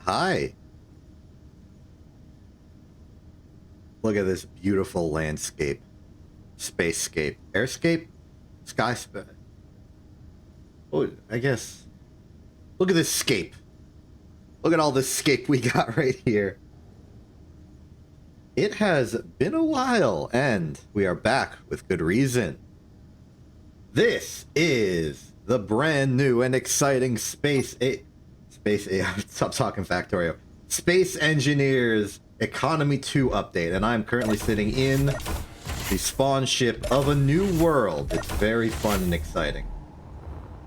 Hi. Look at this beautiful landscape. Spacescape. Airscape? Skyscape. Oh, I guess. Look at this scape. Look at all this scape we got right here. It has been a while, and we are back with good reason. This is the brand new and exciting stop talking Factorio. Space Engineers Economy 2 update, and I'm currently sitting in the spawn ship of a new world. It's very fun and exciting.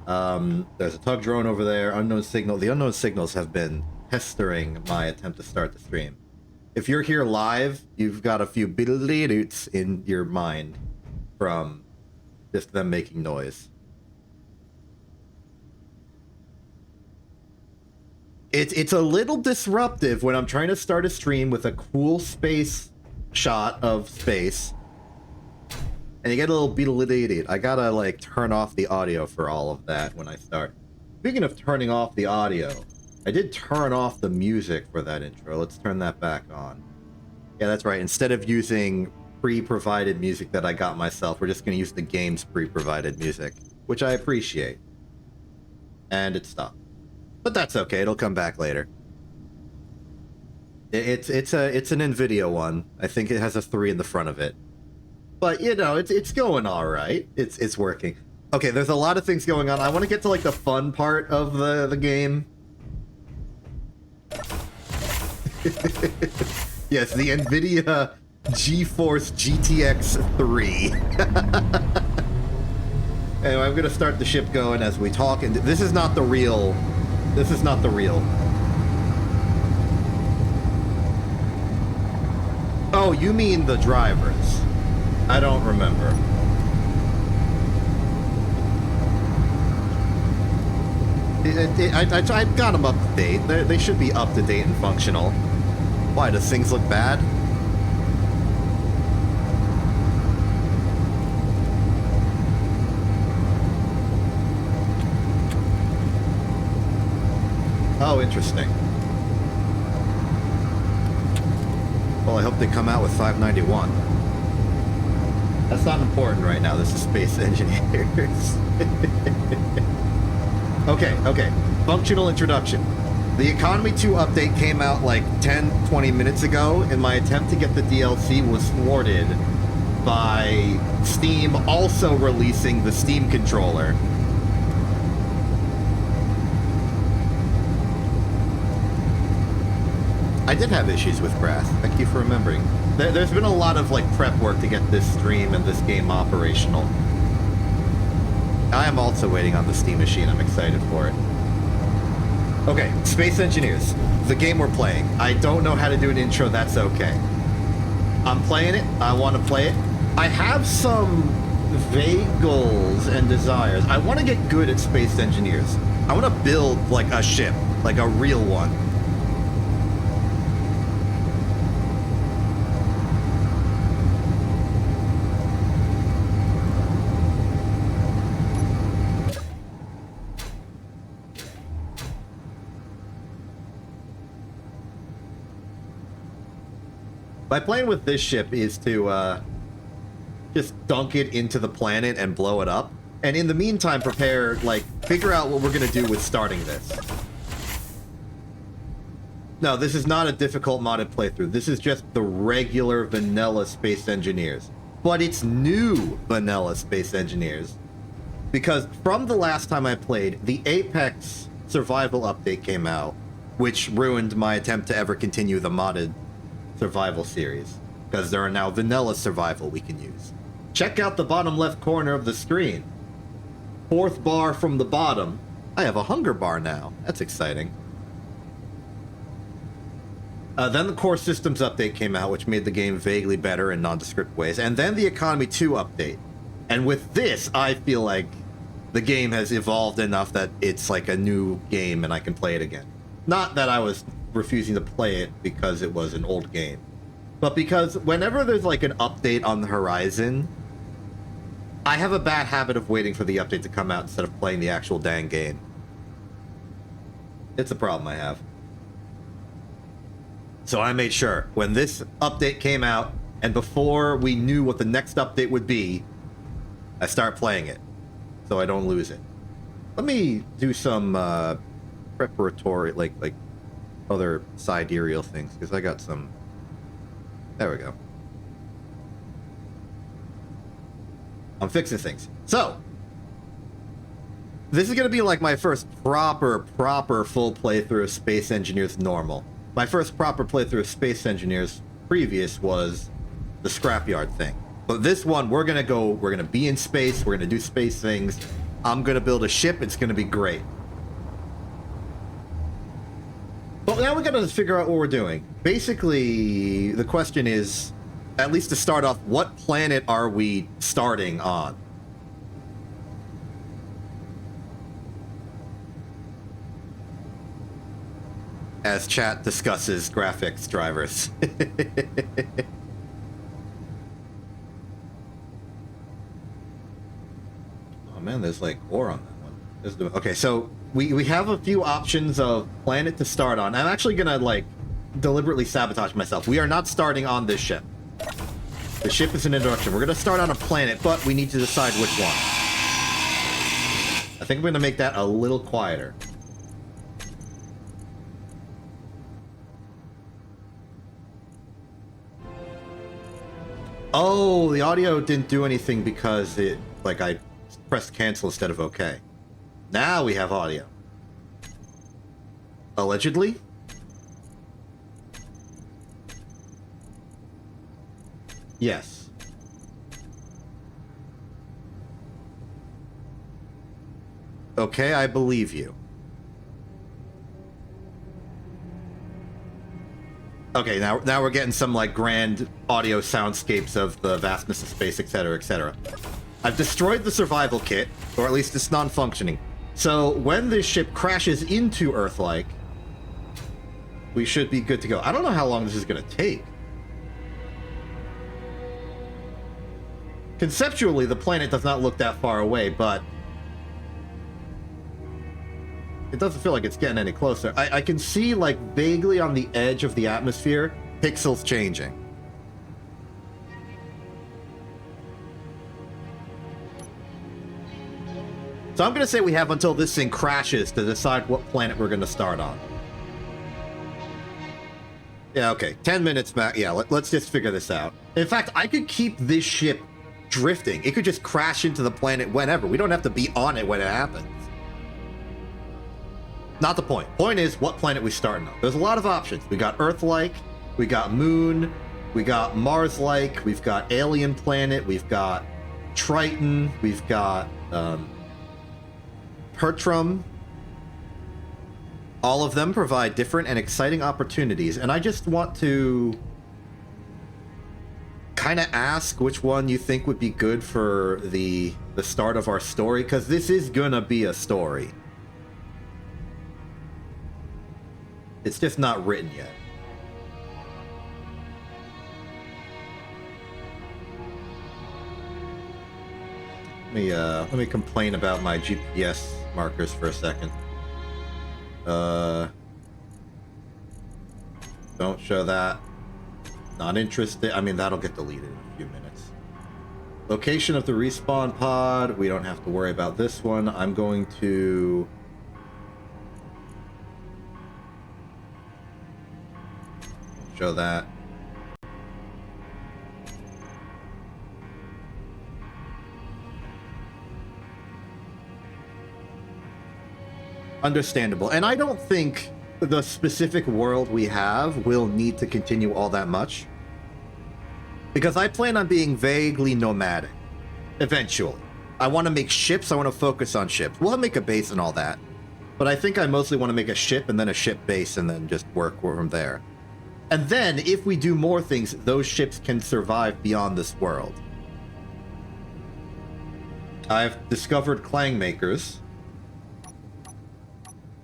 There's a tug drone over there, unknown signal. The unknown signals have been pestering my attempt to start the stream. If you're here live, you've got a few biddly-doots in your mind from just them making noise. It's a little disruptive when I'm trying to start a stream with a cool space shot of space, and you get a little beetle-idiot. I gotta, like, turn off the audio for all of that when I start. Speaking of turning off the audio, I did turn off the music for that intro. Let's turn that back on. Yeah, that's right. Instead of using pre-provided music that I got myself, we're just gonna use the game's pre-provided music, which I appreciate. And it stopped. But that's okay, it'll come back later. It's an NVIDIA one. I think it has a 3 in the front of it. But, you know, it's going alright. It's working. Okay, there's a lot of things going on. I want to get to, like, the fun part of the game. Yes, the NVIDIA GeForce GTX 3. Anyway, I'm gonna start the ship going as we talk, and this is not the real... This is not the real. Oh, you mean the drivers. I don't remember. I got them up to date. They should be up to date and functional. Why, does things look bad? Oh, interesting. Well, I hope they come out with 591. That's not important right now. This is Space Engineers. Okay. Functional introduction. The Economy 2 update came out like 10-20 minutes ago, and my attempt to get the DLC was thwarted by Steam also releasing the Steam controller. I did have issues with Grass. Thank you for remembering. There's been a lot of like prep work to get this stream and this game operational. I am also waiting on the Steam machine. I'm excited for it. Okay, Space Engineers, the game we're playing. I don't know how to do an intro. That's okay. I'm playing it. I want to play it. I have some vague goals and desires. I want to get good at Space Engineers. I want to build like a ship, like a real one. My plan with this ship is to just dunk it into the planet and blow it up. And in the meantime, figure out what we're going to do with starting this. No, this is not a difficult modded playthrough. This is just the regular vanilla Space Engineers. But it's new vanilla Space Engineers. Because from the last time I played, the Apex Survival update came out, which ruined my attempt to ever continue the modded survival series, because there are now vanilla survival we can use. Check out the bottom left corner of the screen. 4th bar from the bottom. I have a hunger bar now. That's exciting. Then the Core Systems update came out, which made the game vaguely better in nondescript ways, and then the Economy 2 update. And with this, I feel like the game has evolved enough that it's like a new game and I can play it again. Not that I was refusing to play it because it was an old game, but because whenever there's like an update on the horizon, I have a bad habit of waiting for the update to come out instead of playing the actual dang game. It's a problem I have. So I made sure when this update came out and before we knew what the next update would be, I start playing it so I don't lose it. Let me do some preparatory, like other sidereal things, because I got some. There we go. I'm fixing things. So, this is going to be like my first proper full playthrough of Space Engineers Normal. My first proper playthrough of Space Engineers previous was the Scrapyard thing. But this one, we're going to be in space, we're going to do space things. I'm going to build a ship, it's going to be great. But now we got to figure out what we're doing. Basically, the question is, at least to start off, what planet are we starting on? As chat discusses graphics drivers. Oh man, there's like ore on that one. Okay, so we have a few options of planet to start on. I'm actually gonna like deliberately sabotage myself. We are not starting on this ship. The ship is an introduction. We're gonna start on a planet, but we need to decide which one. I think I'm gonna make that a little quieter. Oh, the audio didn't do anything because it, like, I pressed cancel instead of OK. Now we have audio. Allegedly? Yes. Okay, I believe you. Okay, now we're getting some like grand audio soundscapes of the vastness of space, etc., etc. I've destroyed the survival kit, or at least it's non-functioning. So when this ship crashes into Earth-like, we should be good to go. I don't know how long this is going to take. Conceptually, the planet does not look that far away, but it doesn't feel like it's getting any closer. I can see, like, vaguely on the edge of the atmosphere, pixels changing. So I'm going to say we have until this thing crashes to decide what planet we're going to start on. Yeah, okay. 10 minutes back. Yeah, let's just figure this out. In fact, I could keep this ship drifting. It could just crash into the planet whenever. We don't have to be on it when it happens. Not the point. Point is what planet we starting on. There's a lot of options. We got Earth-like, we got Moon, we got Mars-like, we've got Alien Planet, we've got Triton, we've got Pertram. All of them provide different and exciting opportunities, and I just want to kind of ask which one you think would be good for the start of our story, because this is gonna be a story. It's just not written yet. Let me complain about my GPS markers for a second. Don't show that. Not interested. I mean, that'll get deleted in a few minutes. Location of the respawn pod. We don't have to worry about this one. I'm going to... show that. Understandable. And I don't think the specific world we have will need to continue all that much, because I plan on being vaguely nomadic eventually. I want to make ships. I want to focus on ships. We'll make a base and all that, but I think I mostly want to make a ship and then a ship base and then just work from there. And then, if we do more things, those ships can survive beyond this world. I've discovered clang makers.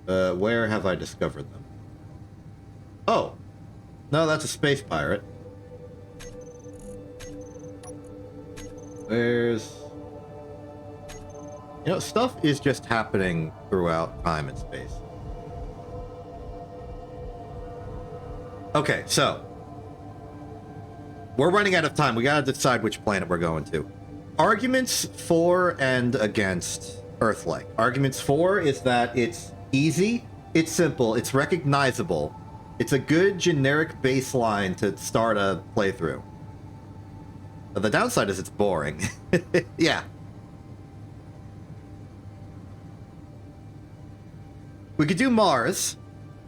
Where have I discovered them? Oh! No, that's a space pirate. There's... you know, stuff is just happening throughout time and space. Okay, so we're running out of time. We gotta decide which planet we're going to. Arguments for and against Earth-like. Arguments for is that it's easy, it's simple, it's recognizable. It's a good generic baseline to start a playthrough. But the downside is it's boring. Yeah. We could do Mars.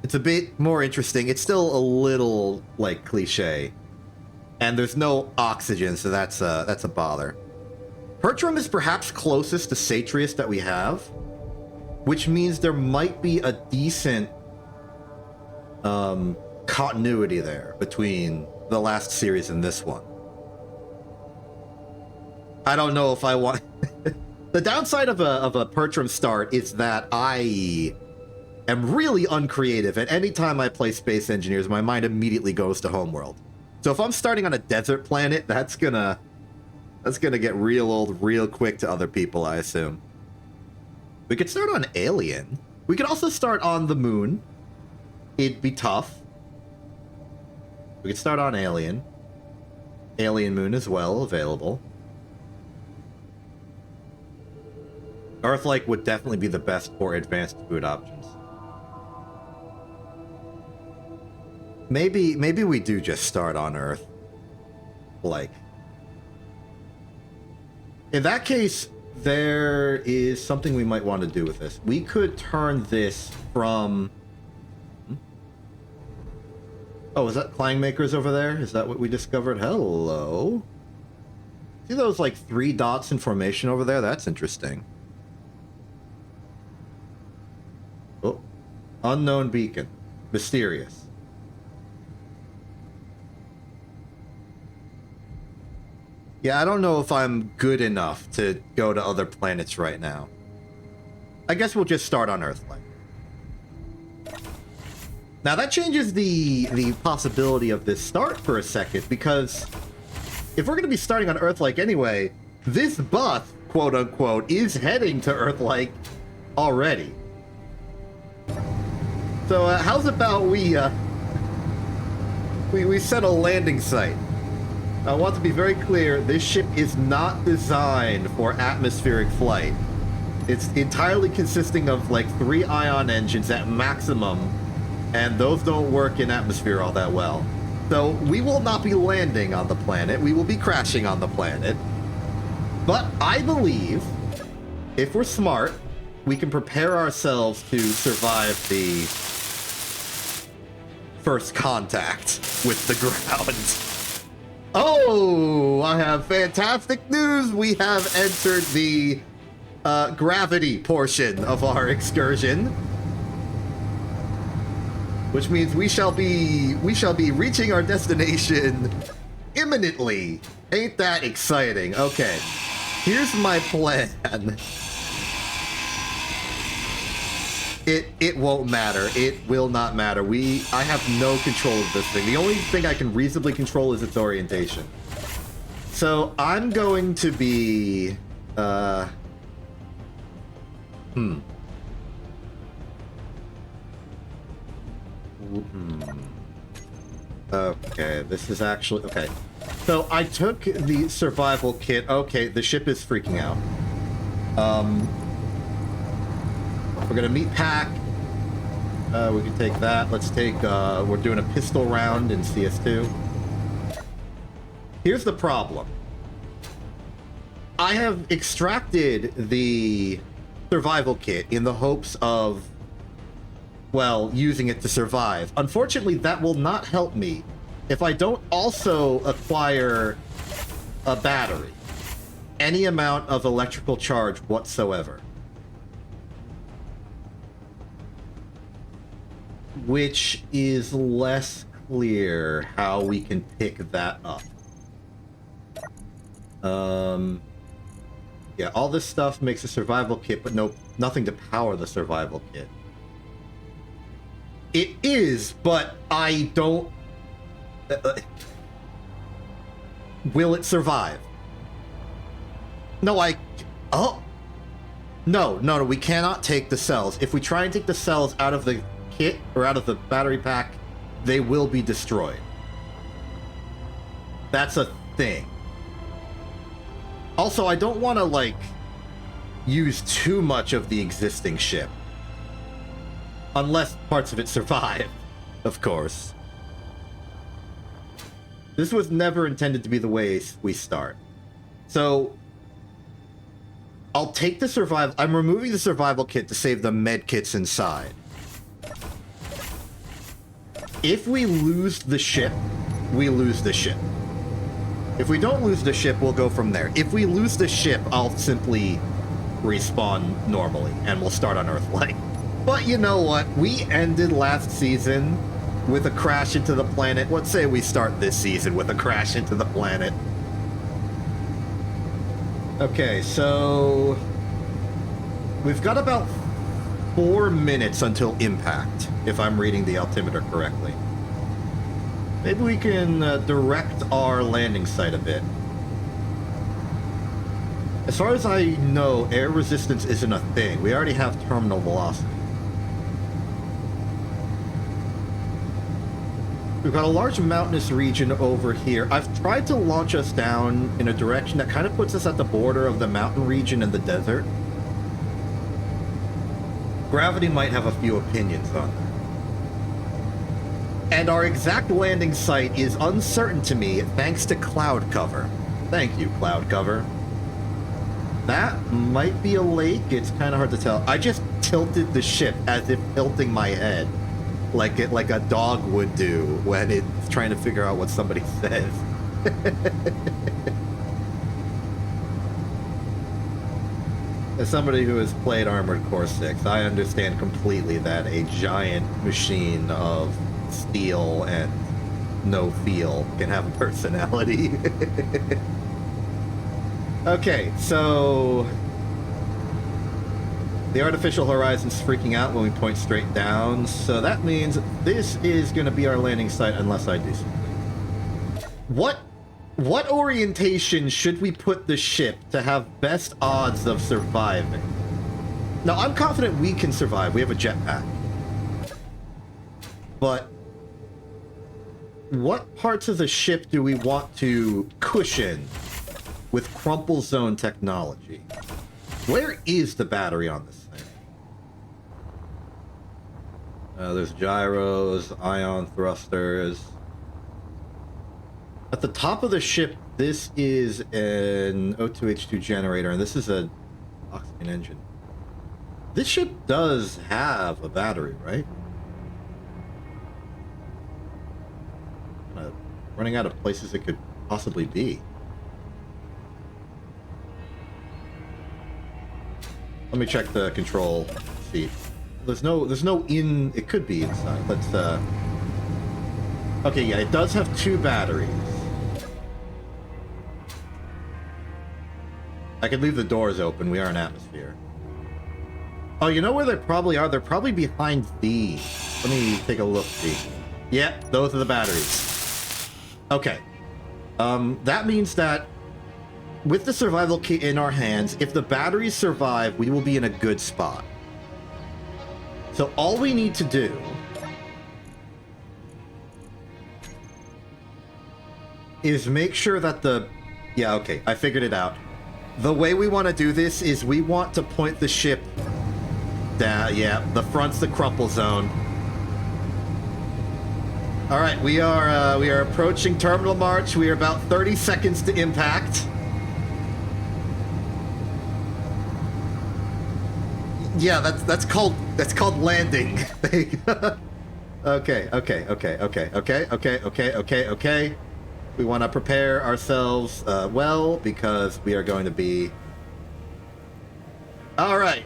It's a bit more interesting. It's still a little, like, cliche. And there's no oxygen, so that's a bother. Pertram is perhaps closest to Satrius that we have, which means there might be a decent continuity there between the last series and this one. I don't know if I want... The downside of a Pertram start is that I am really uncreative, and anytime I play Space Engineers, my mind immediately goes to Homeworld. So if I'm starting on a desert planet, that's gonna get real old real quick to other people, I assume. We could start on Alien. We could also start on the moon. It'd be tough. We could start on Alien. Alien Moon as well, available. Earth-like would definitely be the best for advanced food options. Maybe we do just start on Earth. Like. In that case, there is something we might want to do with this. We could turn this from... Oh, is that Clangmakers over there? Is that what we discovered? Hello. See those, like, 3 dots in formation over there? That's interesting. Oh. Unknown beacon. Mysterious. Yeah, I don't know if I'm good enough to go to other planets right now. I guess we'll just start on Earth-like. Now that changes the possibility of this start for a second, because if we're going to be starting on Earth-like anyway, this bus, quote-unquote, is heading to Earth-like already. So how's about we set a landing site? I want to be very clear, this ship is not designed for atmospheric flight. It's entirely consisting of like 3 ion engines at maximum, and those don't work in atmosphere all that well. So we will not be landing on the planet, we will be crashing on the planet. But I believe, if we're smart, we can prepare ourselves to survive the first contact with the ground. Oh, I have fantastic news. We have entered the gravity portion of our excursion, which means we shall be reaching our destination imminently. Ain't that exciting? Okay, here's my plan. It won't matter. It will not matter. I have no control of this thing. The only thing I can reasonably control is its orientation. So I'm going to be... Okay, this is actually... Okay. So I took the survival kit. Okay, the ship is freaking out. We're gonna meet pack. We can take that. Let's take, we're doing a pistol round in CS2. Here's the problem. I have extracted the survival kit in the hopes of, well, using it to survive. Unfortunately, that will not help me if I don't also acquire a battery. Any amount of electrical charge whatsoever. Which is less clear how we can pick that up. Yeah, all this stuff makes a survival kit, but nothing to power the survival kit. It is, but I don't... will it survive? No, oh! No, we cannot take the cells. If we try and take the cells out of the kit, or out of the battery pack, they will be destroyed. That's a thing. Also, I don't want to, like, use too much of the existing ship. Unless parts of it survive, of course. This was never intended to be the way we start. So, I'll take the survival... I'm removing the survival kit to save the med kits inside. If we lose the ship, we lose the ship. If we don't lose the ship, we'll go from there. If we lose the ship, I'll simply respawn normally, and we'll start on Earthlight. But you know what? We ended last season with a crash into the planet. Let's say we start this season with a crash into the planet. Okay, so... we've got about 4 minutes until impact, if I'm reading the altimeter correctly. Maybe we can direct our landing site a bit. As far as I know, air resistance isn't a thing. We already have terminal velocity. We've got a large mountainous region over here. I've tried to launch us down in a direction that kind of puts us at the border of the mountain region and the desert. Gravity might have a few opinions on that. And our exact landing site is uncertain to me thanks to cloud cover. Thank you, cloud cover. That might be a lake. It's kind of hard to tell. I just tilted the ship as if tilting my head. Like a dog would do when it's trying to figure out what somebody says. As somebody who has played Armored Core 6, I understand completely that a giant machine of steel and no feel can have a personality. Okay, so... the artificial horizon's freaking out when we point straight down, so that means this is going to be our landing site unless I do something. What orientation should we put the ship to have best odds of surviving? Now, I'm confident we can survive. We have a jetpack. But what parts of the ship do we want to cushion with crumple zone technology? Where is the battery on this thing? There's gyros, ion thrusters. At the top of the ship, this is an O2H2 generator, and this is an oxygen engine. This ship does have a battery, right? Running out of places it could possibly be. Let me check the control sheet. There's no in... it could be inside. Let's, okay, yeah, it does have 2 batteries. I could leave the doors open. We are in atmosphere. Oh, you know where they probably are? They're probably behind these. Let me take a look-see. Yep, those are the batteries. Okay. That means that with the survival kit in our hands, if the batteries survive, we will be in a good spot. So all we need to do is make sure that the... yeah, okay, I figured it out. The way we want to do this is we want to point the ship down. Yeah, the front's the crumple zone. All right, we are approaching terminal march. We are about 30 seconds to impact. Yeah, that's called landing. Okay. We want to prepare ourselves well because we are going to be. All right.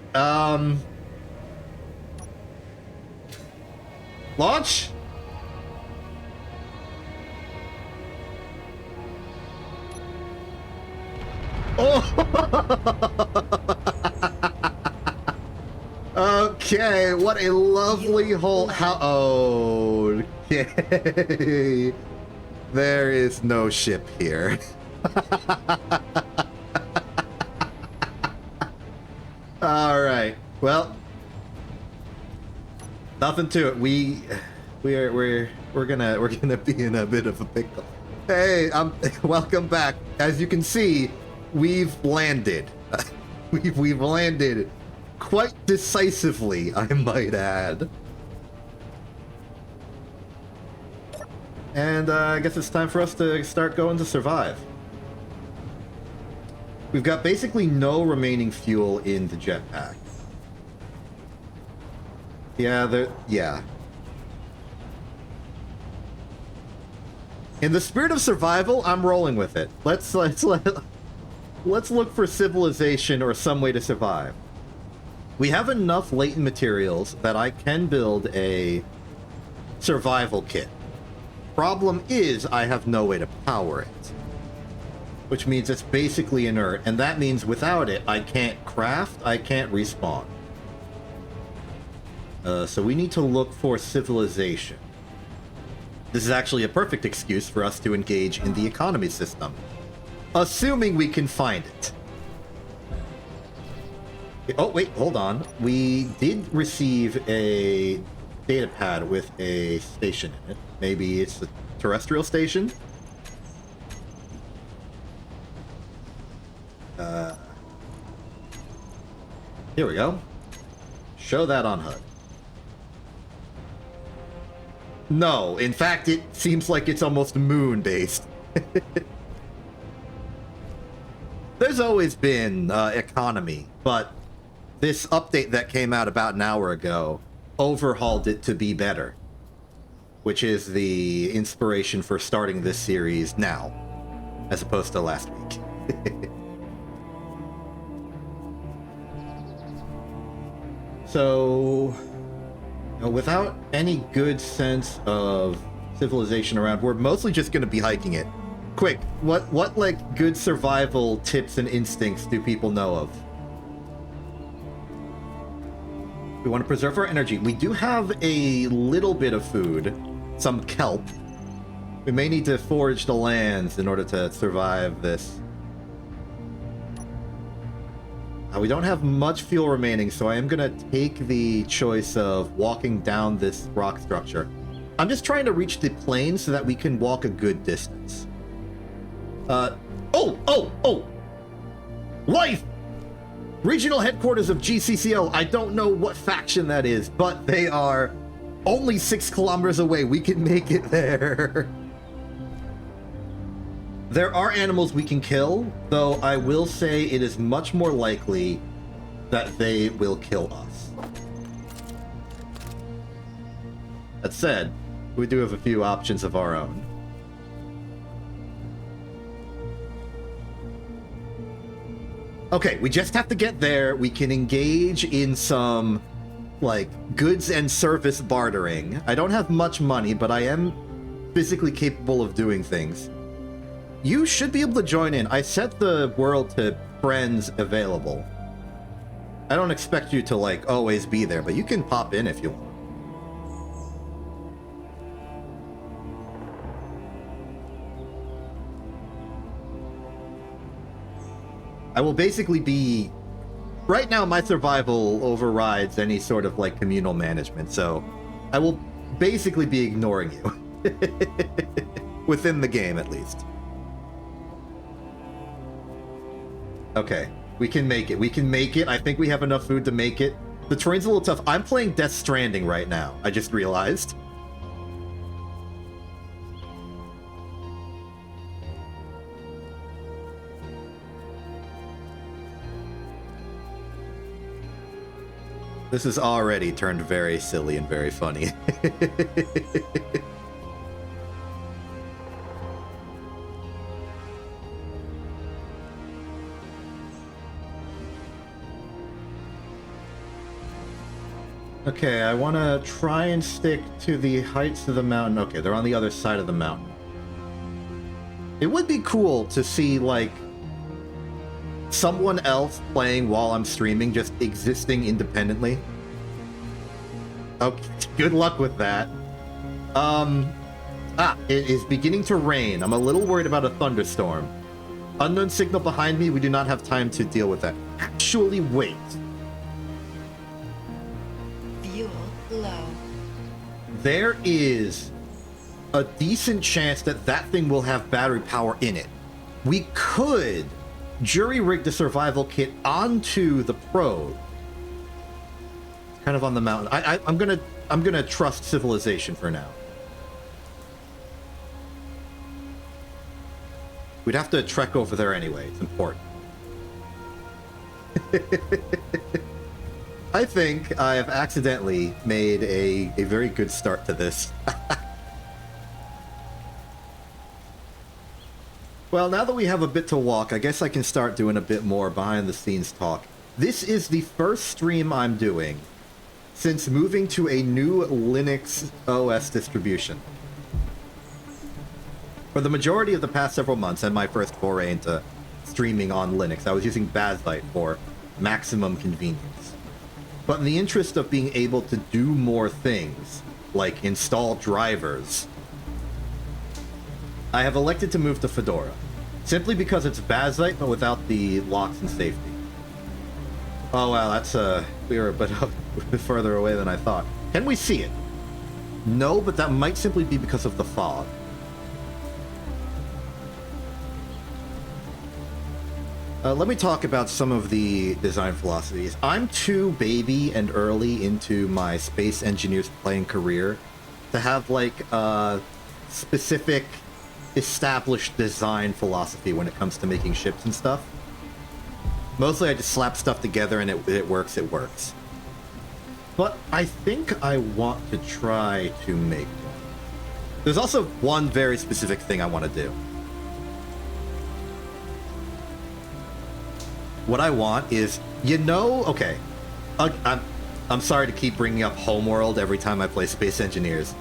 Launch. Oh. Okay, what a lovely hole. How? Oh, okay. There is no ship here. All right. Well, nothing to it. We're gonna be in a bit of a pickle. Hey, welcome back. As you can see, we've landed. we've landed quite decisively, I might add. And I guess it's time for us to start going to survive. We've got basically no remaining fuel in the jetpack. Yeah. In the spirit of survival, I'm rolling with it. Let's look for civilization or some way to survive. We have enough latent materials that I can build a survival kit. Problem is, I have no way to power it. Which means it's basically inert, and that means without it, I can't craft, I can't respawn. So we need to look for civilization. This is actually a perfect excuse for us to engage in the economy system. Assuming we can find it. Oh, wait, hold on. We did receive a data pad with a station in it. Maybe it's a terrestrial station? Here we go. Show that on HUD. No, in fact, it seems like it's almost moon-based. There's always been economy, but this update that came out about an hour ago overhauled it to be better, which is the inspiration for starting this series now, as opposed to last week. So, without any good sense of civilization around, we're mostly just going to be hiking it. Quick, what like good survival tips and instincts do people know of? We want to preserve our energy. We do have a little bit of food, some kelp. We may need to forage the lands in order to survive this. We don't have much fuel remaining, so I am going to take the choice of walking down this rock structure. I'm just trying to reach the plain so that we can walk a good distance. Oh! Life! Regional headquarters of GCCO. I don't know what faction that is, but they are only 6 kilometers away. We can make it there. There are animals we can kill, though I will say it is much more likely that they will kill us. That said, we do have a few options of our own. Okay, we just have to get there. We can engage in some, like, goods and service bartering. I don't have much money, but I am physically capable of doing things. You should be able to join in. I set the world to friends available. I don't expect you to, like, always be there, but you can pop in if you want. I will basically be... Right now, my survival overrides any sort of, like, communal management, so I will basically be ignoring you. Within the game, at least. Okay, we can make it. We can make it. I think we have enough food to make it. The terrain's a little tough. I'm playing Death Stranding right now. I just realized. This has already turned very silly and very funny. Okay, I want to try and stick to the heights of the mountain. Okay, they're on the other side of the mountain. It would be cool to see, like, someone else playing while I'm streaming, just existing independently. Okay, good luck with that. It is beginning to rain. I'm a little worried about a thunderstorm. Unknown signal behind me. We do not have time to deal with that. Actually, wait. Fuel low. there is a decent chance that that thing will have battery power in it. We could jury-rig the survival kit onto the probe. Kind of on the mountain. I'm gonna trust civilization for now. We'd have to trek over there anyway. It's important. I think I have accidentally made a very good start to this. Well, now that we have a bit to walk, I guess I can start doing a bit more behind-the-scenes talk. This is the first stream I'm doing since moving to a new Linux OS distribution. For the majority of the past several months and my first foray into streaming on Linux, I was using Bazzite for maximum convenience. But in the interest of being able to do more things, like install drivers, I have elected to move to Fedora, simply because it's Bazzite but without the locks and safety. Oh wow, that's we were a bit further away than I thought. Can we see it? No, but that might simply be because of the fog. Let me talk about some of the design philosophies. I'm too baby and early into my space engineer's playing career to have like a specific established design philosophy when it comes to making ships and stuff. Mostly I just slap stuff together and it works, it works. But I think I want to try to make one. There's also one very specific thing I want to do. What I want is, you know, okay, I'm sorry to keep bringing up Homeworld every time I play Space Engineers,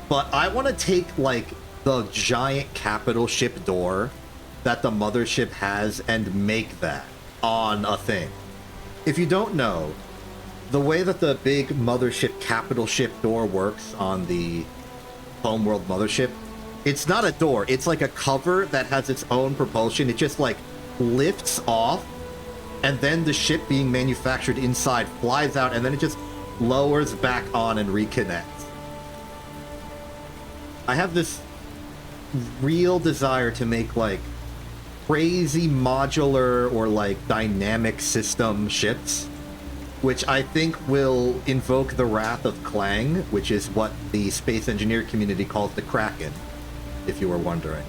but I want to take, like, the giant capital ship door that the mothership has and make that on a thing. If you don't know, the way that the big mothership capital ship door works on the Homeworld mothership, it's not a door, it's like a cover that has its own propulsion. It just, like, lifts off, and then the ship being manufactured inside flies out, and then it just lowers back on and reconnects. I have this real desire to make, like, crazy modular or, like, dynamic system ships, which I think will invoke the wrath of Clang, which is what the space engineer community calls the Kraken, if you were wondering.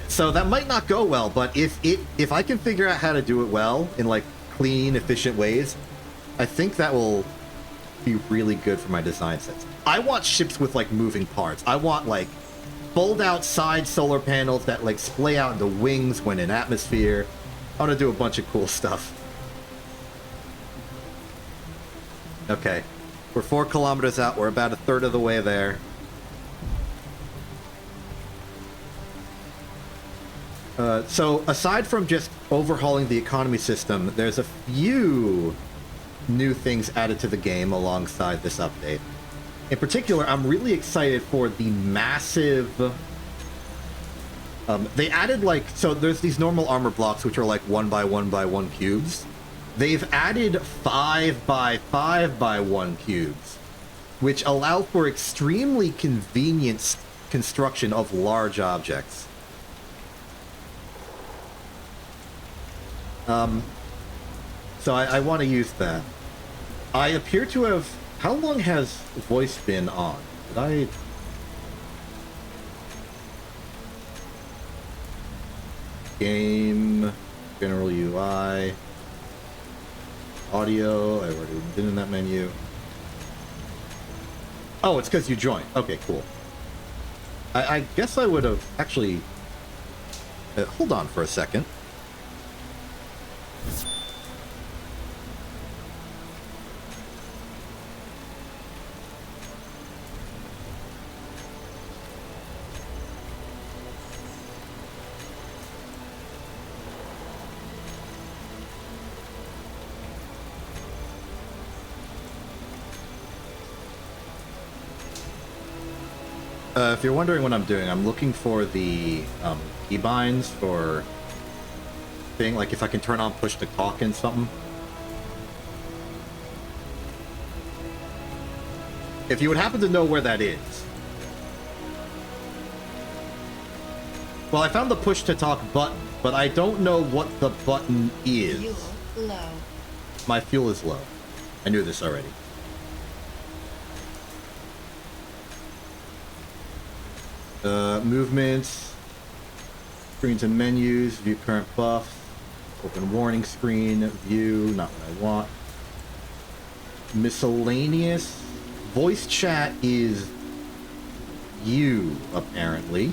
So that might not go well, but if I can figure out how to do it well in, like, clean, efficient ways, I think that will be really good for my design sets. I want ships with, like, moving parts. I want, like, fold-out side solar panels that, like, splay out into wings when in atmosphere. I want to do a bunch of cool stuff. Okay. We're 4 kilometers out. We're about a third of the way there. So, aside from just overhauling the economy system, there's a few new things added to the game alongside this update. In particular, I'm really excited for the massive... they added, like... So, there's these normal armor blocks, which are, like, 1 by 1 by 1 cubes. They've added 5 by 5 by 1 cubes, which allow for extremely convenient construction of large objects. So I want to use that. I appear to have... How long has voice been on? Did I... Game... General UI... Audio... I've already been in that menu. Oh, it's because you joined. Okay, cool. I guess I would have actually... hold on for a second. If you're wondering what I'm doing, I'm looking for the keybinds for thing, like if I can turn on push to talk and something. If you would happen to know where that is. Well, I found the push to talk button, but I don't know what the button is. Fuel low. My fuel is low. I knew this already. Movements. Screens and menus. View current buffs. Open warning screen. View. Not what I want. Miscellaneous. Voice chat is you, apparently.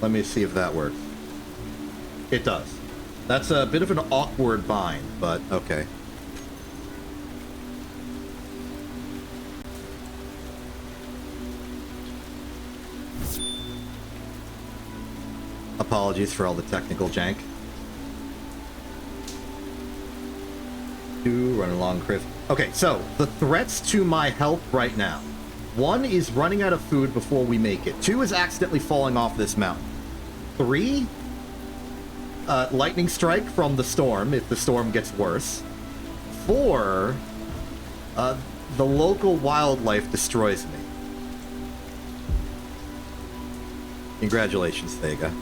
Let me see if that works. It does. That's a bit of an awkward bind, but okay. Apologies for all the technical jank. Running along, Chris. Okay, so the threats to my health right now. 1 is running out of food before we make it. 2 is accidentally falling off this mountain. 3, lightning strike from the storm if the storm gets worse. 4, the local wildlife destroys me. Congratulations, Thega.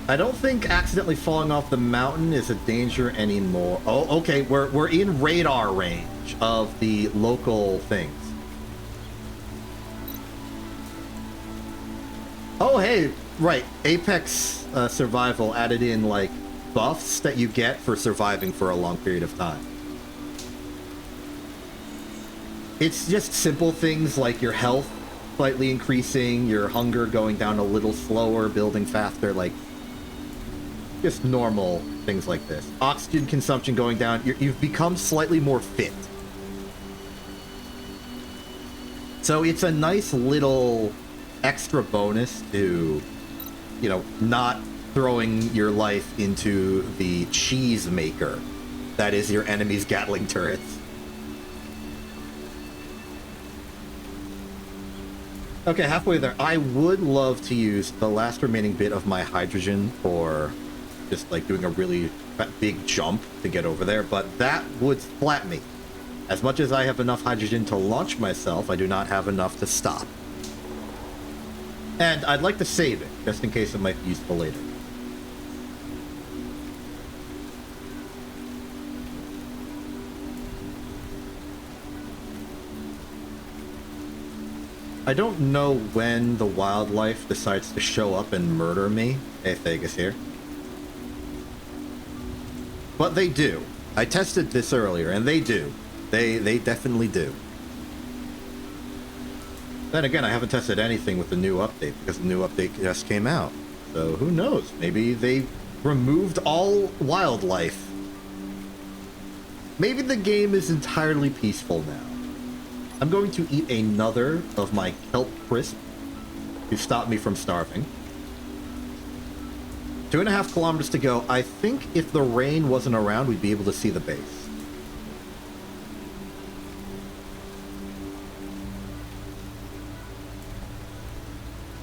I don't think accidentally falling off the mountain is a danger anymore. Oh, okay, we're in radar range of the local things. Oh, hey, right. Apex Survival added in, like, buffs that you get for surviving for a long period of time. It's just simple things like your health slightly increasing, your hunger going down a little slower, building faster, like, just normal things like this. Oxygen consumption going down. You've become slightly more fit. So it's a nice little extra bonus to, you know, not throwing your life into the cheese maker that is your enemy's Gatling turrets. Okay, halfway there. I would love to use the last remaining bit of my hydrogen for just like doing a really big jump to get over there, but that would splat me. As much as I have enough hydrogen to launch myself, I do not have enough to stop. And I'd like to save it, just in case it might be useful later. I don't know when the wildlife decides to show up and murder me. Hey, Thegus here. But they do. I tested this earlier, and they do. They definitely do. Then again, I haven't tested anything with the new update, because the new update just came out. So who knows? Maybe they removed all wildlife. Maybe the game is entirely peaceful now. I'm going to eat another of my kelp crisp to stop me from starving. 2.5 kilometers to go. I think if the rain wasn't around, we'd be able to see the base.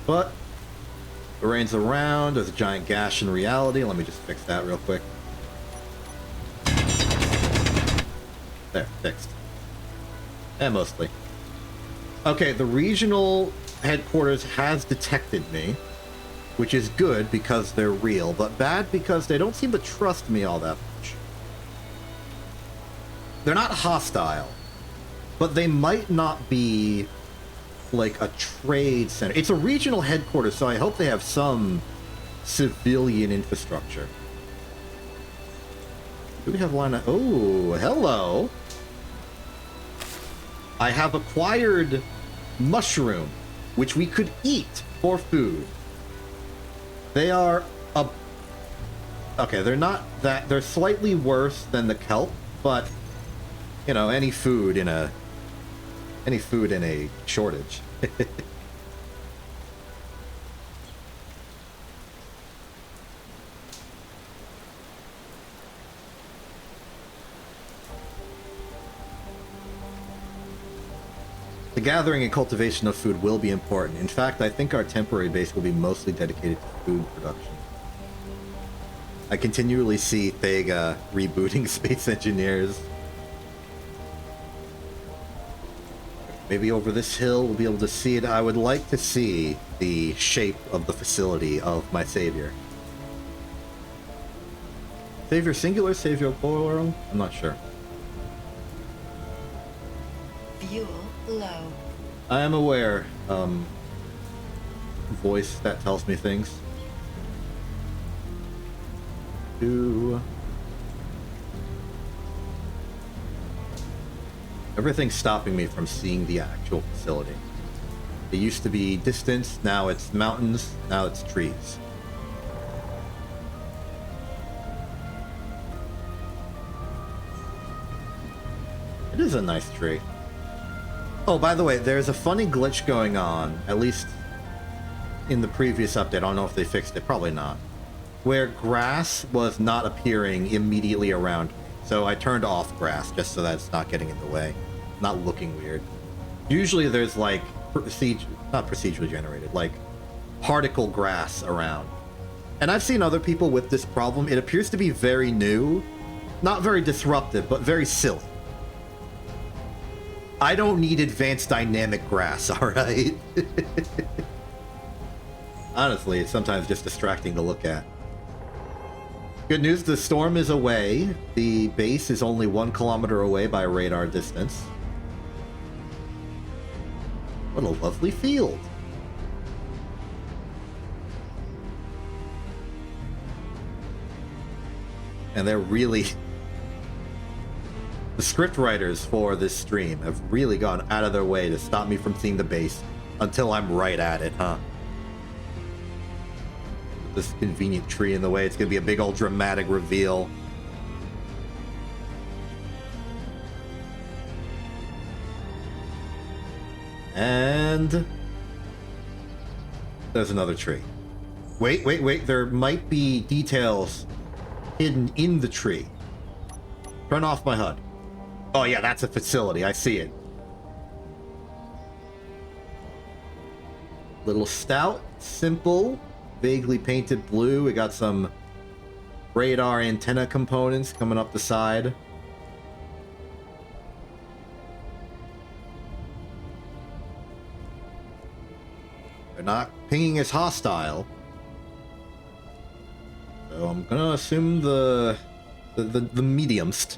But the rain's around. There's a giant gash in reality. Let me just fix that real quick. There, fixed. And mostly. Okay, the regional headquarters has detected me, which is good because they're real, but bad because they don't seem to trust me all that much. They're not hostile, but they might not be like a trade center. It's a regional headquarters, so I hope they have some civilian infrastructure. Do we have line of... Oh, hello. I have acquired mushroom, which we could eat for food. They are a... Okay, they're not that... They're slightly worse than the kelp, but, you know, any food in a shortage. The gathering and cultivation of food will be important. In fact, I think our temporary base will be mostly dedicated to food production. I continually see Thega rebooting Space Engineers. Maybe over this hill we'll be able to see it. I would like to see the shape of the facility of my savior. Savior singular, savior plural? I'm not sure. Fuel low. I am aware. Voice that tells me things. Everything's stopping me from seeing the actual facility. It used to be distance, now it's mountains, now it's trees. It is a nice tree. Oh, by the way, there's a funny glitch going on, at least in the previous update. I don't know if they fixed it, probably not. Where grass was not appearing immediately around me. So I turned off grass just so that it's not getting in the way. Not looking weird. Usually there's like not procedurally generated, like particle grass around. And I've seen other people with this problem. It appears to be very new, not very disruptive, but very silly. I don't need advanced dynamic grass, alright? Honestly, it's sometimes just distracting to look at. Good news, the storm is away. The base is only 1 kilometer away by radar distance. What a lovely field. And they're really... The script writers for this stream have really gone out of their way to stop me from seeing the base until I'm right at it, huh? This convenient tree in the way, it's gonna be a big old dramatic reveal. And there's another tree. Wait, there might be details hidden in the tree. Turn off my HUD. Oh yeah, that's a facility, I see it. Little stout, simple, vaguely painted blue. We got some radar antenna components coming up the side. They're not pinging as hostile. So I'm gonna assume the mediumst.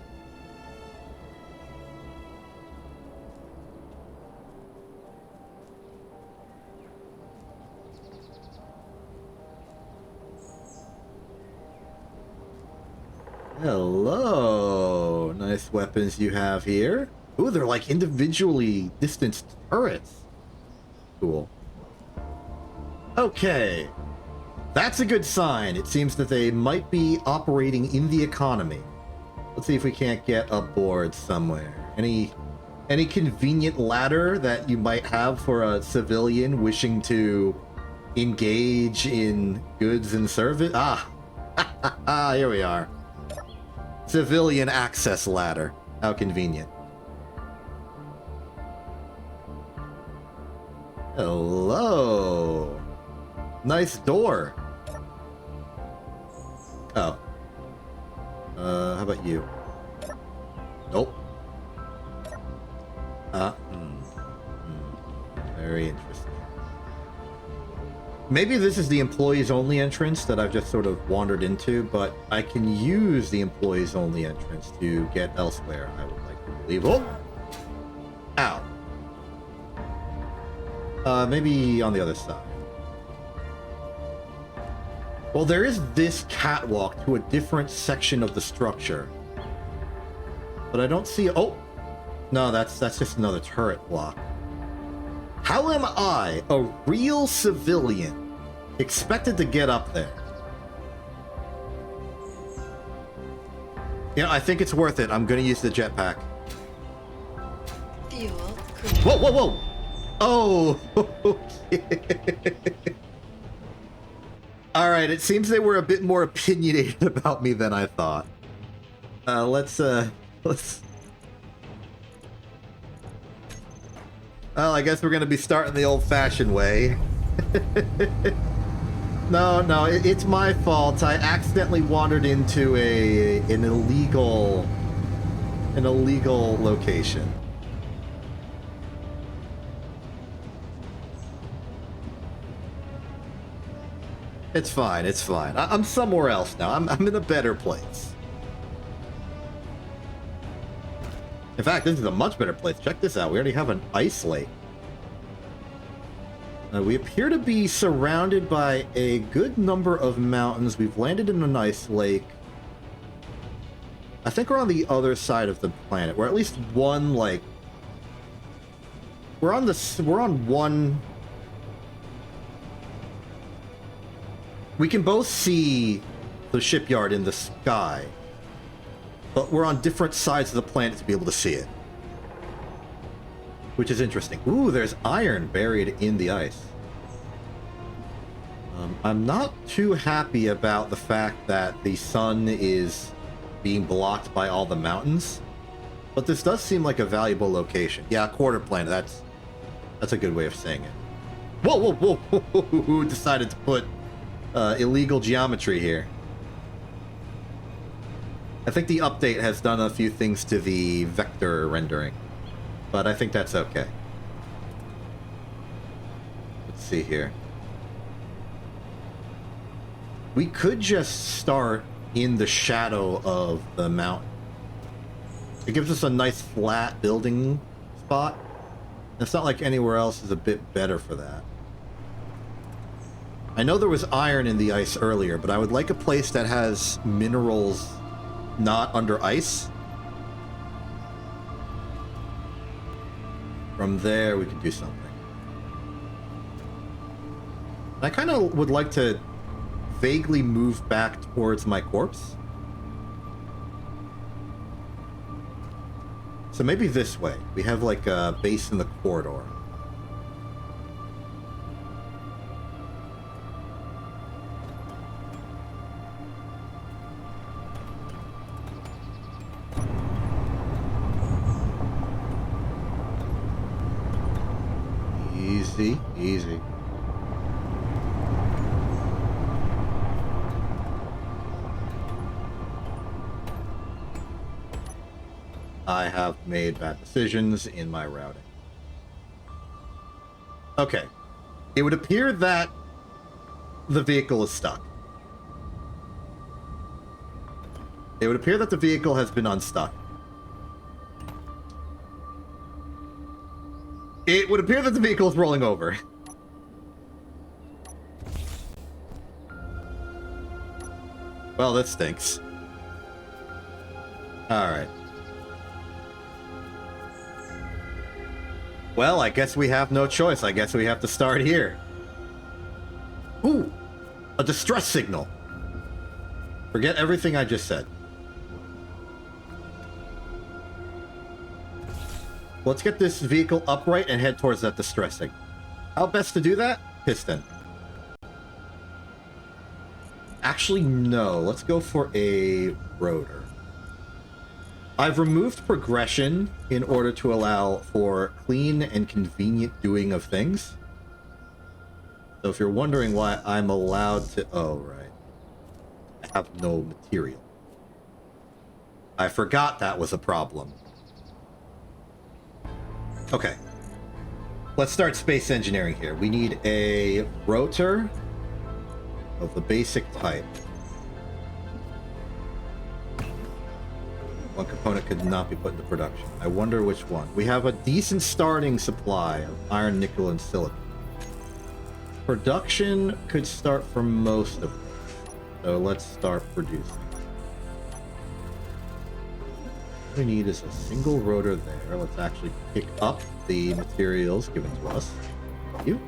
Hello. Nice weapons you have here. Ooh, they're like individually distanced turrets. Cool. Okay. That's a good sign. It seems that they might be operating in the economy. Let's see if we can't get aboard somewhere. Any convenient ladder that you might have for a civilian wishing to engage in goods and service? Ah, here we are. Civilian access ladder. How convenient. Hello. Nice door. Oh. How about you? Nope. Very interesting. Maybe this is the employees only entrance that I've just sort of wandered into, but I can use the employees only entrance to get elsewhere, I would like to believe. Oh! Ow. Maybe on the other side. Well, there is this catwalk to a different section of the structure. But I don't see... Oh! No, that's just another turret block. How am I, a real civilian, expected to get up there? You know, I think it's worth it. I'm gonna use the jetpack. Fuel. Whoa, whoa, whoa! Oh! Okay. Alright, it seems they were a bit more opinionated about me than I thought. Let's... Well, I guess we're gonna be starting the old-fashioned way. No, it's my fault. I accidentally wandered into an illegal location. It's fine. It's fine. I'm somewhere else now. I'm in a better place. In fact, this is a much better place. Check this out. We already have an ice lake. We appear to be surrounded by a good number of mountains. We've landed in an ice lake. I think we're on the other side of the planet. We're at least one, like... We're on one... We can both see the shipyard in the sky, but we're on different sides of the planet to be able to see it. Which is interesting. Ooh, there's iron buried in the ice. I'm not too happy about the fact that the sun is being blocked by all the mountains, but this does seem like a valuable location. Yeah, quarter planet, that's a good way of saying it. Whoa, whoa, whoa, who decided to put illegal geometry here? I think the update has done a few things to the vector rendering, but I think that's okay. Let's see here. We could just start in the shadow of the mountain. It gives us a nice flat building spot. It's not like anywhere else is a bit better for that. I know there was iron in the ice earlier, but I would like a place that has minerals not under ice. From there, we can do something. I kind of would like to vaguely move back towards my corpse. So maybe this way. We have like a base in the corridor. Easy, easy. I have made bad decisions in my routing. Okay. It would appear that the vehicle is stuck. It would appear that the vehicle has been unstuck. It would appear that the vehicle is rolling over. Well, that stinks. Alright. Well, I guess we have no choice. I guess we have to start here. Ooh! A distress signal. Forget everything I just said. Let's get this vehicle upright and head towards that distress signal. How best to do that? Piston. Actually, no. Let's go for a rotor. I've removed progression in order to allow for clean and convenient doing of things. So if you're wondering why I'm allowed to... Oh, right. I have no material. I forgot that was a problem. Okay. Let's start space engineering here. We need a rotor of the basic type. One component could not be put into production. I wonder which one. We have a decent starting supply of iron, nickel, and silicon. Production could start for most of them. So let's start producing. What we need is a single rotor there. Let's actually pick up the materials given to us. Thank you.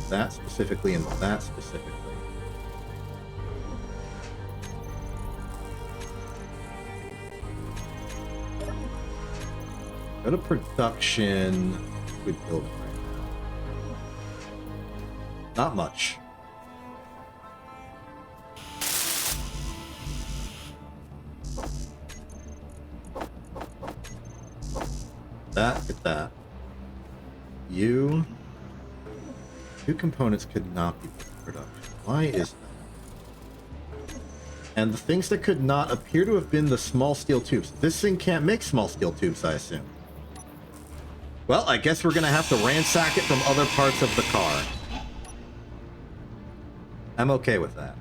That specifically and that specifically. Go to production. We build it right Not much. Get that. You... Two components could not be put in production. Why is that? And the things that could not appear to have been the small steel tubes. This thing can't make small steel tubes, I assume. Well, I guess we're gonna have to ransack it from other parts of the car. I'm okay with that.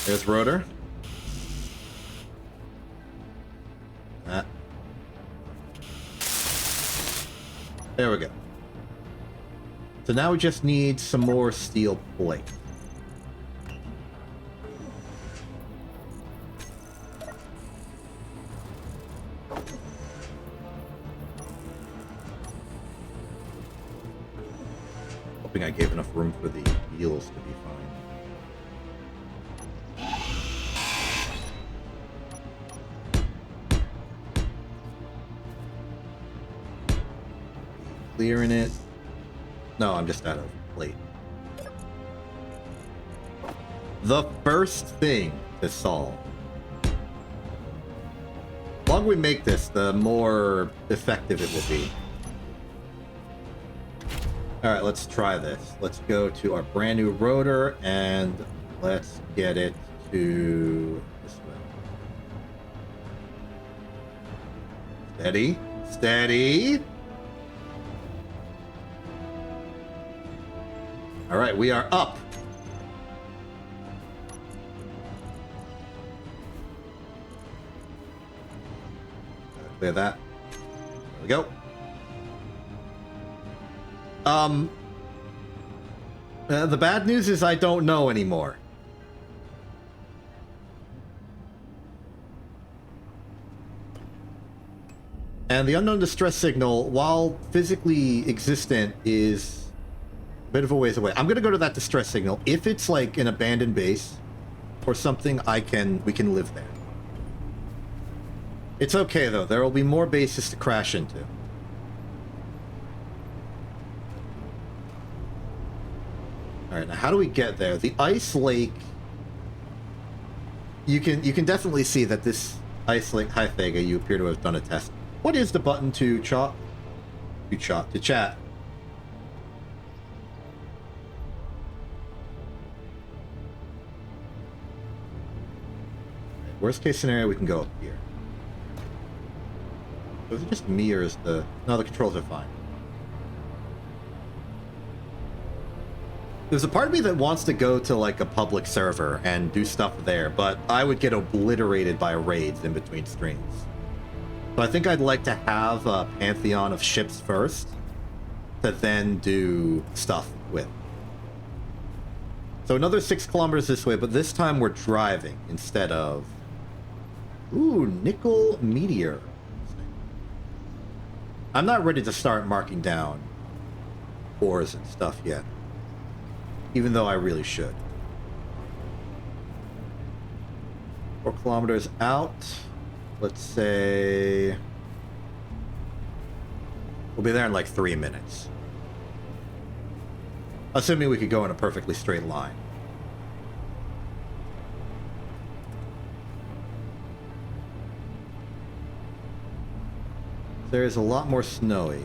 There's rotor. That. There we go. So now we just need some more steel plate. Hoping I gave enough room for the wheels to be fine. Clearing it. No, I'm just out of plate. The first thing to solve. The longer we make this, the more effective it will be. Alright, let's try this. Let's go to our brand new rotor and let's get it to this way. Steady. Steady. Alright, we are up. Clear that. There we go. The bad news is I don't know anymore. And the unknown distress signal, while physically existent, is a bit of a ways away. I'm gonna go to that distress signal. If it's like an abandoned base or something, we can live there. It's okay though, there will be more bases to crash into. Alright, now how do we get there? The ice lake, you can definitely see that this ice lake, hi Thega, you appear to have done a test. What is the button to chat? To chat. Worst case scenario, we can go up here. So is it just me or is the... No, the controls are fine. There's a part of me that wants to go to like a public server and do stuff there, but I would get obliterated by raids in between streams. So I think I'd like to have a pantheon of ships first to then do stuff with. So another 6 kilometers this way, but this time we're driving instead of... Ooh, nickel meteor. I'm not ready to start marking down ores and stuff yet. Even though I really should. 4 kilometers out. Let's say... We'll be there in like 3 minutes. Assuming we could go in a perfectly straight line. There is a lot more snowy.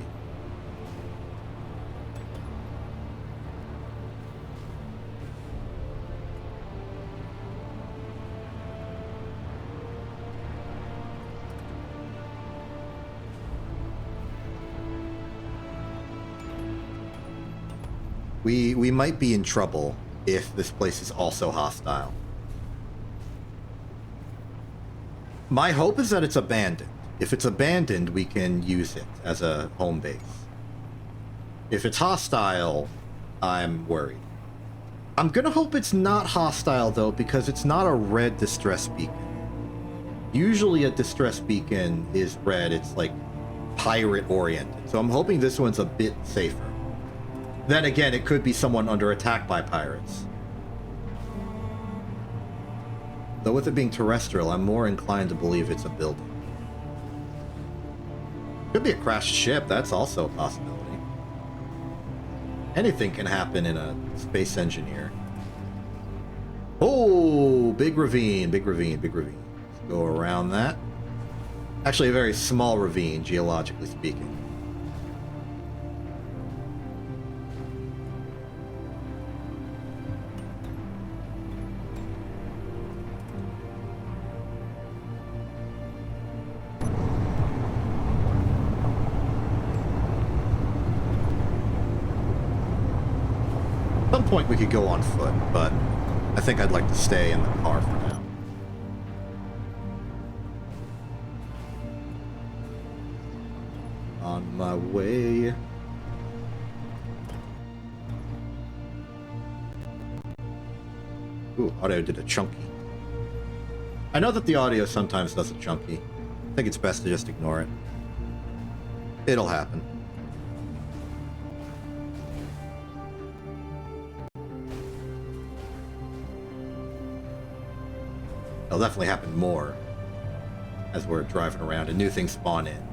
We might be in trouble if this place is also hostile. My hope is that it's abandoned. If it's abandoned, we can use it as a home base. If it's hostile, I'm worried. I'm gonna hope it's not hostile, though, because it's not a red distress beacon. Usually a distress beacon is red. It's like pirate-oriented. So I'm hoping this one's a bit safer. Then again, it could be someone under attack by pirates. Though with it being terrestrial, I'm more inclined to believe it's a building. Could be a crashed ship, that's also a possibility. Anything can happen in a space engineer. Oh, big ravine, big ravine, big ravine. Let's go around that. Actually, a very small ravine, geologically speaking. At some point we could go on foot, but I think I'd like to stay in the car for now. On my way. Ooh, audio did a chunky. I know that the audio sometimes does a chunky. I think it's best to just ignore it. It'll happen. It'll definitely happen more as we're driving around and new things spawn in.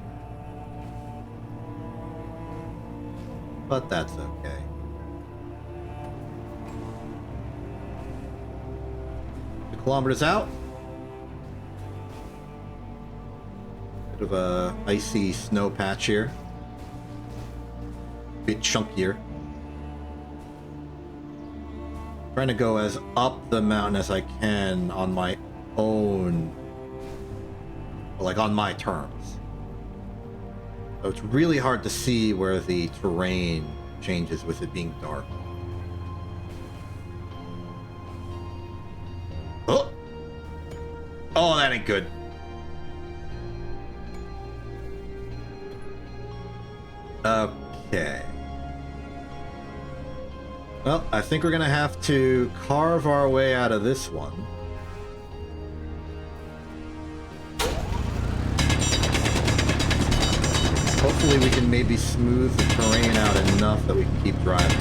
But that's okay. 2 kilometers out. Bit of a icy snow patch here. Bit chunkier. Trying to go as up the mountain as I can on my own, like on my terms. So it's really hard to see where the terrain changes with it being dark. Oh! Oh, that ain't good. Okay. Well, I think we're gonna have to carve our way out of this one. Hopefully we can maybe smooth the terrain out enough that we can keep driving.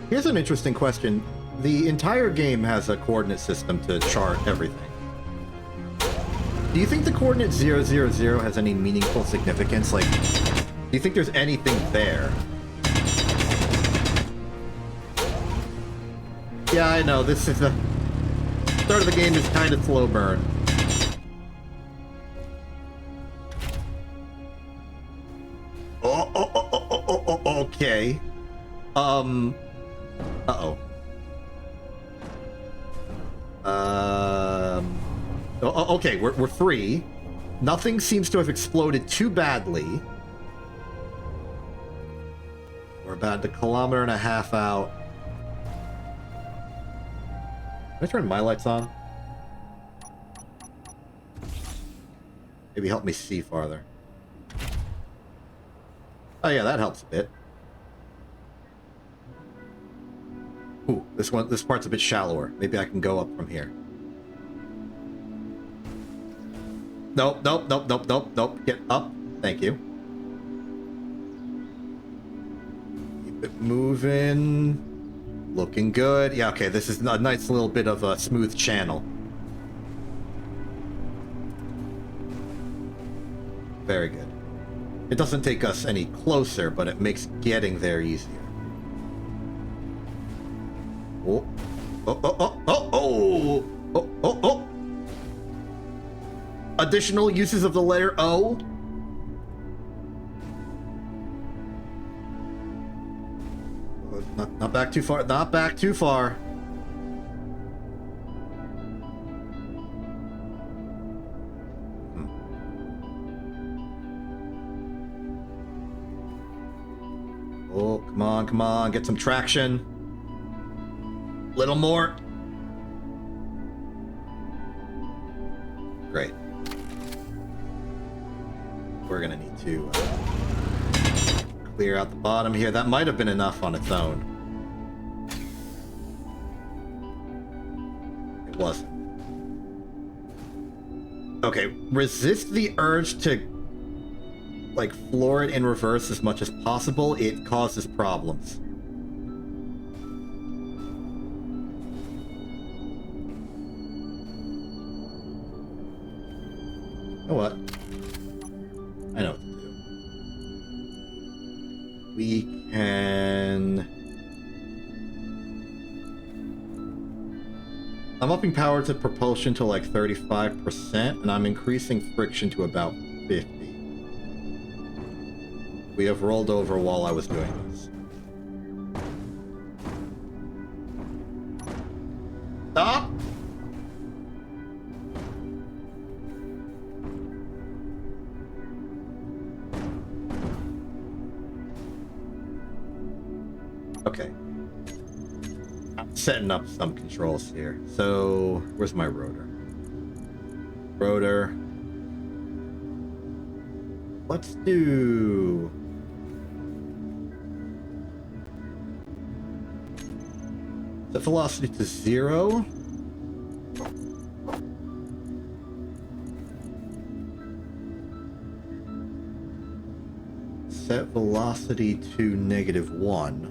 Here's an interesting question. The entire game has a coordinate system to chart everything. Do you think the coordinate 000 has any meaningful significance? Like, do you think there's anything there? Yeah, I know, this is the start of the game is kind of slow burn. Okay. Uh-oh. Okay, we're free. Nothing seems to have exploded too badly. We're about 1.5 kilometers out. Can I turn my lights on? Maybe help me see farther. Oh yeah, that helps a bit. Ooh, this part's a bit shallower. Maybe I can go up from here. Nope, nope, nope, nope, nope, nope. Get up. Thank you. Keep it moving. Looking good. Yeah, okay, this is a nice little bit of a smooth channel. Very good. It doesn't take us any closer, but it makes getting there easier. Oh. Oh, oh, oh, oh, oh! Oh, oh, oh! Additional uses of the letter O? Not back too far. Not back too far. Oh, come on, come on. Get some traction. Little more. Great. We're gonna need to clear out the bottom here. That might have been enough on its own. It wasn't. Okay, resist the urge to like floor it in reverse as much as possible. It causes problems. You know what? I know what to do. We can... I'm upping power to propulsion to like 35%, and I'm increasing friction to about 50. We have rolled over while I was doing this. Stop! Okay. I'm setting up some controls here. So, where's my rotor? Rotor. Let's do... set velocity to 0. Set velocity to -1.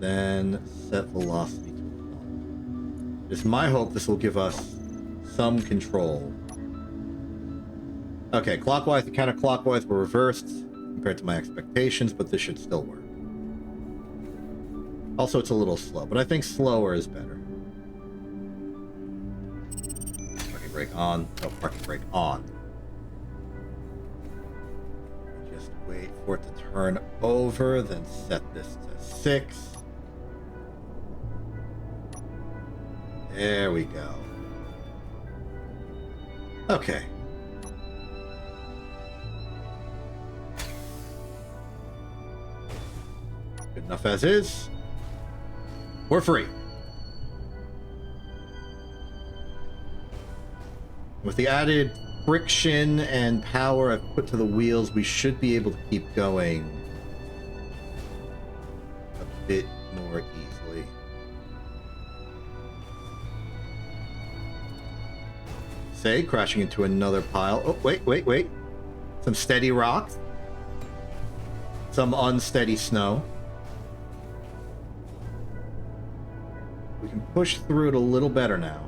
Then set velocity to 1. It's my hope this will give us some control. Okay, clockwise and counterclockwise were reversed compared to my expectations, but this should still work. Also, it's a little slow, but I think slower is better. Parking brake on. No, parking brake on. Just wait for it to turn over, then set this to 6. There we go. Okay. Good enough as is. We're free. With the added friction and power I've put to the wheels, we should be able to keep going a bit more easily. Say, crashing into another pile. Oh, wait. Some steady rocks. Some unsteady snow. We can push through it a little better now.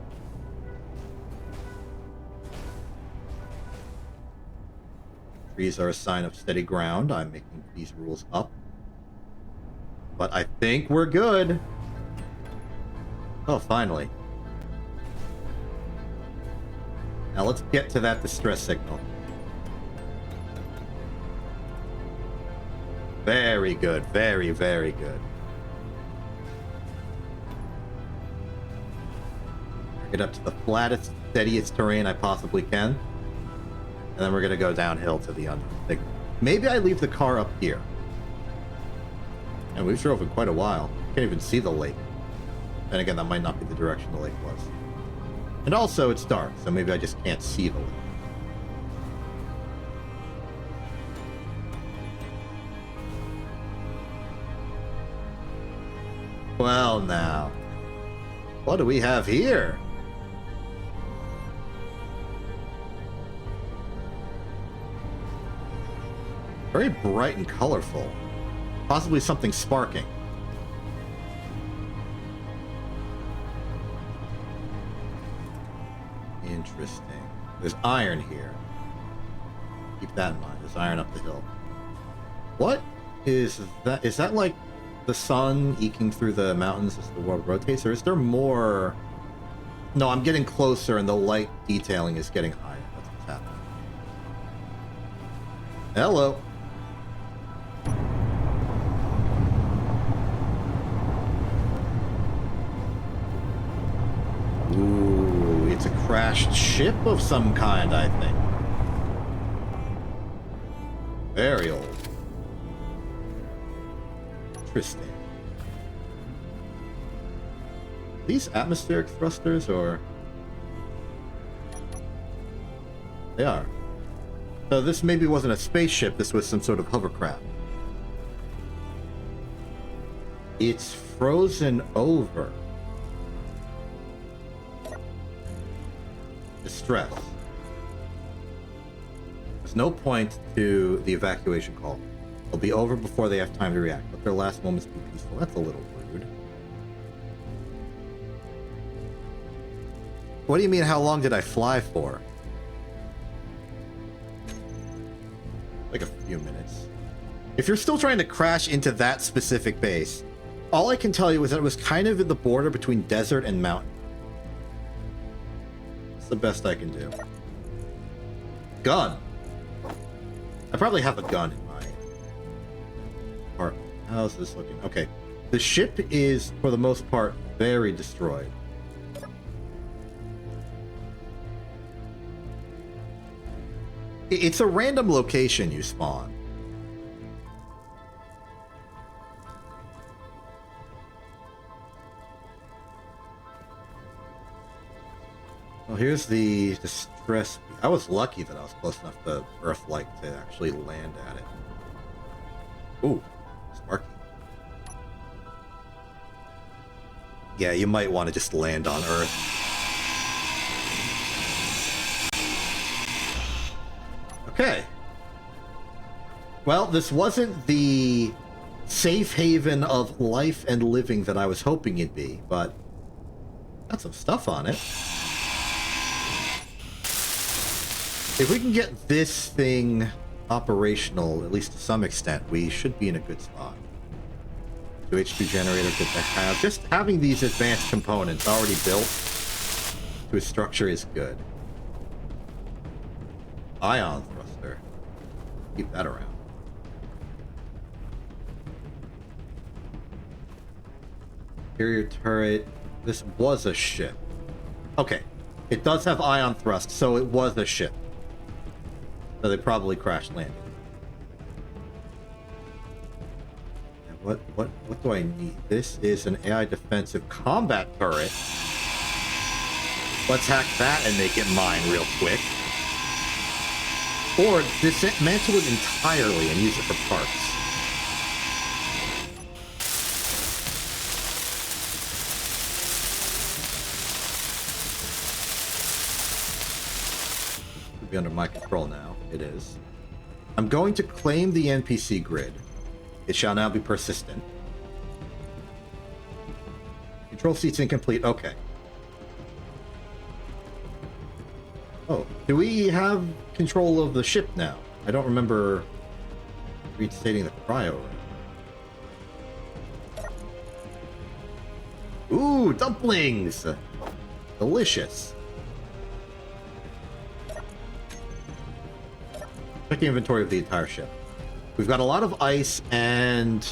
Trees are a sign of steady ground. I'm making these rules up. But I think we're good. Oh, finally. Now let's get to that distress signal. Very good. Very, very good. Get up to the flattest, steadiest terrain I possibly can. And then we're going to go downhill to the unknown signal. Maybe I leave the car up here. And we've driven quite a while. Can't even see the lake. And again, that might not be the direction the lake was. And also, it's dark, so maybe I just can't see the lake. Well, now. What do we have here? Very bright and colorful. Possibly something sparking. Interesting. There's iron here. Keep that in mind. There's iron up the hill. What is that? Is that like the sun eking through the mountains as the world rotates? Or is there more? No, I'm getting closer and the light detailing is getting higher. That's what's happening. Hello. Ooh, it's a crashed ship of some kind, I think. Very old. Interesting. These atmospheric thrusters, or... They are. So this maybe wasn't a spaceship, this was some sort of hovercraft. It's frozen over. Distress. There's no point to the evacuation call. They'll be over before they have time to react. Let their last moments be peaceful. That's a little rude. What do you mean, how long did I fly for? Like a few minutes. If you're still trying to crash into that specific base, all I can tell you is that it was kind of in the border between desert and mountain. That's the best I can do. Gun. I probably have a gun in my apartment. How's this looking? Okay. The ship is, for the most part, very destroyed. It's a random location you spawn. Well, here's the distress. I was lucky that I was close enough to Earth-like to actually land at it. Ooh, Sparky. Yeah, you might want to just land on Earth. Okay. Well, this wasn't the safe haven of life and living that I was hoping it'd be, but got some stuff on it. If we can get this thing operational, at least to some extent, we should be in a good spot. 2 H2 generator, good to have. Just having these advanced components already built to a structure is good. Ion thruster. Keep that around. Interior turret. This was a ship. Okay. It does have ion thrust, so it was a ship. So they probably crash landed. And what do I need? This is an AI defensive combat turret. Let's hack that and make it mine real quick. Or dismantle it entirely and use it for parts. Be under my control now. It is. I'm going to claim the NPC grid. It shall now be persistent. Control seat's incomplete. Okay. Oh, do we have control of the ship now? I don't remember restating the cryo. Ooh, dumplings! Delicious. Check the inventory of the entire ship. We've got a lot of ice and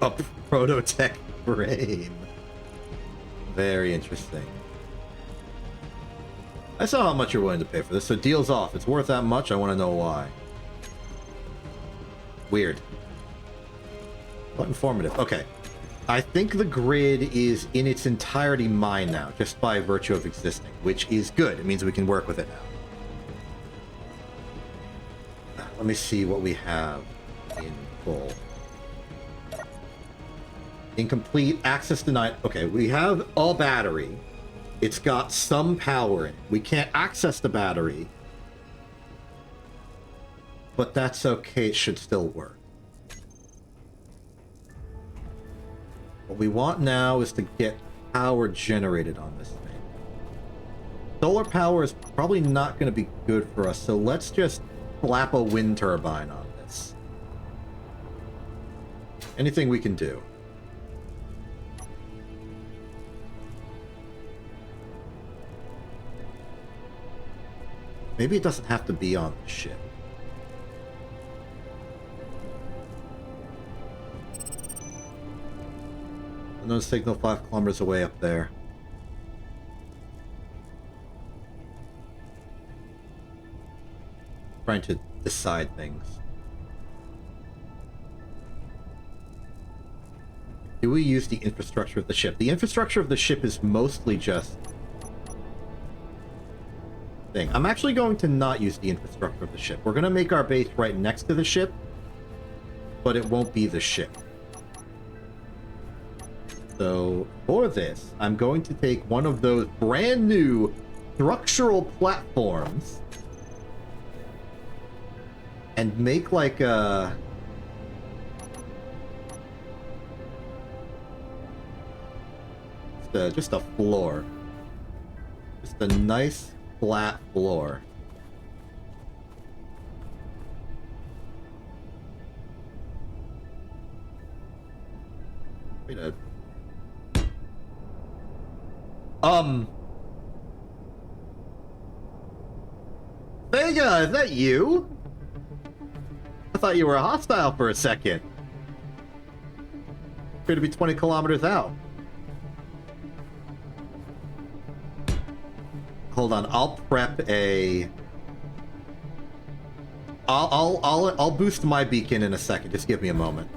a prototech brain. Very interesting. I saw how much you're willing to pay for this, so deal's off. It's worth that much. I want to know why. Weird. But informative. Okay. I think the grid is in its entirety mine now, just by virtue of existing, which is good. It means we can work with it now. Let me see what we have in full. Incomplete, access denied. Okay, we have a battery. It's got some power in it. We can't access the battery, but that's okay. It should still work. What we want now is to get power generated on this thing. Solar power is probably not going to be good for us, so let's just slap a wind turbine on this. Anything we can do. Maybe it doesn't have to be on the ship. Unknown signal 5 kilometers away up there. Trying to decide things. Do we use the infrastructure of the ship? The infrastructure of the ship is mostly just thing. I'm actually going to not use the infrastructure of the ship. We're going to make our base right next to the ship, but it won't be the ship. So for this, I'm going to take one of those brand new structural platforms and make like a just a floor. Just a nice flat floor. Wait a... Vega, is that you? I thought you were a hostile for a second. Appear to be 20 kilometers out. Hold on, I'll prep a... I'll boost my beacon in a second. Just give me a moment.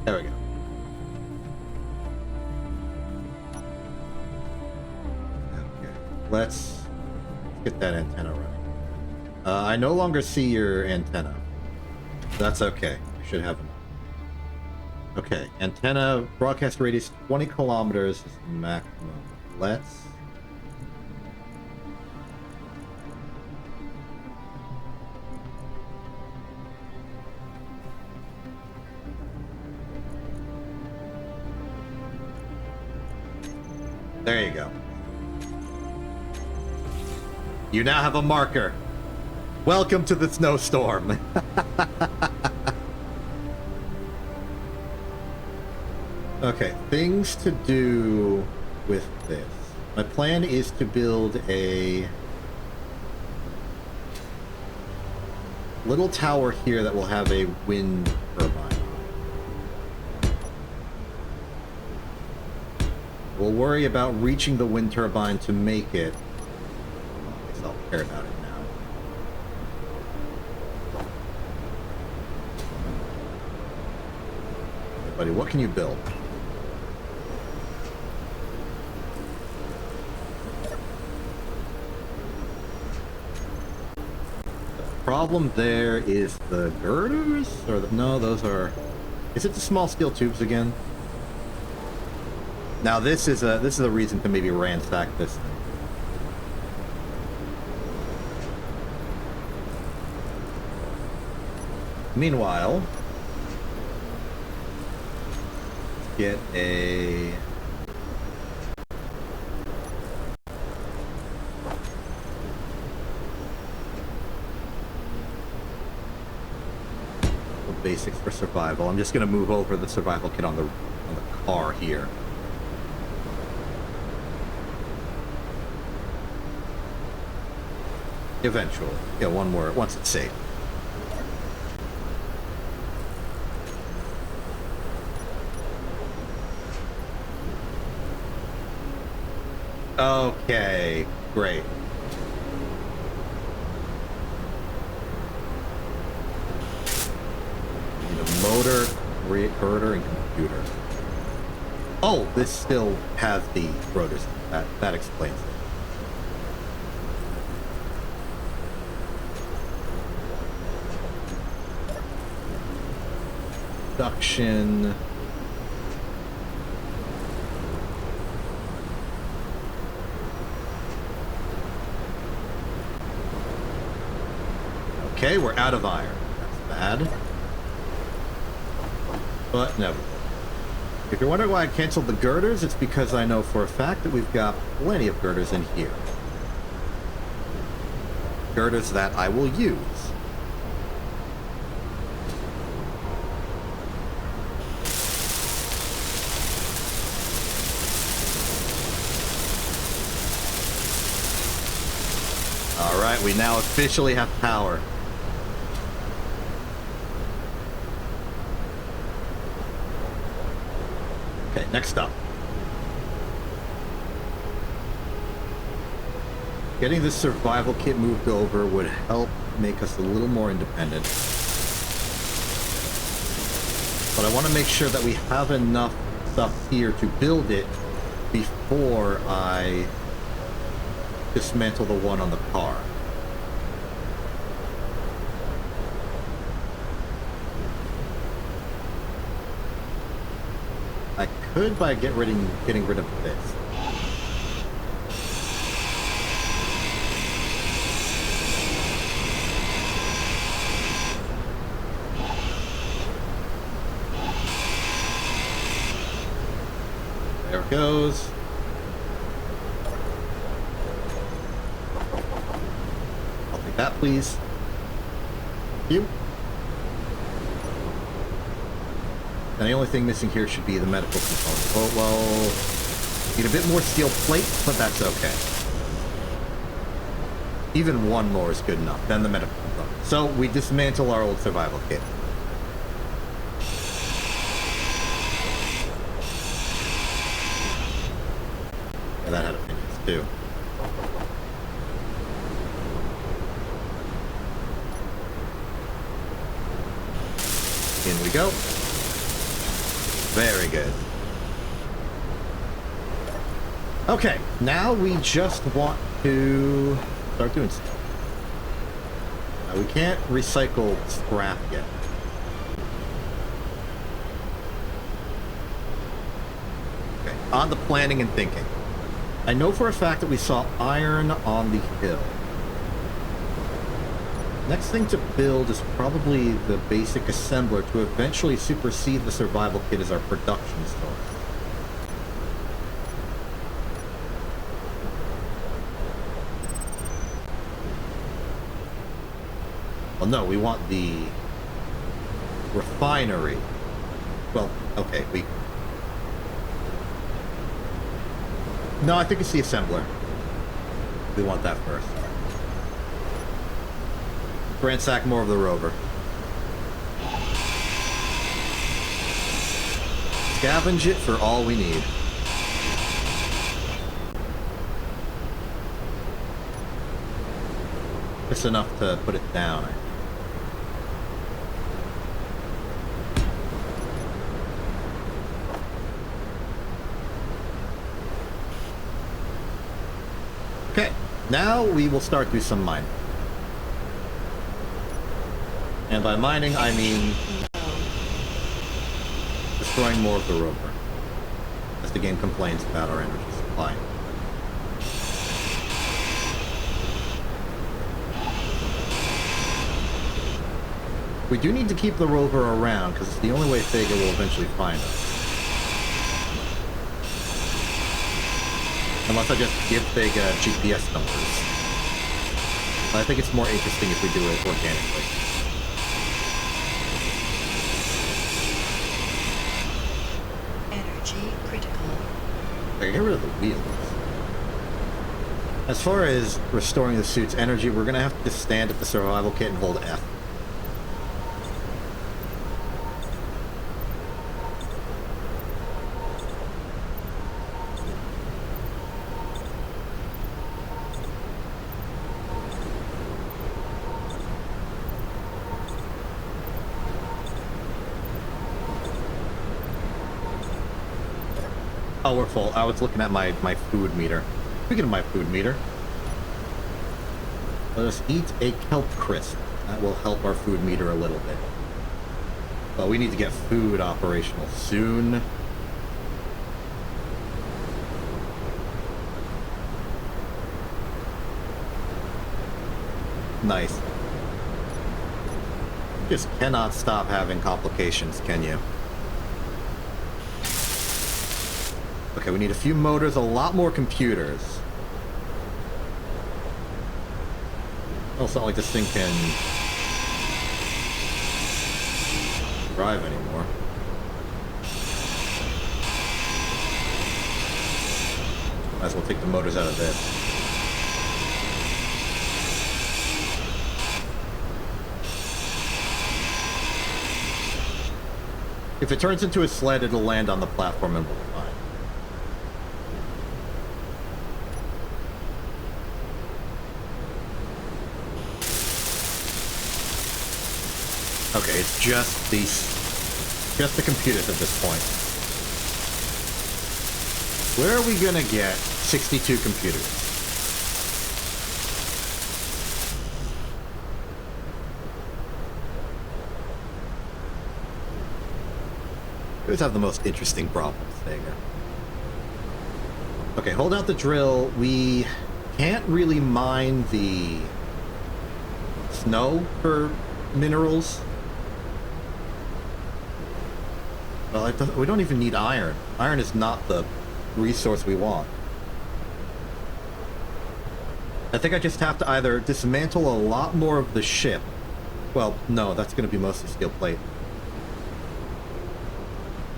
There we go. Okay, let's get that antenna running. I no longer see your antenna. That's okay. We should have enough. Okay, antenna broadcast radius 20 kilometers is maximum. Let's... There you go. You now have a marker. Welcome to the snowstorm. Okay, things to do with this. My plan is to build a little tower here that will have a wind turbine. We'll worry about reaching the wind turbine to make it. I guess I'll care about it now. Okay, buddy, what can you build? The problem there is the girders, or the, no, those are. Is it the small steel tubes again? Now this is a reason to maybe ransack this thing. Meanwhile, get a basics for survival. I'm just gonna move over the survival kit on the car here. Eventually. Yeah, one more once it's safe. Okay, great. Need a motor, rotors, and computer. Oh, this still has the rotors. That explains it. Production. Okay, we're out of iron. That's bad. But no. If you're wondering why I canceled the girders, it's because I know for a fact that we've got plenty of girders in here. Girders that I will use. Alright, we now officially have power. Okay, next up. Getting this survival kit moved over would help make us a little more independent. But I want to make sure that we have enough stuff here to build it before I dismantle the one on the car. I could by getting rid of this. There it goes. I'll take that, please. Thank you. And the only thing missing here should be the medical component. Oh, well, need a bit more steel plate, but that's okay. Even one more is good enough. Then the medical component. So we dismantle our old survival kit. Yeah, that had opinions too. In we go. Very good. Okay, now we just want to start doing stuff. We can't recycle scrap yet. Okay, on the planning and thinking. I know for a fact that we saw iron on the hill. Next thing to build is probably the basic assembler to eventually supersede the survival kit as our production source. Well, no, we want the refinery. Well, okay, No, I think it's the assembler. We want that first. Ransack more of the rover. Scavenge it for all we need. Just enough to put it down, I think. Okay, now we will start do some mining. And by mining, I mean destroying more of the rover, as the game complains about our energy supply. We do need to keep the rover around, because it's the only way Vega will eventually find us. Unless I just give Vega GPS numbers. But I think it's more interesting if we do it organically. Get rid of the wheels. As far as restoring the suit's energy, we're gonna have to just stand at the survival kit and hold F. Oh, we're full. I was looking at my food meter. Speaking of my food meter, let us eat a kelp crisp. That will help our food meter a little bit. But we need to get food operational soon. Nice. You just cannot stop having complications, can you? Okay, we need a few motors, a lot more computers. Oh, it's not like this thing can drive anymore. Might as well take the motors out of this. If it turns into a sled, it'll land on the platform and we'll be fine. Okay, it's just the computers at this point. Where are we gonna get 62 computers? We always have the most interesting problems, Vega. Okay, hold out the drill. We can't really mine the snow for minerals. Well, we don't even need iron. Iron is not the resource we want. I think I just have to either dismantle a lot more of the ship. Well, no, that's going to be mostly steel plate.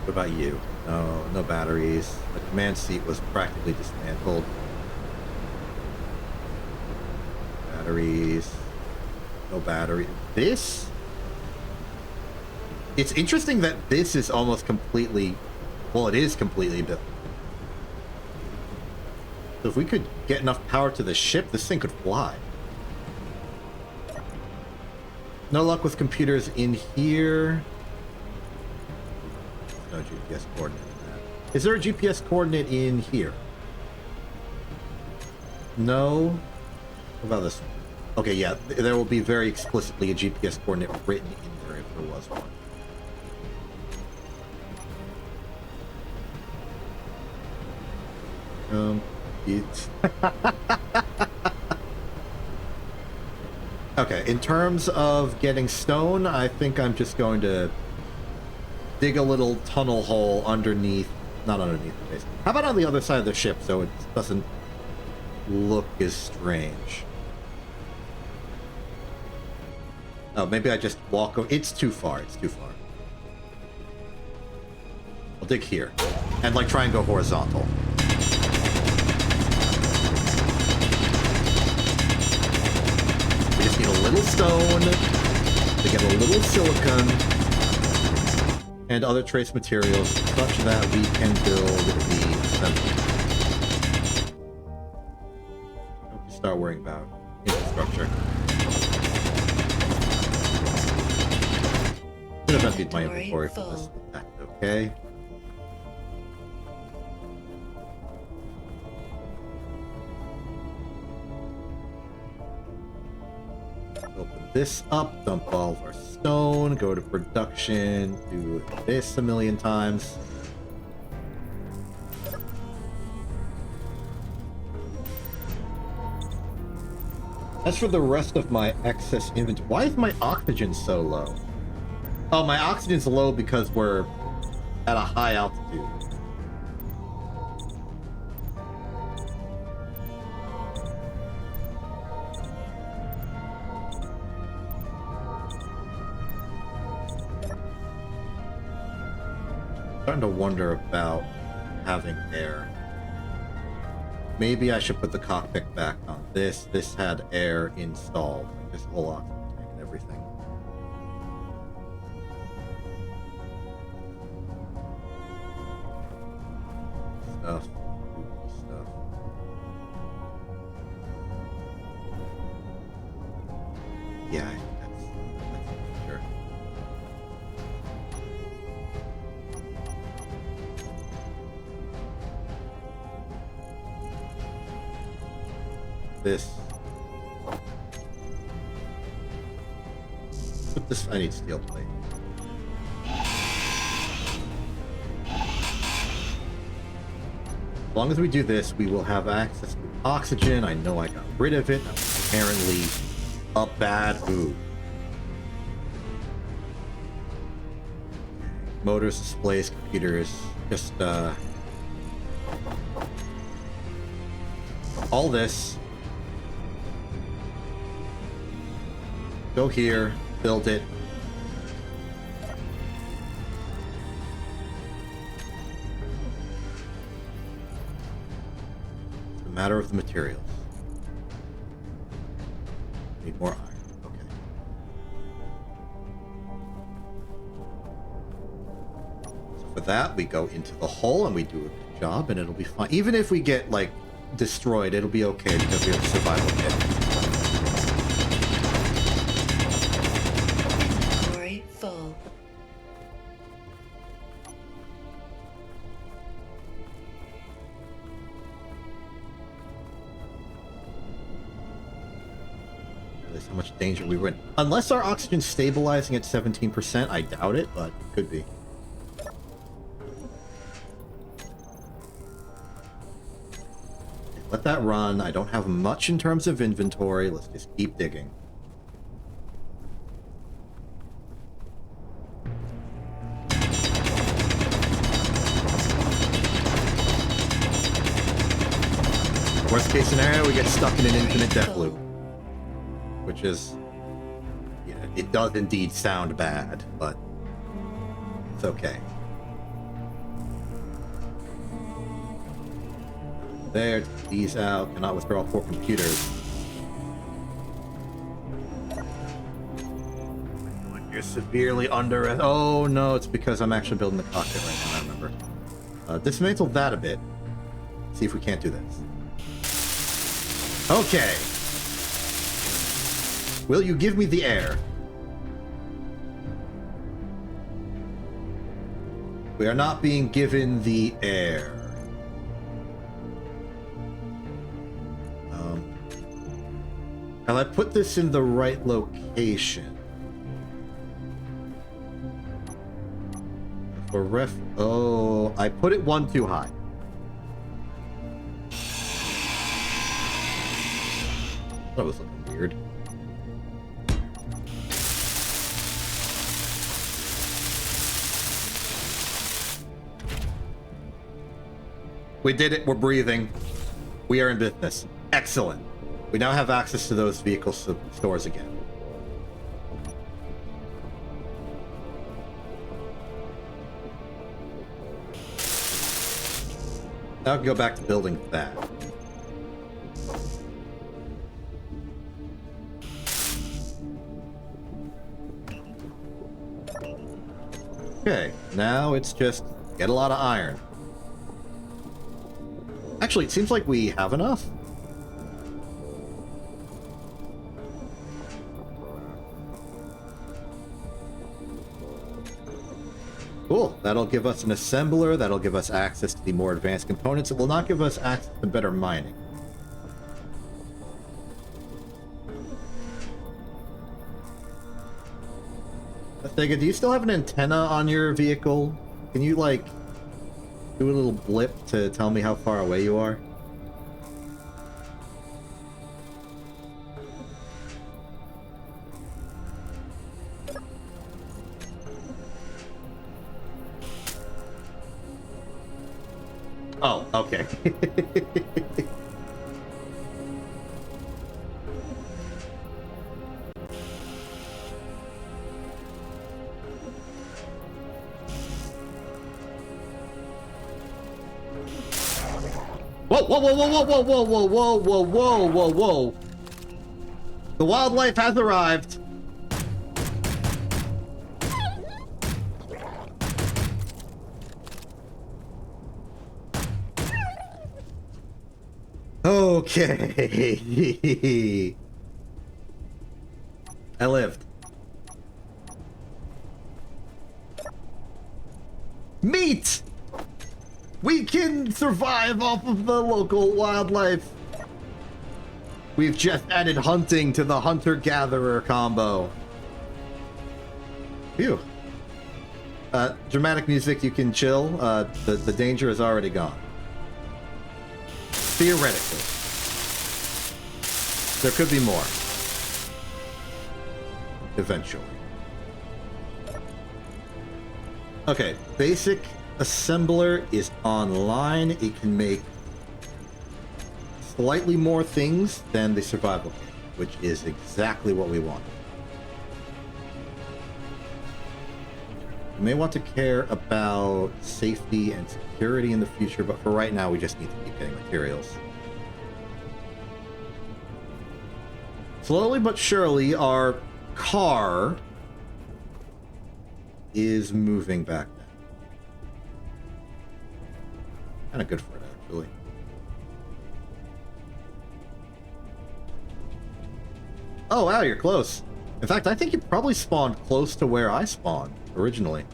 What about you? No, no batteries. The command seat was practically dismantled. Batteries. No battery. This? It's interesting that this is almost completely... Well, it is completely built. So if we could get enough power to the ship, this thing could fly. No luck with computers in here. No GPS coordinate in that. Is there a GPS coordinate in here? No. What about this one? Okay, yeah, there will be very explicitly a GPS coordinate written in there if there was one. Okay, in terms of getting stone, I think I'm just going to dig a little tunnel hole underneath, not underneath the base. How about on the other side of the ship so it doesn't look as strange? Oh, maybe I just walk over. It's too far, it's too far. I'll dig here and like try and go horizontal. We just need a little stone to get a little silicon and other trace materials such that we can build the assembly. Start worrying about infrastructure. Could have emptied my inventory for this. That's okay. Open this up, dump all of our stone, go to production, do this a million times. As for the rest of my excess inventory, why is my oxygen so low? Oh, my oxygen's low because we're at a high altitude. Starting to wonder about having air. Maybe I should put the cockpit back on this. This had air installed. This whole oxygen tank and everything. Stuff. Stuff. Yeah, I think that's sure. This. Put this. I need steel plate. As long as we do this, we will have access to oxygen. I know I got rid of it. That's apparently a bad move. Motors, displays, computers, just all this. Go here, build it. It's a matter of the materials. Need more iron. Okay. So for that, we go into the hull and we do a good job, and it'll be fine. Even if we get like destroyed, it'll be okay because we have a survival kit. Inventory full. Realize how much danger we were in. Unless our oxygen's stabilizing at 17%, I doubt it, but it could be. Let that run. I don't have much in terms of inventory. Let's just keep digging. Worst case scenario, we get stuck in an infinite death loop. Which is... Yeah, it does indeed sound bad, but... It's okay. There, these out. Cannot withdraw 4 computers. You're severely under it. Oh no, it's because I'm actually building the cockpit right now, I remember. Dismantle that a bit. See if we can't do this. Okay. Will you give me the air? We are not being given the air. Have I put this in the right location? For ref... Oh, I put it one too high. That was looking weird. We did it. We're breathing. We are in business. Excellent. We now have access to those vehicle stores again. Now I can go back to building that. Okay, now it's just get a lot of iron. Actually, it seems like we have enough. Cool. That'll give us an assembler. That'll give us access to the more advanced components. It will not give us access to better mining. Sega, do you still have an antenna on your vehicle? Can you, like, do a little blip to tell me how far away you are? Oh, okay. Whoa, whoa, whoa, whoa, whoa, whoa, whoa, whoa, whoa, whoa, whoa, whoa. The wildlife has arrived. Okay. I lived. Meat! We can survive off of the local wildlife. We've just added hunting to the hunter-gatherer combo. Phew. Dramatic music, you can chill. The danger is already gone. Theoretically. There could be more. Eventually. Okay, basic assembler is online. It can make slightly more things than the survival kit, which is exactly what we want. We may want to care about safety and security in the future, but for right now, we just need to keep getting materials. Slowly but surely, our car is moving back now. Kind of good for it, actually. Oh, wow, you're close. In fact, I think you probably spawned close to where I spawned originally.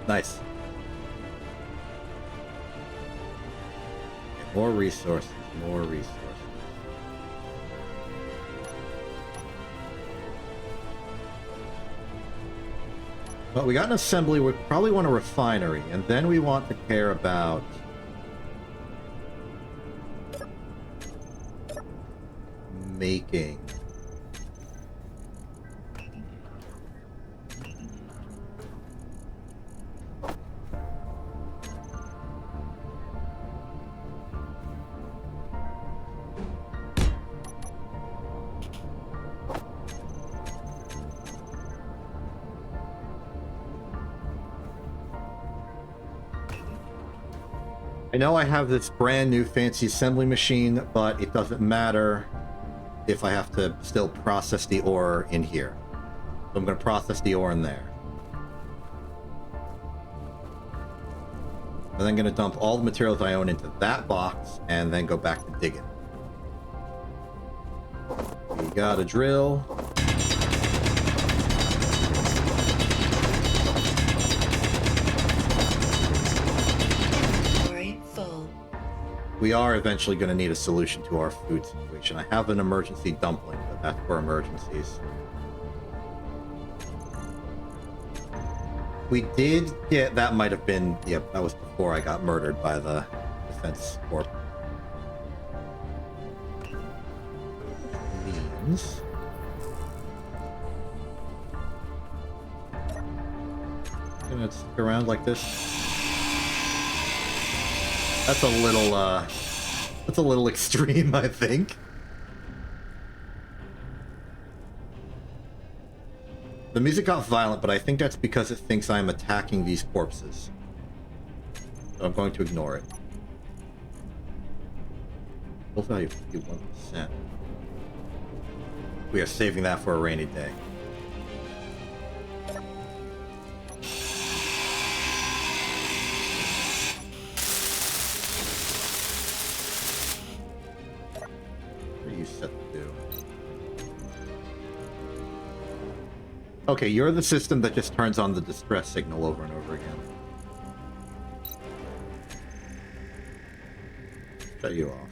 Nice. Okay, more resources, more resources. But we got an assembly. We probably want a refinery, and then we want to care about making. I know I have this brand new fancy assembly machine, but it doesn't matter if I have to still process the ore in here. So I'm going to process the ore in there. I'm then going to dump all the materials I own into that box and then go back to digging. We got a drill. Inventory full. We are eventually going to need a solution to our food situation. I have an emergency dumpling, but that's for emergencies. We did get... That might have been... Yep, that was before I got murdered by the Defense Corp. Means... Gonna stick around like this. That's a little extreme, I think. The music got violent, but I think that's because it thinks I'm attacking these corpses. So I'm going to ignore it. Full value 51%. We are saving that for a rainy day. What are you set to do? Okay, you're the system that just turns on the distress signal over and over again. Shut you off.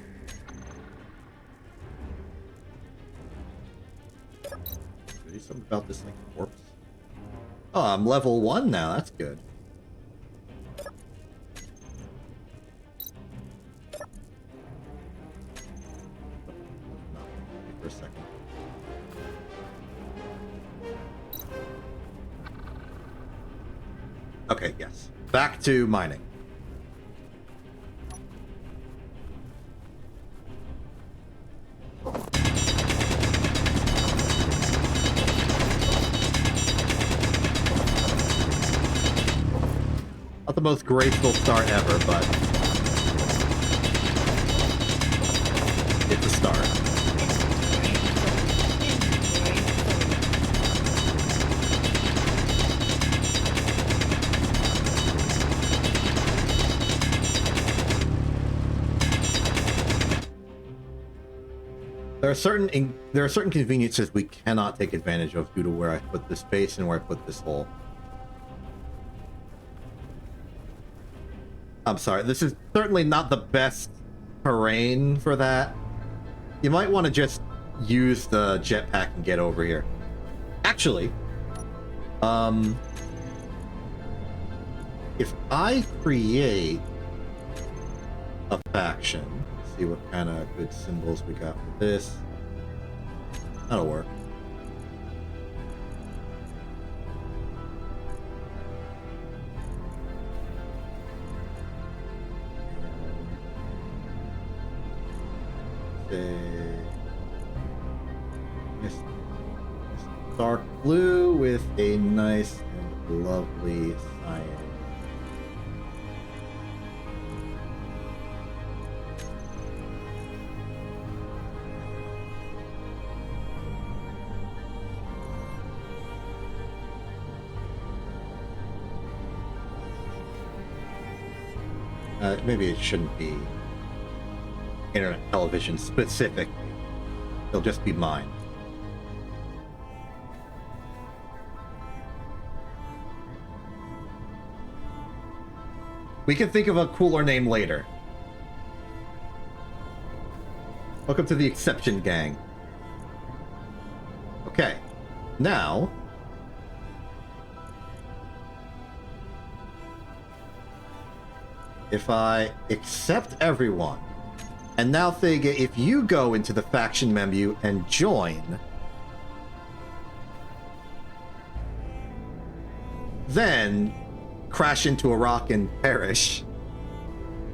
Do something about this like corpse. Oh, I'm level 1 now. That's good. For a second. Okay, yes. Back to mining. Not the most graceful start ever, but it's a start. There are certain conveniences we cannot take advantage of due to where I put this base and where I put this hole. I'm sorry, this is certainly not the best terrain for that. You might want to just use the jetpack and get over here. Actually, if I create a faction, see what kind of good symbols we got for this. That'll work. This dark blue with a nice and lovely cyan. Maybe it shouldn't be internet television specific. It'll just be mine. We can think of a cooler name later. Welcome to the Exception Gang. Okay, now... if I accept everyone, and now think if you go into the faction menu and join, then crash into a rock and perish,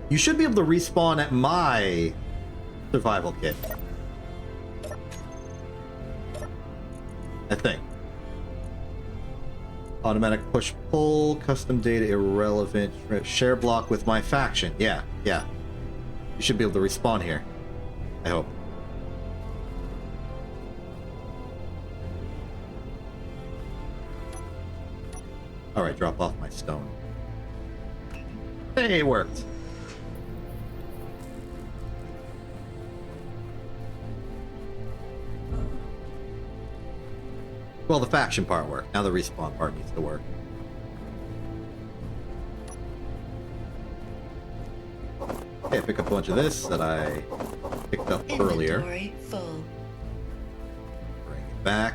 you should be able to respawn at my survival kit. I think. Automatic push-pull, custom data irrelevant, share block with my faction. Yeah, yeah. You should be able to respawn here. I hope. Alright, drop off my stone. Hey, it worked. Well, the faction part worked. Now the respawn part needs to work. Okay, pick up a bunch of this that I picked up earlier. Inventory full. Bring it back.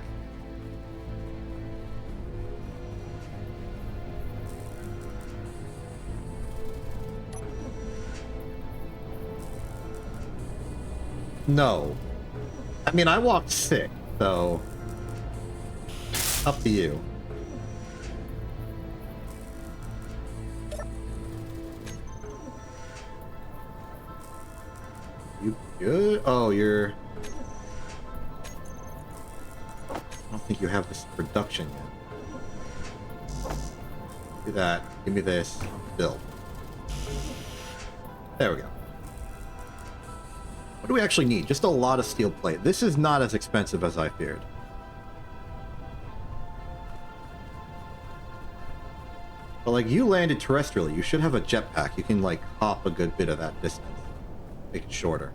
No. I mean, I walked sick, so... Up to you. You good? Oh, you're... I don't think you have this production yet. Do that. Give me this. Build. There we go. What do we actually need? Just a lot of steel plate. This is not as expensive as I feared. But, like, you landed terrestrially. You should have a jetpack. You can, like, hop a good bit of that distance. Make it shorter.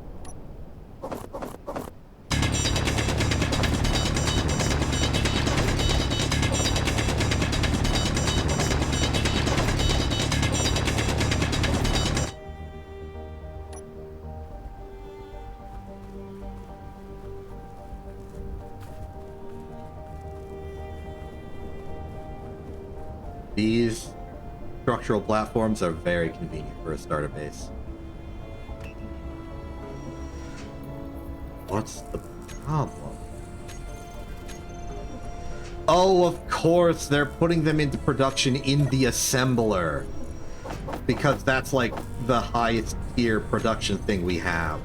These structural platforms are very convenient for a starter base. What's the problem? Oh, of course, they're putting them into production in the assembler. Because that's like the highest tier production thing we have.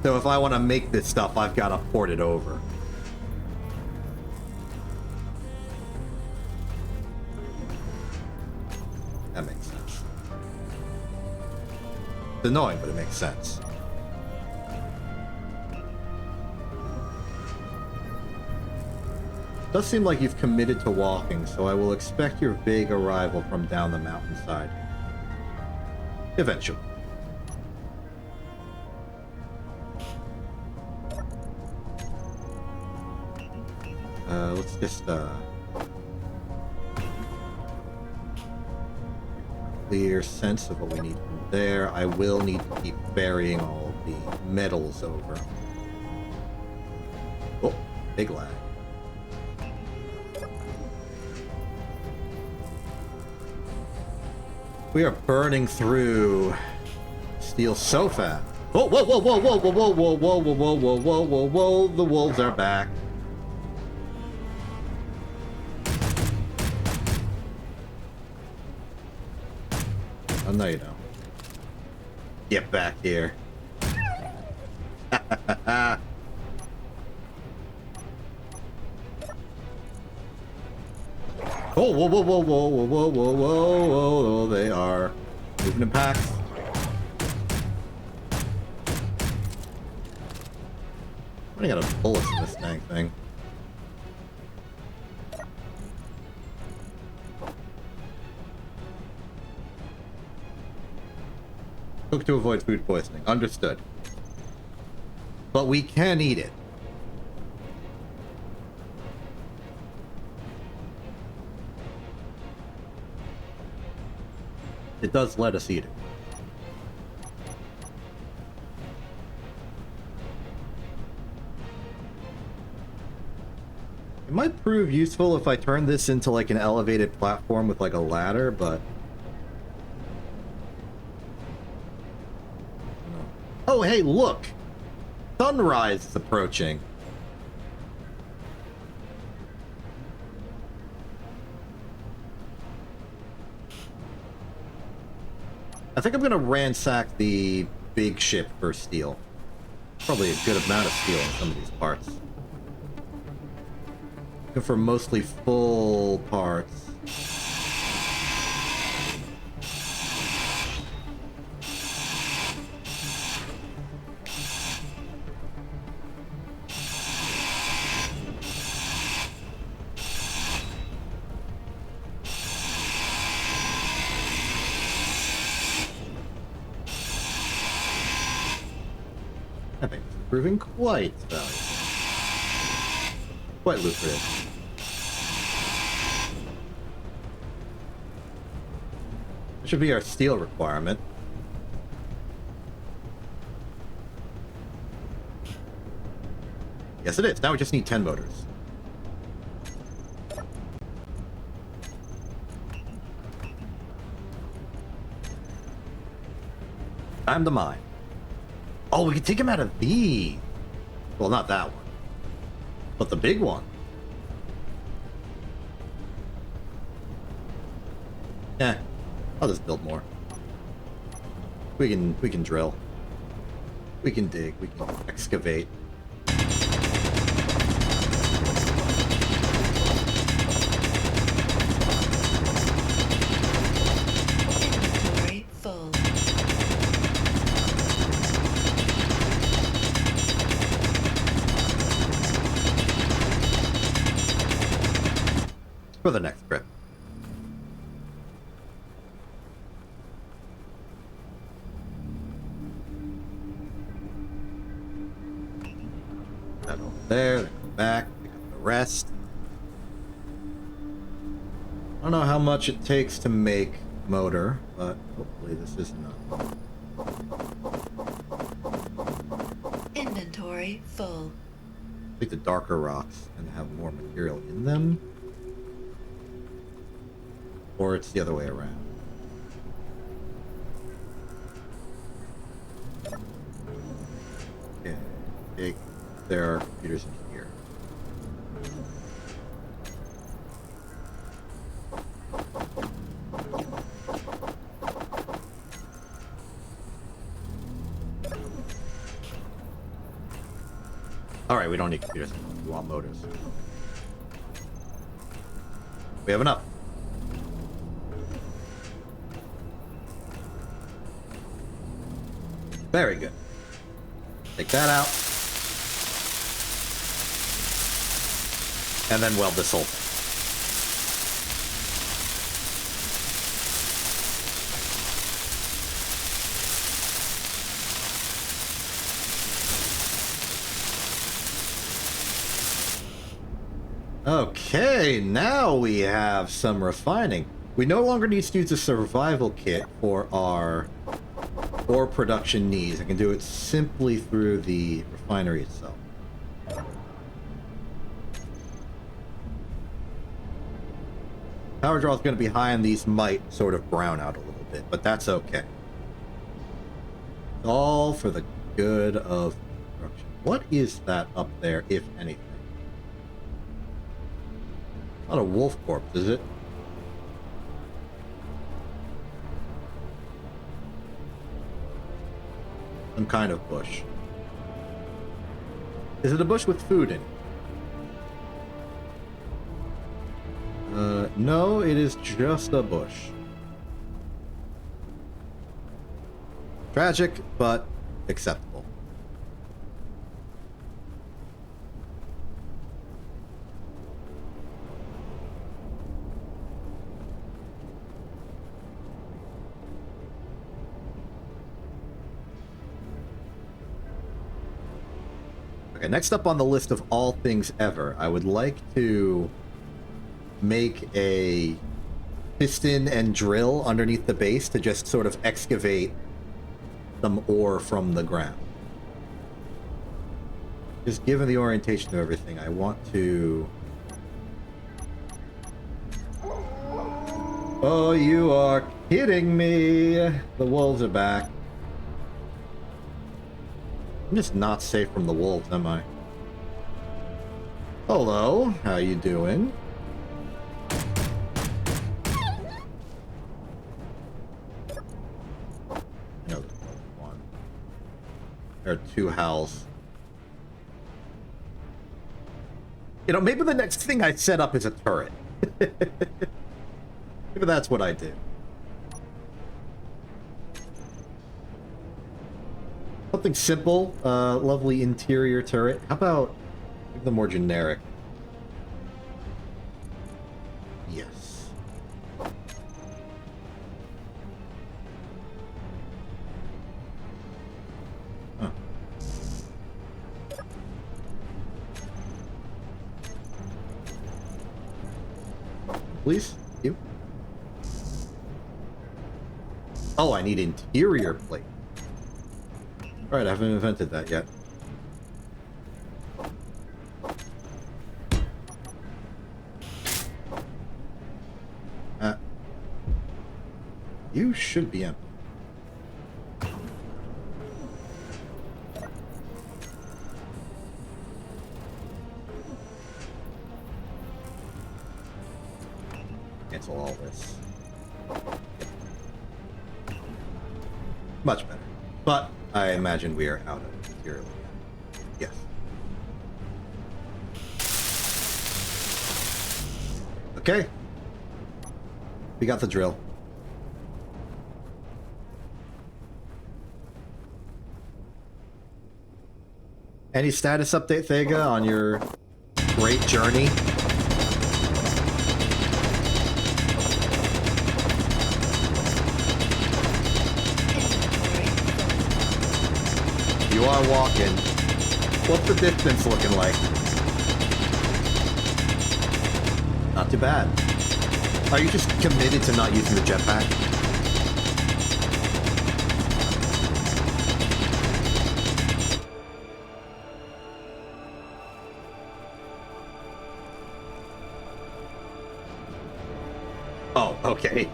So if I want to make this stuff, I've got to port it over. That makes sense. It's annoying, but it makes sense. It does seem like you've committed to walking, so I will expect your vague arrival from down the mountainside. Eventually. Let's just, clear sense of what we need from there. I will need to keep burying all of the metals over. Oh, big lag. We are burning through steel so fast. Whoa, whoa, whoa, whoa, whoa, whoa, whoa, whoa, whoa, whoa, whoa, whoa, whoa, whoa, whoa, the wolves are back. Oh, no, you don't. Get back here. Oh, whoa, whoa, whoa, whoa, whoa, whoa, whoa, whoa, whoa, they are moving in packs. I'm running out of bullets in this dang thing. Cook to avoid food poisoning. Understood. But we can eat it. It does let us eat it. It might prove useful if I turn this into like an elevated platform with like a ladder, but... Oh, hey, look! Sunrise is approaching. I think I'm gonna ransack the big ship for steel. Probably a good amount of steel in some of these parts. Looking for mostly full parts. I think it's proving quite valuable. Quite lucrative. This should be our steel requirement. Yes, it is. Now we just need 10 motors. Time to mine. Oh, we can take him out of these. Well, not that one. But the big one. Eh. I'll just build more. We can drill. We can dig. We can excavate. Inventory full. For the next trip. That over there, then go back, pick up the rest. I don't know how much it takes to make motor, but hopefully this is enough. Inventory full. Take the darker rocks and have more material in them. Or it's the other way around. Okay, there are computers in here. Alright, we don't need computers anymore. We want motors. We have enough. Very good. Take that out. And then weld this whole thing. Okay, now we have some refining. We no longer need to use a survival kit for our ore production needs. I can do it simply through the refinery itself. Power draw is going to be high, and these might sort of brown out a little bit, but that's okay. It's all for the good of construction. What is that up there, if anything? Not a wolf corpse, is it? Some kind of bush. Is it a bush with food in it? No, it is just a bush. Tragic, but acceptable. Okay, next up on the list of all things ever, I would like to make a piston and drill underneath the base to just sort of excavate some ore from the ground. Just given the orientation of everything, I want to... Oh, you are kidding me! The wolves are back. I'm just not safe from the wolves, am I? Hello, how you doing? No, there's more than one. There are two howls. You know, maybe the next thing I set up is a turret. Maybe that's what I do. Something simple, lovely interior turret. How about the more generic? Yes. Huh. Please? You? Oh, I need interior plate. Alright, I haven't invented that yet. You should be empty. Cancel all this. Much better. But I imagine we are out of material again. Yes. Okay. We got the drill. Any status update, Thega, on your great journey? You are walking. What's the distance looking like? Not too bad. Are you just committed to not using the jetpack? Oh, okay.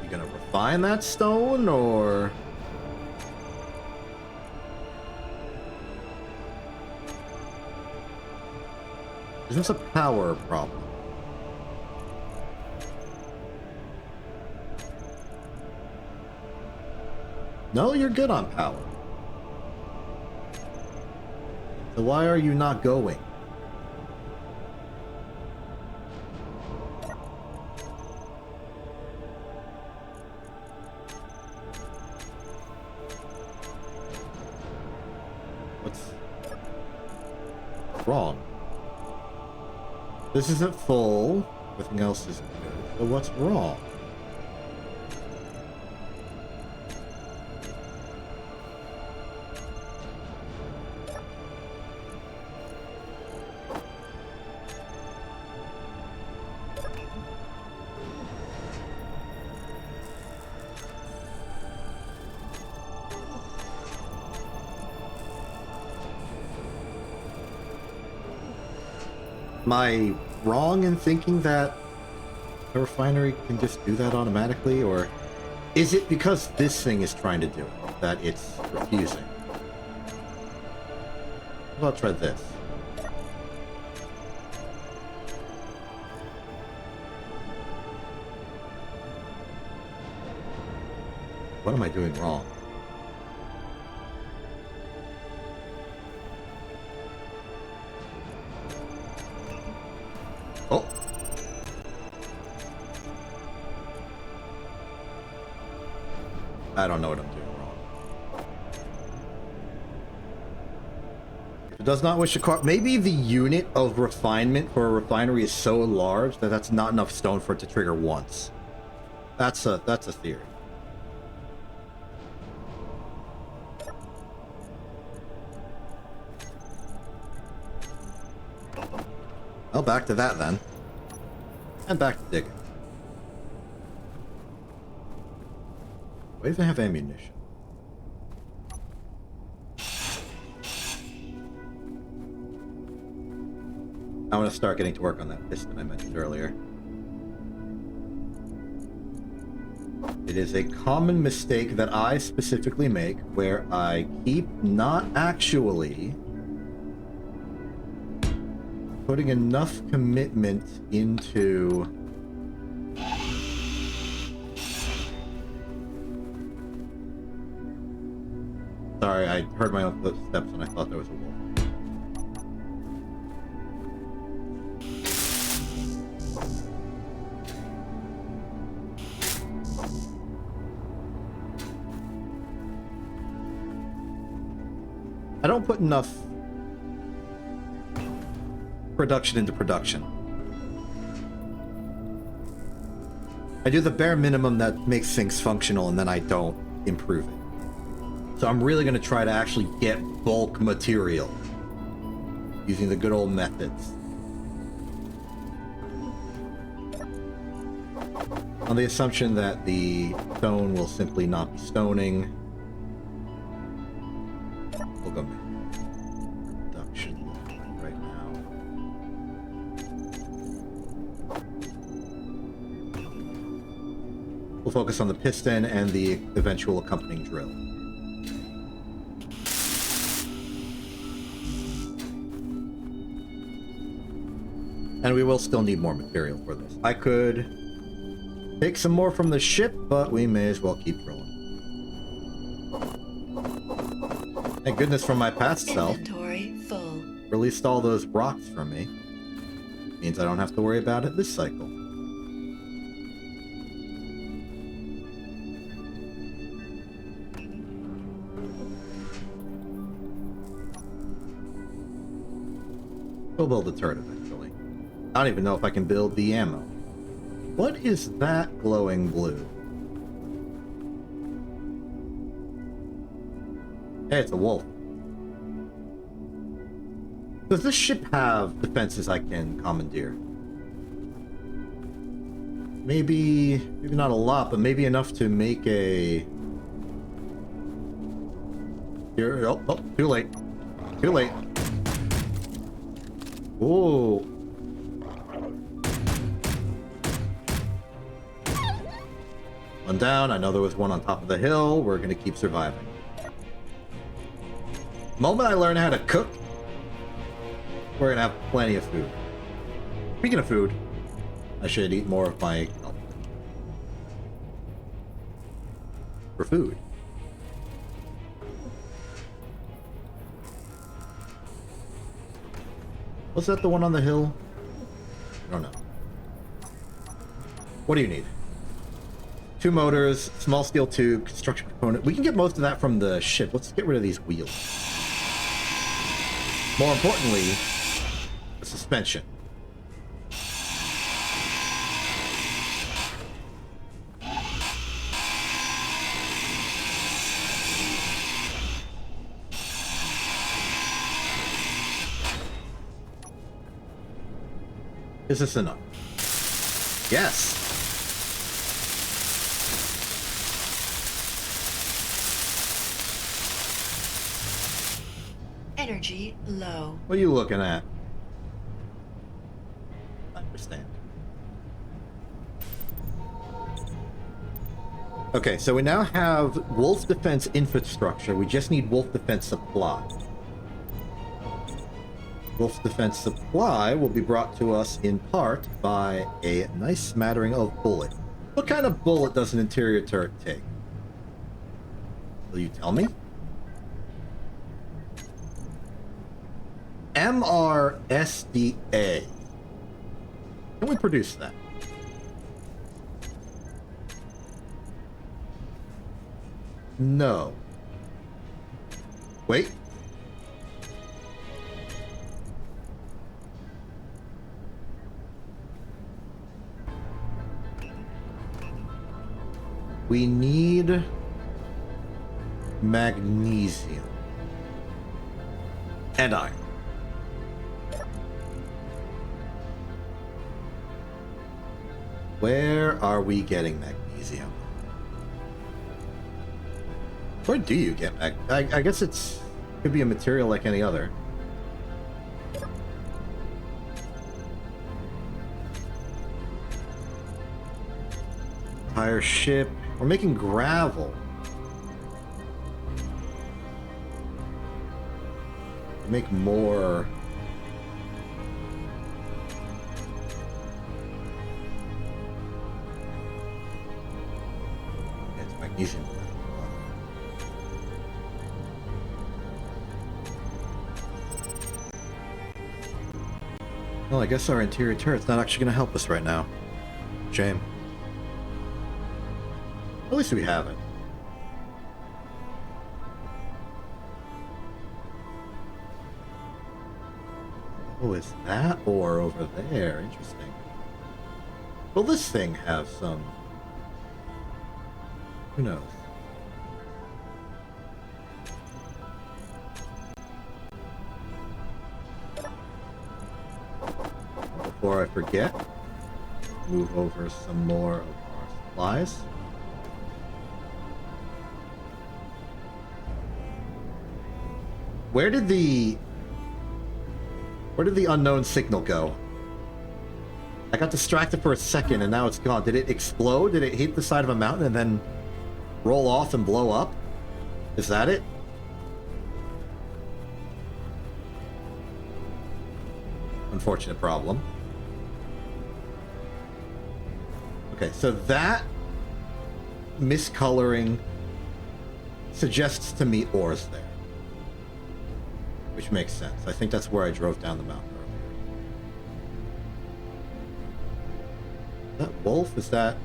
You gonna refine that stone, or? Is this a power problem? No, you're good on power. So why are you not going? What's wrong? This isn't full. Everything else is good. So what's wrong? Am I wrong in thinking that a refinery can just do that automatically, or is it because this thing is trying to do it that it's refusing? How about try this? What am I doing wrong? Oh. I don't know what I'm doing wrong. If it does not wish to maybe the unit of refinement for a refinery is so large that that's not enough stone for it to trigger once. That's a theory. Well, back to that then. And back to digging. Do I even have ammunition? I want to start getting to work on that piston I mentioned earlier. It is a common mistake that I specifically make where I keep not actually putting enough commitment into Sorry, I heard my own footsteps and I thought there was a wolf. I don't put enough production into production. I do the bare minimum that makes things functional and then I don't improve it. So I'm really going to try to actually get bulk material using the good old methods. On the assumption that the stone will simply not be stoning. We'll go production right now. We'll focus on the piston and the eventual accompanying drill. And we will still need more material for this. I could take some more from the ship, but we may as well keep rolling. Thank goodness for my past self. Inventory full. Released all those rocks from me. Means I don't have to worry about it this cycle. We'll build the turret eventually. I don't even know if I can build the ammo. What is that glowing blue? Hey, it's a wolf. Does this ship have defenses I can commandeer? Maybe not a lot, but maybe enough to make a... Here, oh, too late. Too late. Ooh. One down. I know there was one on top of the hill. We're gonna keep surviving. The moment I learn how to cook, we're gonna have plenty of food. Speaking of food, I should eat more of my health. For food. Was that the one on the hill? I don't know. What do you need? 2 motors, small steel tube, construction component. We can get most of that from the ship. Let's get rid of these wheels. More importantly, the suspension. Is this enough? Yes. Energy low. What are you looking at? I understand. Okay, so we now have Wolf Defense infrastructure. We just need Wolf Defense supply. Wolf Defense supply will be brought to us in part by a nice smattering of bullet. What kind of bullet does an interior turret take? Will you tell me? MRSDA. Can we produce that? No. Wait. We need magnesium and iron. Where are we getting magnesium? Where do you get I guess could be a material like any other. Entire ship. We're making gravel. Make more. It's magnesium. Well, I guess our interior turret's not actually going to help us right now. Shame. At least we have it. Oh, is that ore over there? Interesting. Will this thing have some... Who knows? Before I forget, move over some more of our supplies. Where did the unknown signal go? I got distracted for a second and now it's gone. Did it explode? Did it hit the side of a mountain and then roll off and blow up? Is that it? Unfortunate problem. Okay, so that miscoloring suggests to me ores there. Which makes sense. I think that's where I drove down the mountain earlier. Is that wolf? Is that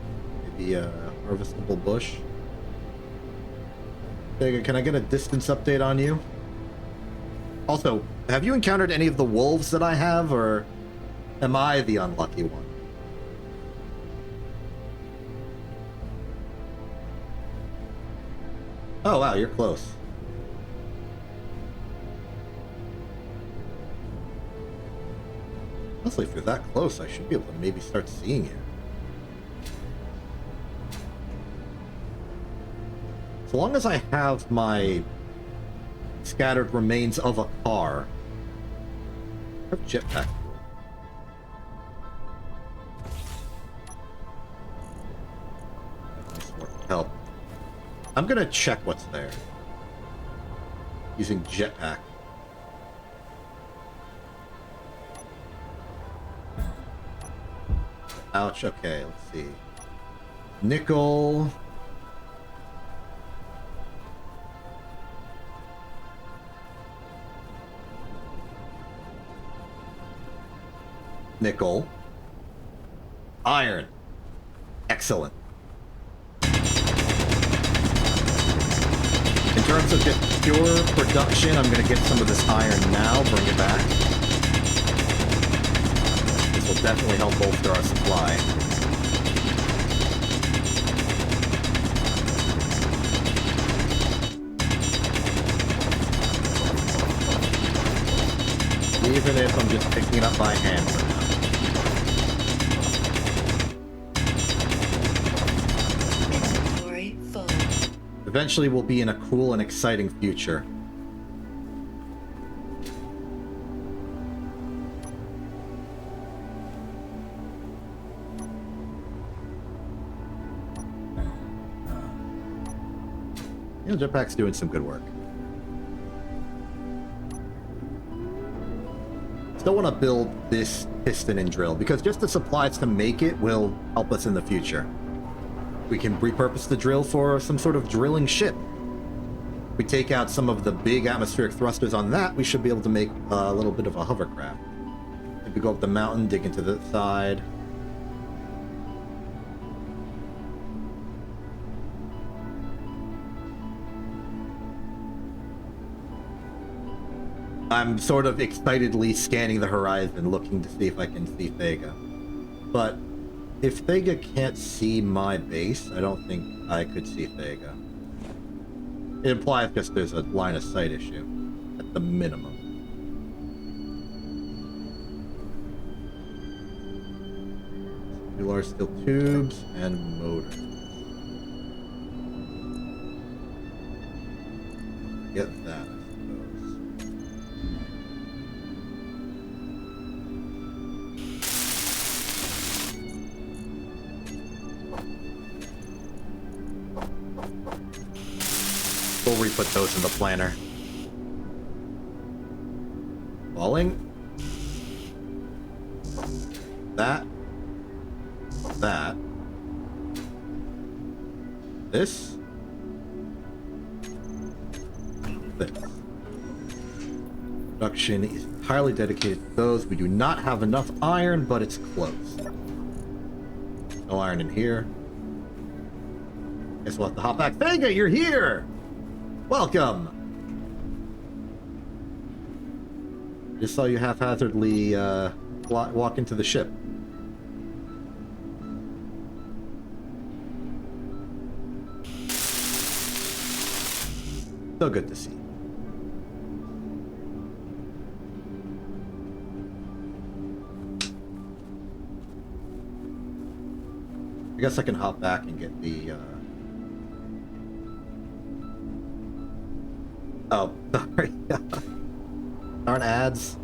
maybe a harvestable bush? Can I get a distance update on you? Also, have you encountered any of the wolves that I have, or am I the unlucky one? Oh wow, you're close. Honestly, if you're that close, I should be able to maybe start seeing you. So long as I have my scattered remains of a car. I have jetpack. Nice more help. I'm gonna check what's there. Using jetpack. Ouch, okay, let's see. Nickel. Nickel. Iron. Excellent. In terms of just pure production, I'm going to get some of this iron now, bring it back. This will definitely help bolster our supply. Even if I'm just picking it up by hand for now. Inventory full. Eventually we'll be in a cool and exciting future. You know, Jetpack's doing some good work. Still want to build this piston and drill, because just the supplies to make it will help us in the future. We can repurpose the drill for some sort of drilling ship. We take out some of the big atmospheric thrusters on that, we should be able to make a little bit of a hovercraft. Maybe go up the mountain, dig into the side. I'm sort of excitedly scanning the horizon, looking to see if I can see Thega. But if Thega can't see my base, I don't think I could see Thega. It implies just there's a line of sight issue, at the minimum. Two large steel tubes and motors. Get that, I suppose. We'll re-put those in the planner. Falling. That. That. This. This. Production is entirely dedicated to those. We do not have enough iron, but it's close. No iron in here. Guess we'll have to hop back. Vega, you're here! Welcome! I just saw you haphazardly walk into the ship. So good to see. I guess I can hop back and get the oh, sorry. Darn ads.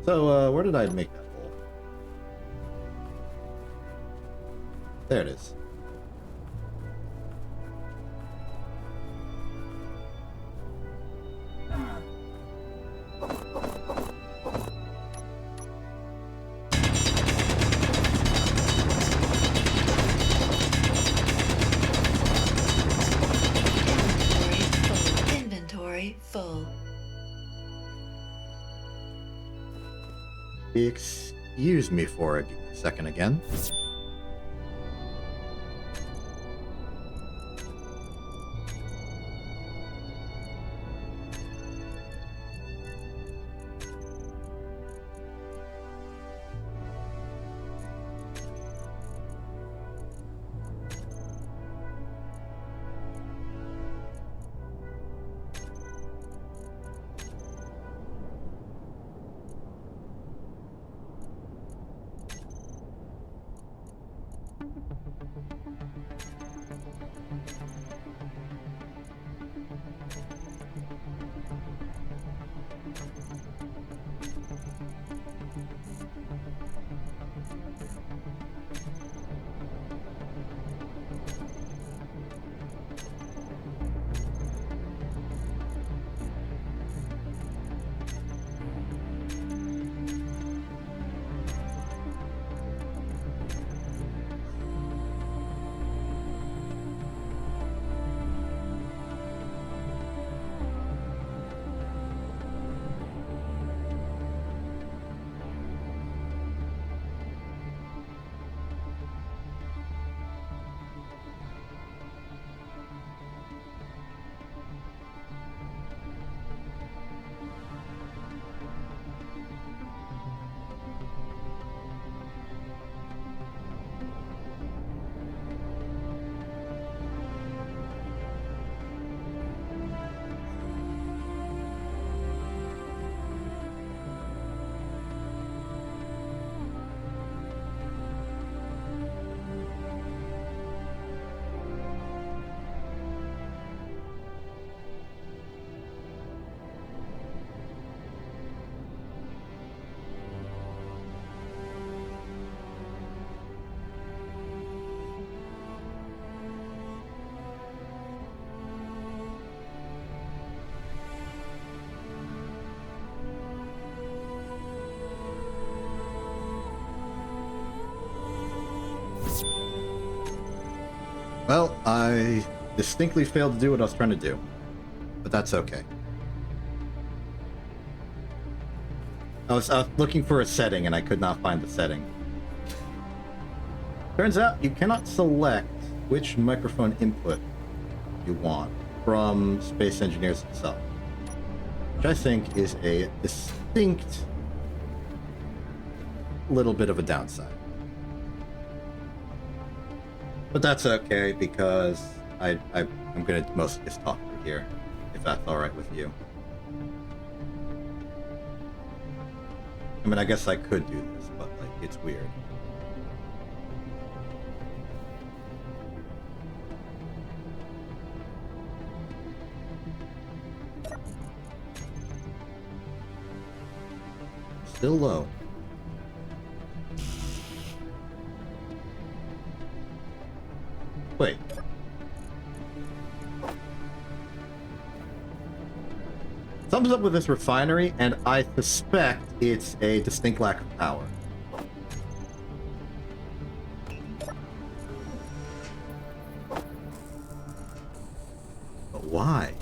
So, where did I make that hole? There it is. Inventory full. Excuse me for a second again. Well, I distinctly failed to do what I was trying to do, but that's okay. I was looking for a setting and I could not find the setting. Turns out you cannot select which microphone input you want from Space Engineers itself, which I think is a distinct little bit of a downside. But that's okay because I'm gonna mostly just talk through here, if that's all right with you. I mean, I guess I could do this, but like it's weird. Still low. Wait. Something's up with this refinery, and I suspect it's a distinct lack of power. But why?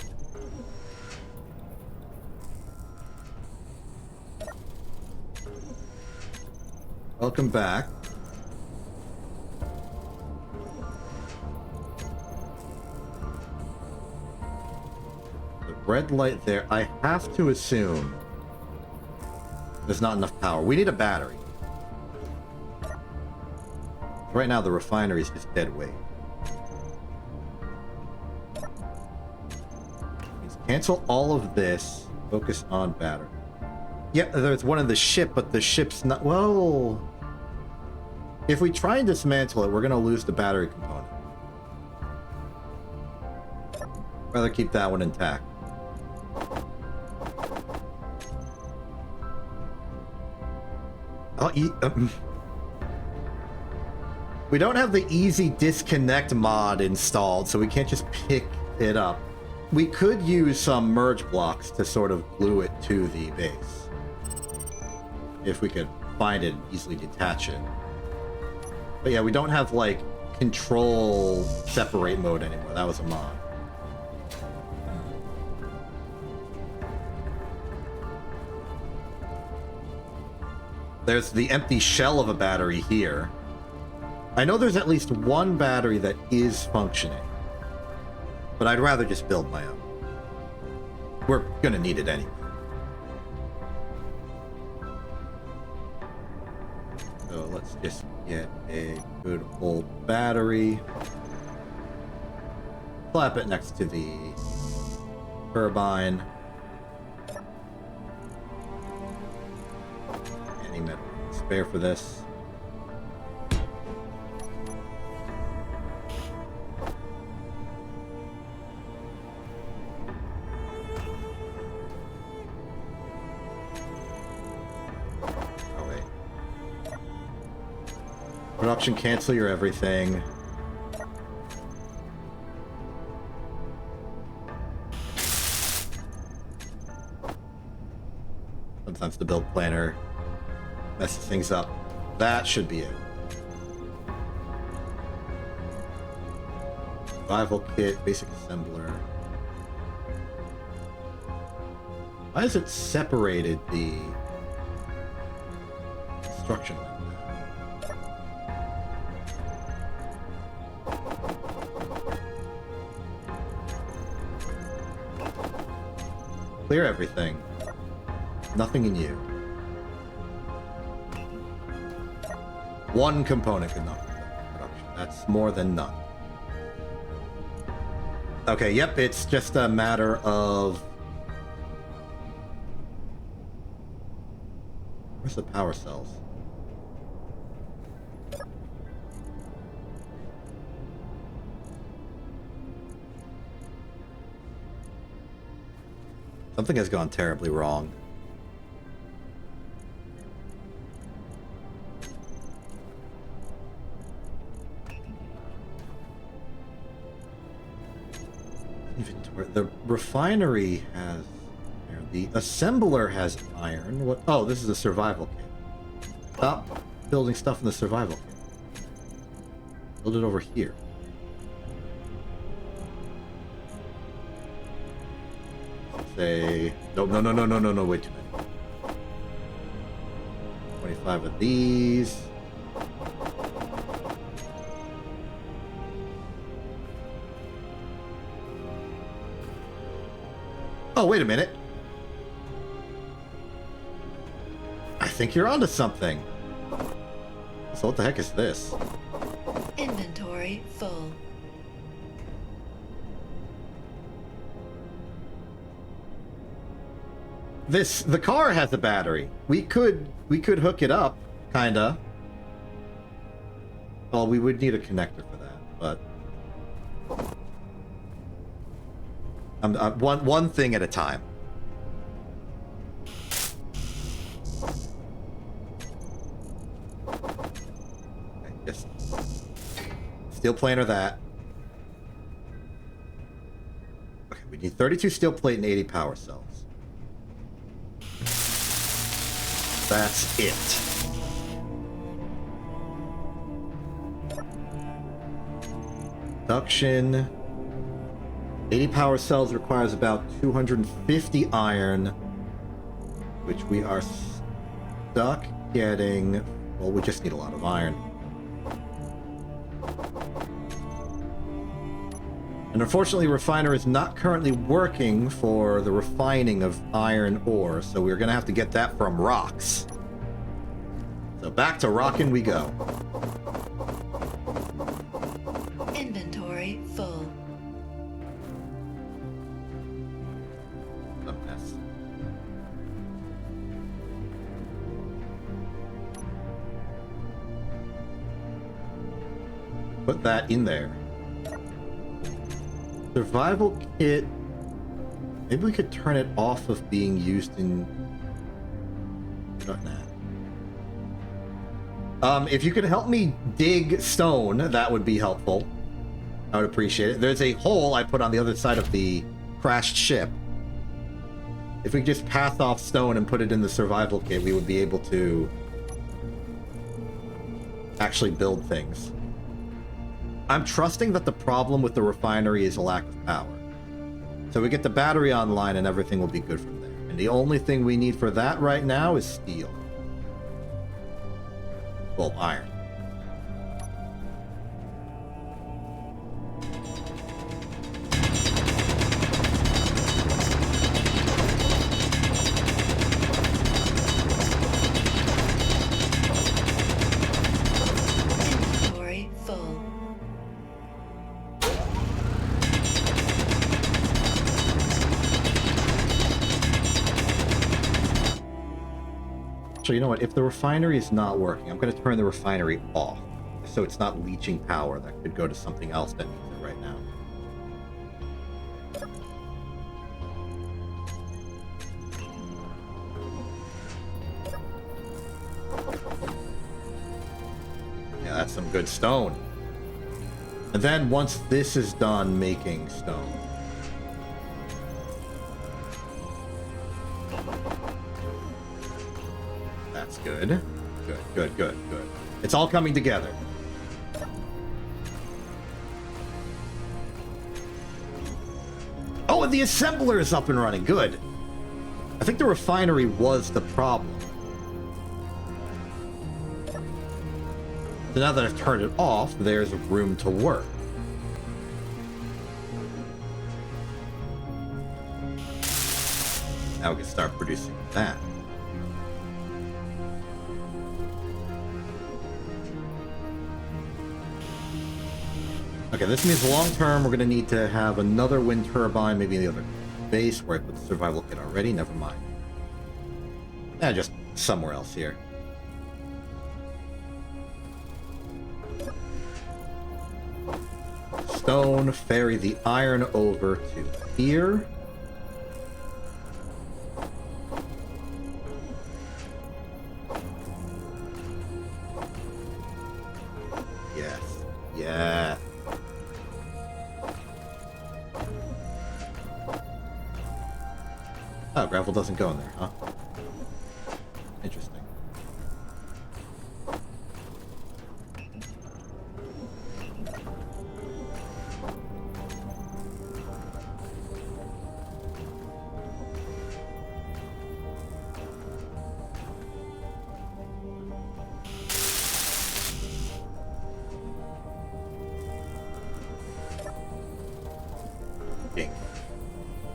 Welcome back. Red light there. I have to assume there's not enough power. We need a battery. Right now, the refinery is just dead weight. Let's cancel all of this. Focus on battery. Yeah, there's one in the ship, but the ship's not... Well... If we try and dismantle it, we're going to lose the battery component. Rather keep that one intact. We don't have the easy disconnect mod installed, so we can't just pick it up. We could use some merge blocks to sort of glue it to the base. If we could find it and easily detach it. But yeah, we don't have, like, control separate mode anymore. That was a mod. There's the empty shell of a battery here. I know there's at least one battery that is functioning. But I'd rather just build my own. We're gonna need it anyway. So let's just get a good old battery. Slap it next to the turbine. Any metal spare for this. Oh wait. Production cancel your everything. Sometimes the build planner messes things up. That should be it. Survival kit, basic assembler. Why is it separated the construction like that? Clear everything. Nothing in you. One component could not be production. That's more than none. Okay, yep, it's just a matter of... Where's the power cells? Something has gone terribly wrong. Inventory. The refinery has... The assembler has iron. What? Oh, this is a survival kit. Stop building stuff in the survival kit. Build it over here. Say... No, no, no, no, no, no, no, wait a minute. 25 of these. Oh, wait a minute. I think you're onto something. So what the heck is this? Inventory full. The car has a battery. We could hook it up, kinda. Well, we would need a connector for that, but one thing at a time. steel plate or that. Okay, we need 32 steel plate and 80 power cells. That's it. Production. 80 power cells requires about 250 iron, which we are stuck getting. Well, we just need a lot of iron. And unfortunately, refiner is not currently working for the refining of iron ore, so we're going to have to get that from rocks. So back to rocking we go. Inventory full. A mess. Put that in there. Survival kit. Maybe we could turn it off of being used in. If you could help me dig stone, that would be helpful. I would appreciate it. There's a hole I put on the other side of the crashed ship. If we just pass off stone and put it in the survival kit, we would be able to actually build things. I'm trusting that the problem with the refinery is a lack of power. So we get the battery online and everything will be good from there. And the only thing we need for that right now is steel. Well, iron. Inventory full. So you know what? If the refinery is not working, I'm going to turn the refinery off, so it's not leaching power that could go to something else that needs it right now. Yeah, that's some good stone. And then once this is done making stone, that's good. Good. It's all coming together. Oh, and the assembler is up and running. Good. I think the refinery was the problem. So now that I've turned it off, there's room to work. Now we can start producing that. Okay, this means long term we're going to need to have another wind turbine, maybe in the other base where I put the survival kit already. Never mind. Just somewhere else here. Stone, ferry the iron over to here. Yes. Yeah. Oh, gravel doesn't go in there, huh? Interesting.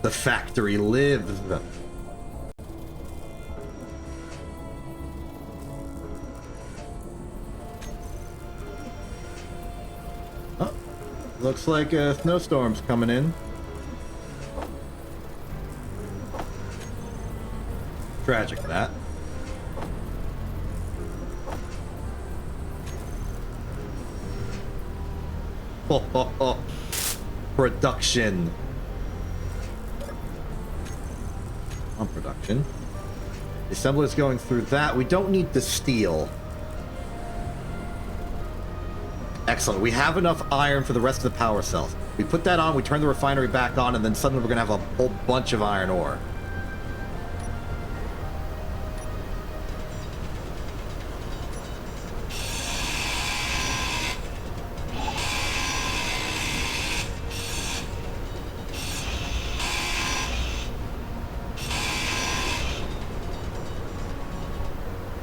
The factory lives. Oh, looks like a snowstorm's coming in. Tragic, that. Oh. Production. On production. The assembler is going through that. We don't need the steel. Excellent. We have enough iron for the rest of the power cells. We put that on, we turn the refinery back on, and then suddenly we're going to have a whole bunch of iron ore.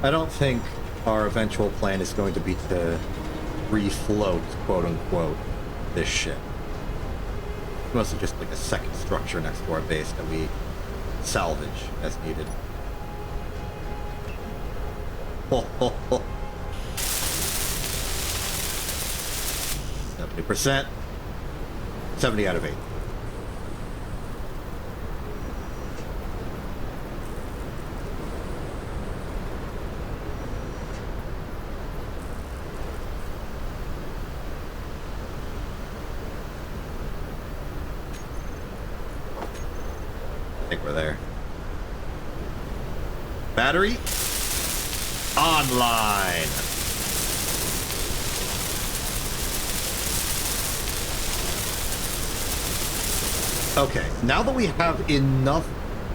I don't think our eventual plan is going to be to refloat, quote-unquote, this ship. It's mostly just like a second structure next to our base that we salvage as needed. Ho, ho, ho. 70%. 70 out of 8. I think we're there. Battery online. Okay, now that we have enough,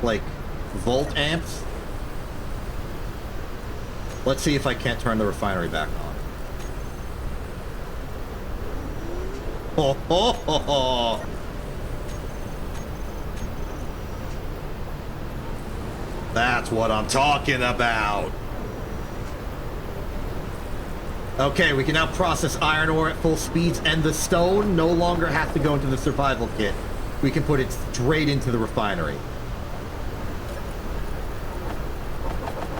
like, volt amps, let's see if I can't turn the refinery back on. Ho, ho, ho, ho. That's what I'm talking about. Okay, we can now process iron ore at full speeds, and the stone no longer has to go into the survival kit. We can put it straight into the refinery.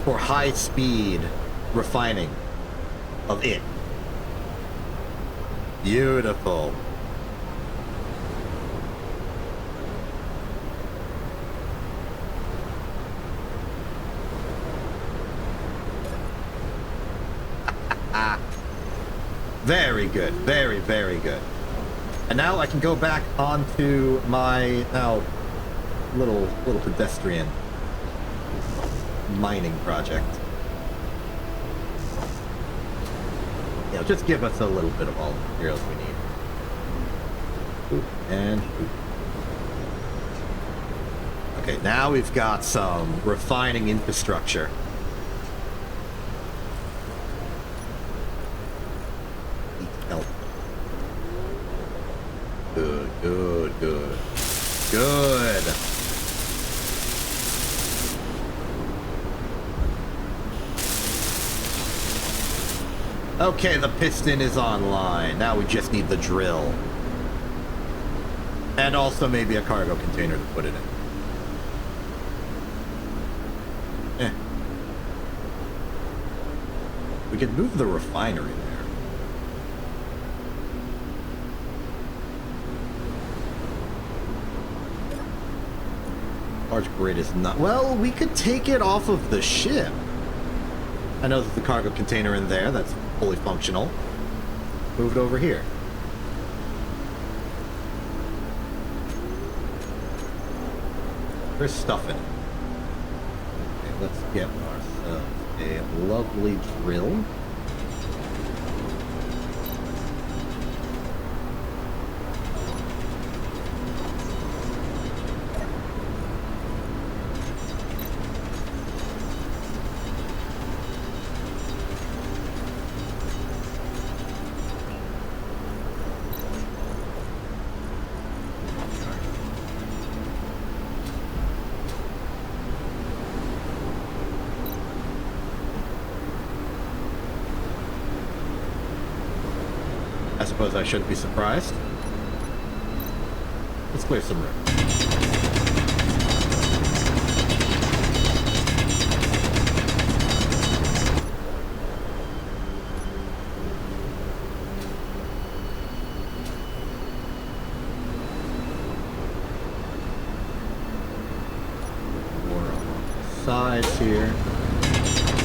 For high-speed refining of it. Beautiful. Very good. Very, very good. And now I can go back onto my now little pedestrian mining project. You know, just give us a little bit of all the materials we need. Oop, and oop. Okay, now we've got some refining infrastructure. Good, good, good. Good. Okay, the piston is online. Now we just need the drill. And also maybe a cargo container to put it in. We could move the refinery there. Large grid is not... Well, we could take it off of the ship. I know there's a cargo container in there that's fully functional. Move it over here. There's stuff in it. Okay, let's get ourselves a lovely drill. I suppose I shouldn't be surprised. Let's clear some room. More along the sides here.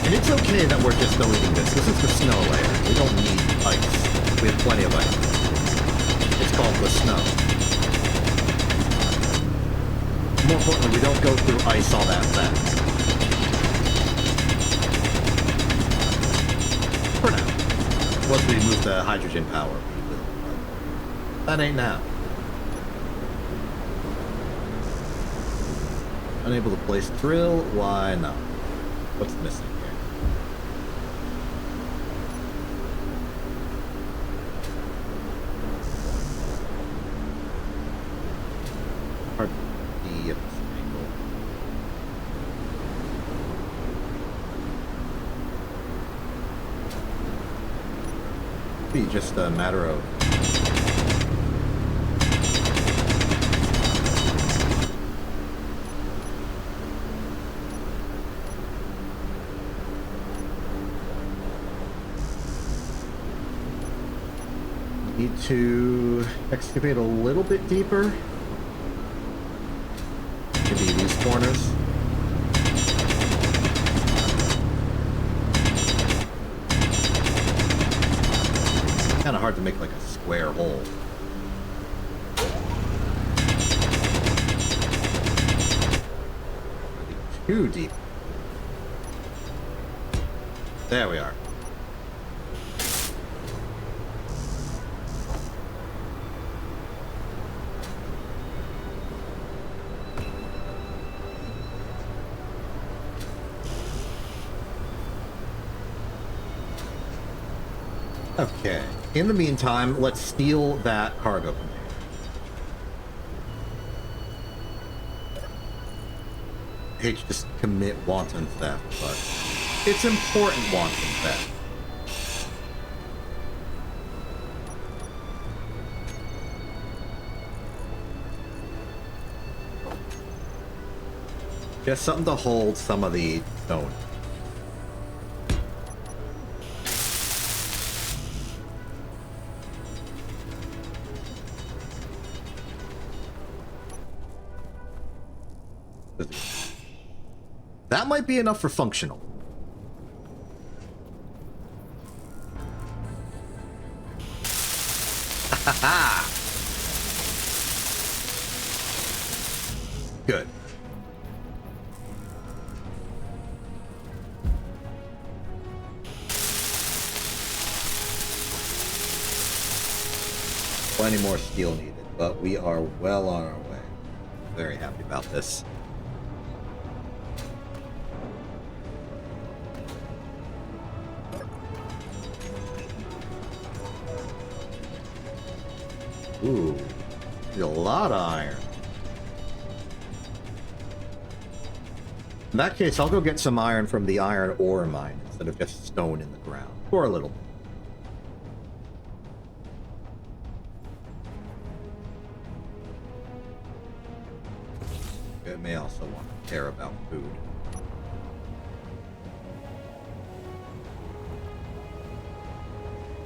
And it's okay that we're just deleting this. This is the snow layer. We don't need ice. We have plenty of ice. It's called the snow. More importantly, we don't go through ice all that fast. For now. Once we move to hydrogen power, we will. That ain't now. Unable to place drill? Why not? What's missing here? Hard to see at this angle. Be just a matter of need to excavate a little bit deeper. Maybe these corners. Kind of hard to make like a square hole. Too deep. There we are. Okay. In the meantime, let's steal that cargo container. I hate to just commit wanton theft, but it's important wanton theft. Just something to hold some of the stone. That might be enough for functional. Good. Plenty more steel needed, but we are well on our way. Very happy about this. Ooh, a lot of iron. In that case, I'll go get some iron from the iron ore mine instead of just stone in the ground. For a little bit. I may also want to care about food.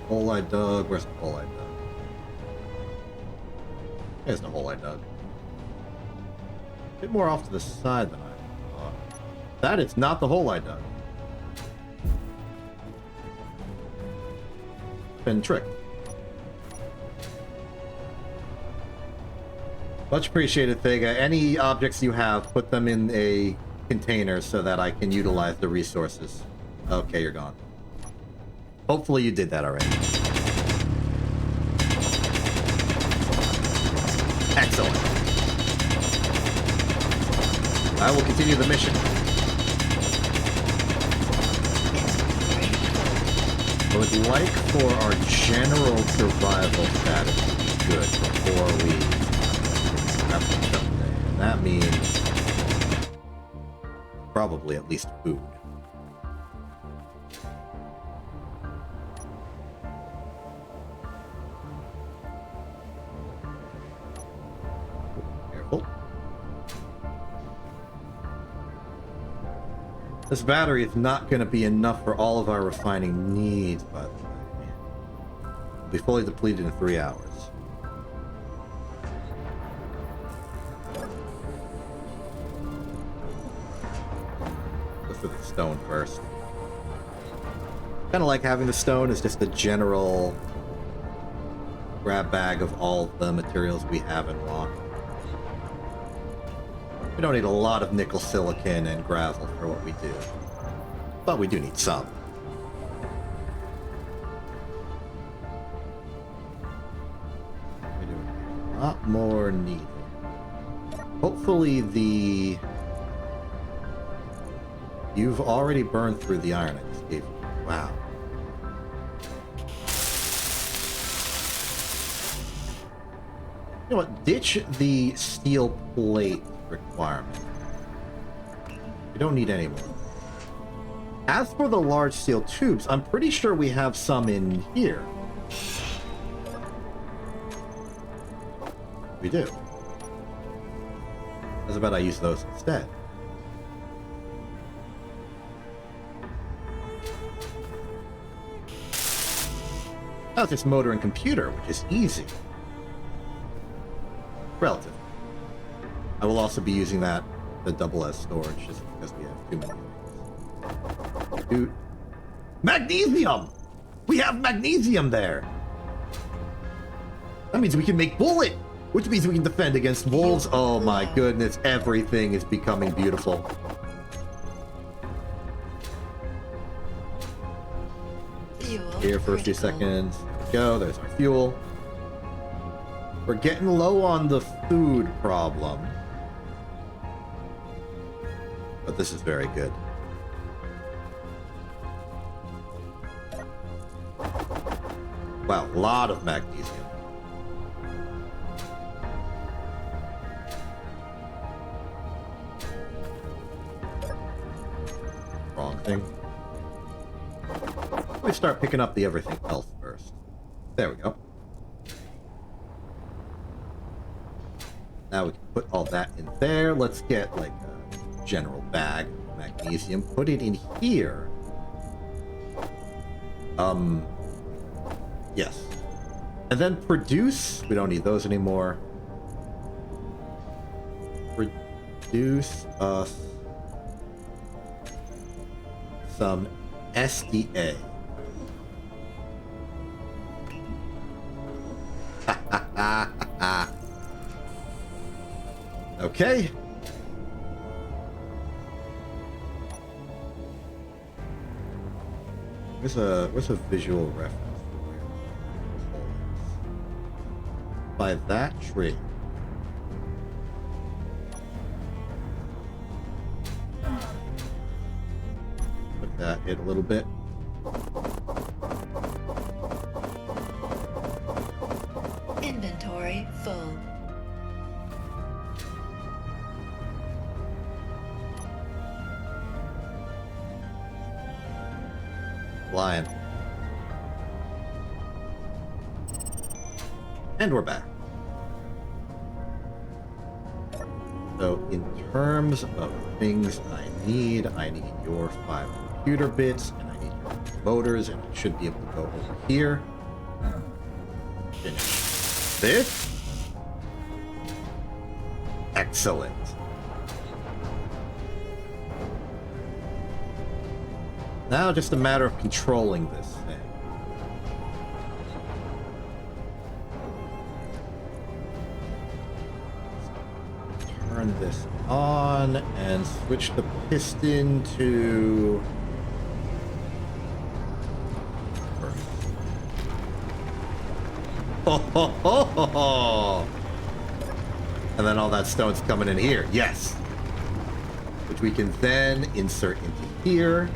Hole I dug. Where's the hole I dug? There's the hole I dug. A bit more off to the side than I thought. That is not the hole I dug. Been tricked. Much appreciated, Thega. Any objects you have, put them in a container so that I can utilize the resources. Okay, you're gone. Hopefully you did that already. Excellent. I will continue the mission. I would like for our general survival status to be good before we have to someday. And that means probably at least food. This battery is not going to be enough for all of our refining needs, by the way. It'll be fully depleted in 3 hours. Go for the stone first. Kind of like having the stone as just a general grab bag of all the materials we have and want. We don't need a lot of nickel silicon and gravel for what we do. But we do need some. lot more needed. Hopefully the... You've already burned through the iron I just gave you. Wow. You know what? Ditch the steel plate requirement. We don't need any more. As for the large steel tubes, I'm pretty sure we have some in here. We do. How's about I use those instead? Now it's just motor and computer, which is easy. Relative. I will also be using that, the double S storage, just because we have too many things. Dude. Magnesium! We have magnesium there! That means we can make bullet! Which means we can defend against wolves. Oh my goodness, everything is becoming beautiful. Fuel Here for a few critical. seconds. There we go, there's our fuel. We're getting low on the food problem. But this is very good. Wow, a lot of magnesium. Wrong thing. We start picking up the everything else first. There we go. Now we can put all that in there. Let's get like a general bag of magnesium. Put it in here. Yes. And then produce. We don't need those anymore. Produce us some SDA. Okay. Where's a visual reference for where this is? By that tree. Put that in a little bit. Inventory full. Lion. And we're back. So in terms of things I need your 5 computer bits, and I need your motors, and I should be able to go over here. Finish this. Excellent. Now just a matter of controlling this thing. Turn this on and switch the piston to... Ho, ho, ho, ho, ho. And then all that stone's coming in here. Yes. Which we can then insert into here.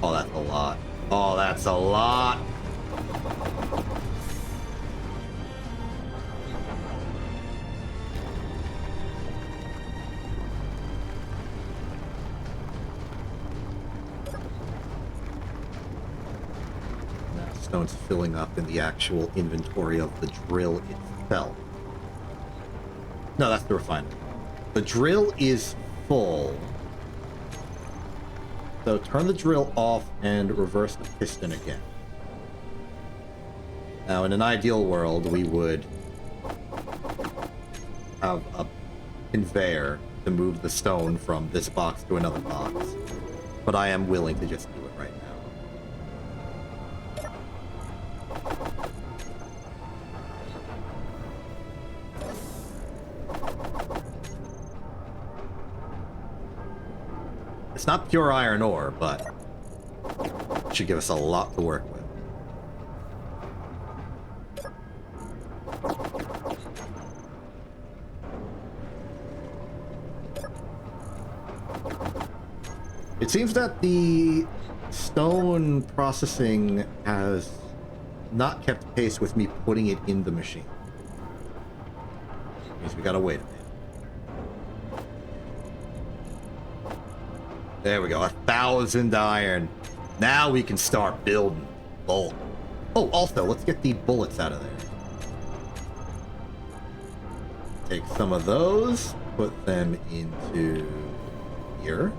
Oh, that's a lot. Oh, that's a lot. Now, stone's filling up in the actual inventory of the drill itself. No, that's the refinery. The drill is full. So turn the drill off and reverse the piston again. Now, in an ideal world, we would have a conveyor to move the stone from this box to another box. But I am willing to just do it right now. It's not pure iron ore, but it should give us a lot to work with. It seems that the stone processing has not kept pace with me putting it in the machine. Means we gotta wait a minute. There we go, 1,000 iron. Now we can start building bulk. Oh, also, let's get the bullets out of there. Take some of those, put them into here.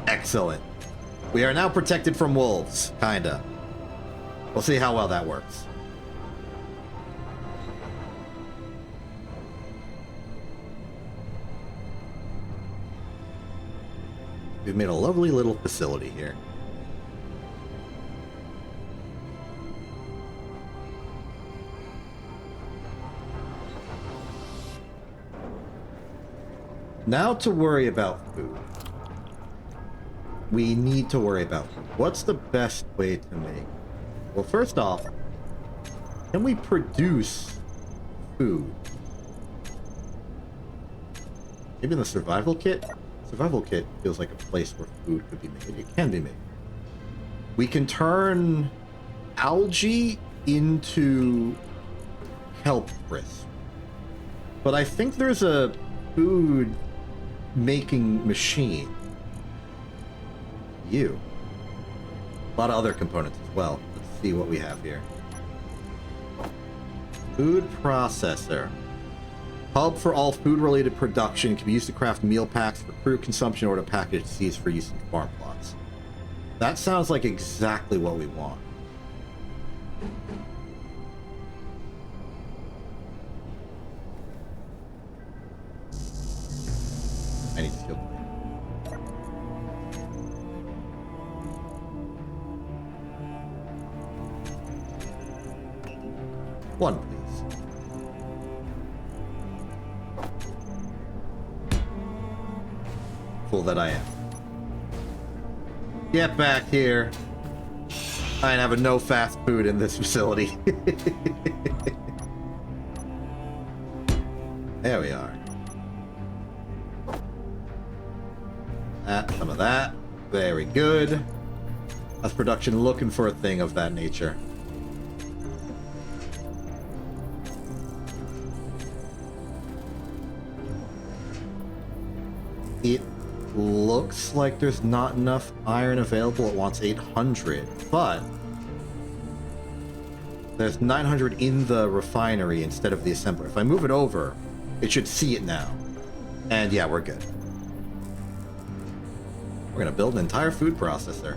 Excellent. We are now protected from wolves, kinda. We'll see how well that works. We've made a lovely little facility here. Now to worry about food. We need to worry about food. What's the best way to make? Well, first off, can we produce food? Maybe in the survival kit? Survival kit feels like a place where food could be made. It can be made. We can turn algae into kelp crisp. But I think there's a food making machine. A lot of other components as well. Let's see what we have here. Food processor. Hub for all food-related production. Can be used to craft meal packs for crew consumption or to package seeds for use in farm plots. That sounds like exactly what we want. I need to kill them. One, please. Fool that I am. Get back here. I ain't having no fast food in this facility. There we are. Some of that. Very good. That's production looking for a thing of that nature. It looks like there's not enough iron available. It wants 800, but there's 900 in the refinery instead of the assembler. If I move it over, it should see it now. And yeah, we're good. We're gonna build an entire food processor.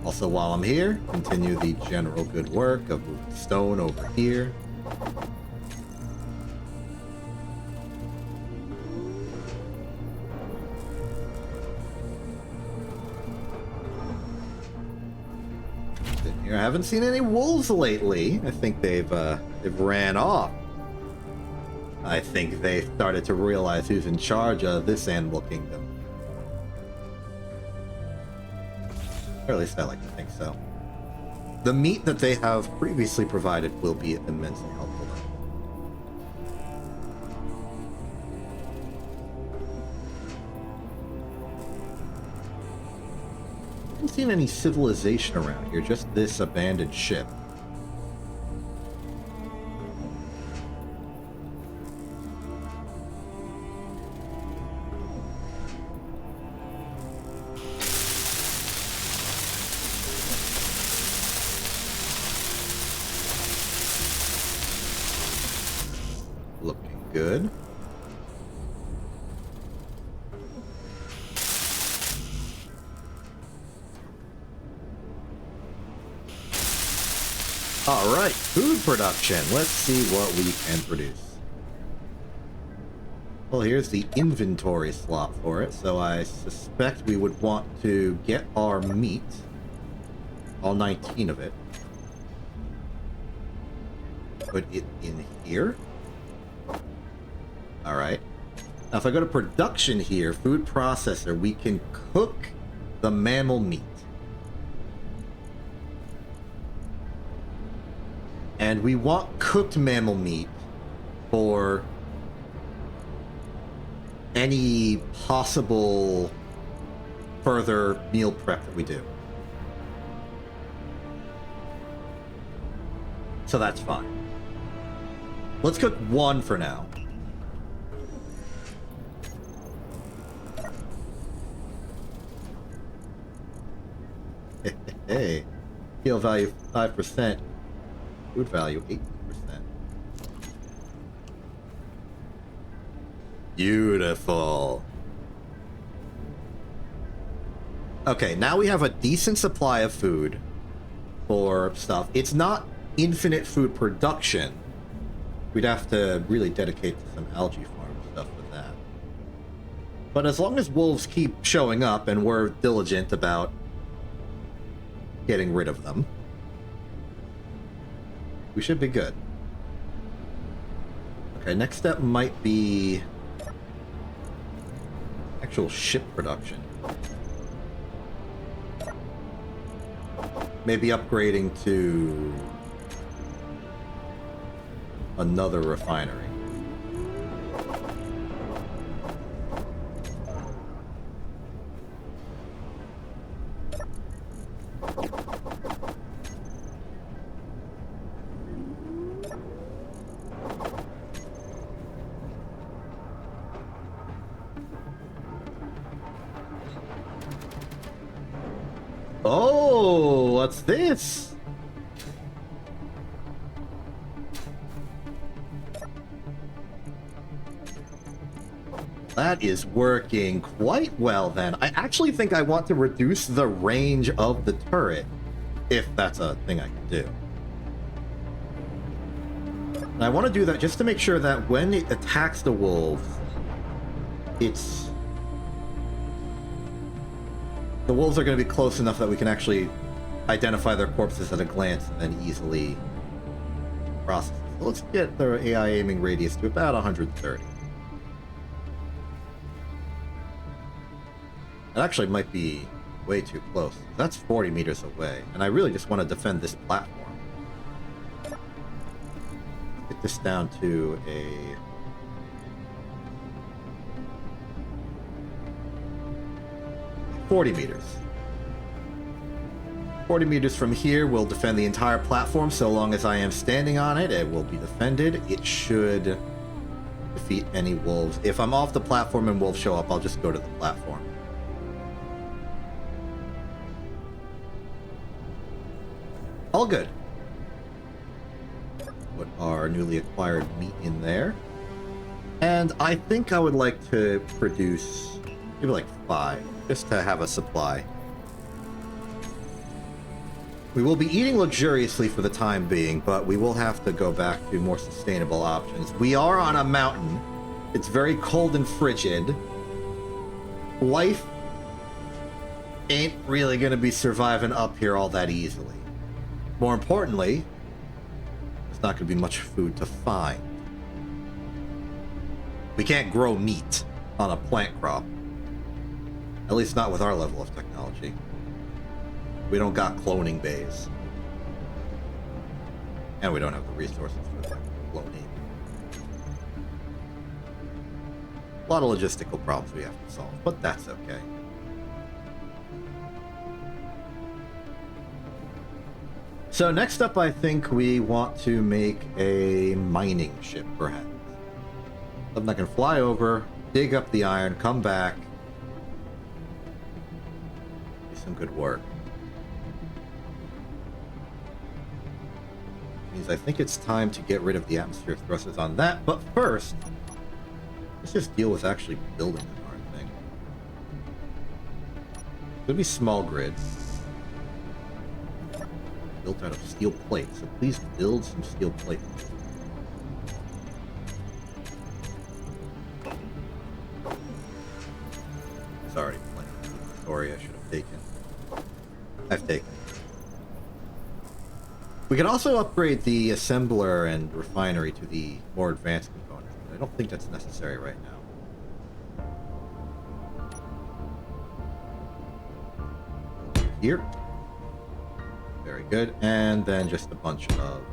Also, while I'm here, continue the general good work of moving stone over here. I haven't seen any wolves lately. I think they've ran off. I think they started to realize who's in charge of this animal kingdom. Or at least I like to think so. The meat that they have previously provided will be immensely helpful. I haven't seen any civilization around here, just this abandoned ship. Looking good. All right, food production. Let's see what we can produce. Well, here's the inventory slot for it, so I suspect we would want to get our meat, all 19 of it, put it in here. All right. Now, if I go to production here, food processor, we can cook the mammal meat. And we want cooked mammal meat for any possible further meal prep that we do. So that's fine. Let's cook one for now. Hey, heal value 5%, food value 8%. Beautiful. Okay, now we have a decent supply of food for stuff. It's not infinite food production. We'd have to really dedicate to some algae farm stuff with that. But as long as wolves keep showing up and we're diligent about getting rid of them, we should be good. Okay, next step might be actual ship production. Maybe upgrading to another refinery. Oh, what's this? That is working quite well then. I actually think I want to reduce the range of the turret, if that's a thing I can do. And I want to do that just to make sure that when it attacks the wolves, the wolves are going to be close enough that we can actually identify their corpses at a glance and then easily process it. So let's get their AI aiming radius to about 130. That actually might be way too close. That's 40 meters away, and I really just want to defend this platform. Get this down to a 40 meters. 40 meters from here will defend the entire platform. So long as I am standing on it, it will be defended. It should defeat any wolves. If I'm off the platform and wolves show up, I'll just go to the platform. All good. Put our newly acquired meat in there. And I think I would like to produce maybe like 5, just to have a supply. We will be eating luxuriously for the time being, but we will have to go back to more sustainable options. We are on a mountain. It's very cold and frigid. Life ain't really going to be surviving up here all that easily. More importantly, there's not going to be much food to find. We can't grow meat on a plant crop. At least not with our level of technology. We don't got cloning bays. And we don't have the resources for cloning. A lot of logistical problems we have to solve, but that's okay. So next up, I think we want to make a mining ship, perhaps. Something that can fly over, dig up the iron, come back. Do some good work. Means I think it's time to get rid of the atmosphere thrusters on that, but first, let's just deal with actually building the darn thing. It's gonna be small grid. Built out of steel plate, so please build some steel plate. Sorry, sorry, I should have taken. I've taken. We can also upgrade the assembler and refinery to the more advanced components, but I don't think that's necessary right now. Here. Very good. And then just a bunch of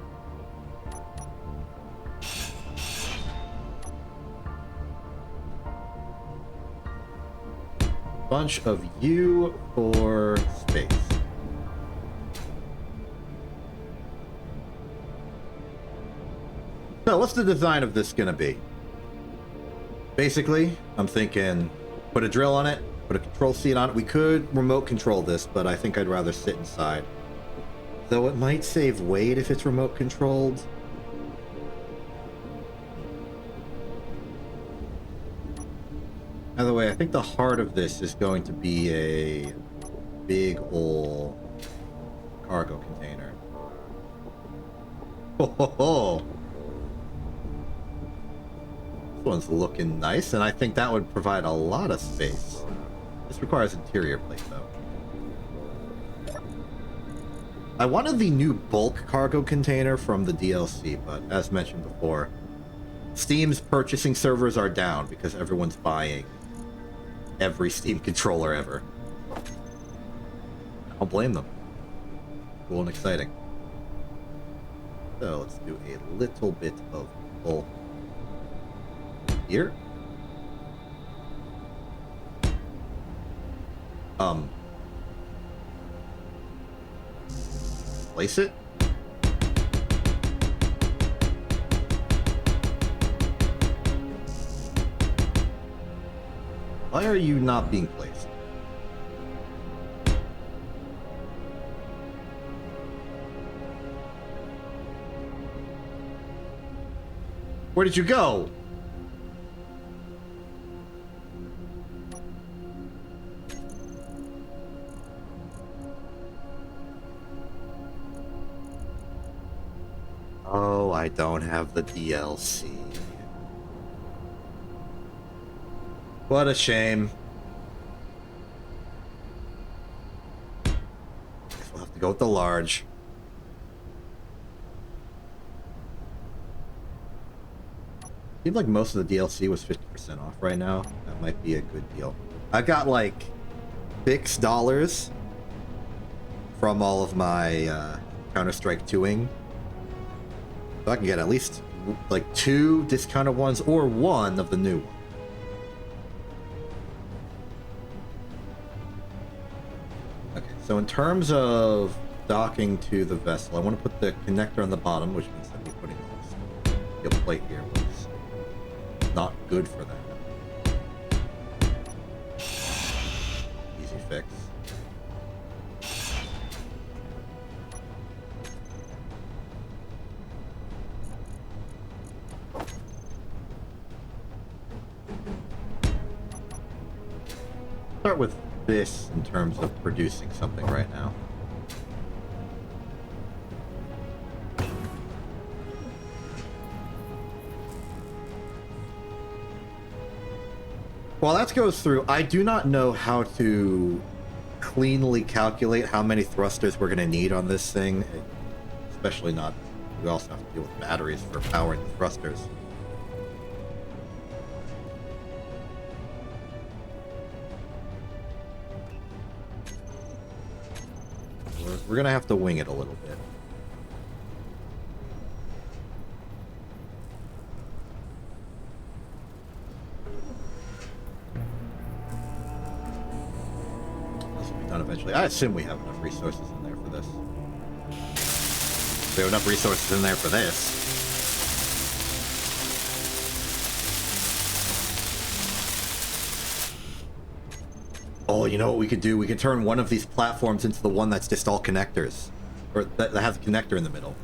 bunch of you for space. So, what's the design of this gonna be? Basically, I'm thinking put a drill on it, put a control seat on it. We could remote control this, but I think I'd rather sit inside. Though it might save weight if it's remote controlled. By the way, I think the heart of this is going to be a big ol' cargo container. Ho ho ho! This one's looking nice, and I think that would provide a lot of space. This requires interior plate, though. I wanted the new bulk cargo container from the DLC, but as mentioned before, Steam's purchasing servers are down because everyone's buying every Steam controller ever. I don't blame them. Cool and exciting. So let's do a little bit of bulk here. Place it. Why are you not being placed? Where did you go? Oh, I don't have the DLC. What a shame. Guess we'll have to go with the large. Seems like most of the DLC was 50% off right now. That might be a good deal. I got like $6 from all of my Counter-Strike 2ing. So I can get at least like 2 discounted ones or 1 of the new one. Okay, so in terms of docking to the vessel, I want to put the connector on the bottom, which means that we're putting this steel plate here was not good for that. Easy fix. Start with this in terms of producing something right now. While that goes through, I do not know how to cleanly calculate how many thrusters we're going to need on this thing, especially not, we also have to deal with batteries for powering the thrusters. We're gonna have to wing it a little bit. This will be done eventually. I assume we have enough resources in there for this. We have enough resources in there for this. Oh, you know what we could do? We could turn one of these platforms into the one that's just all connectors. Or that has a connector in the middle.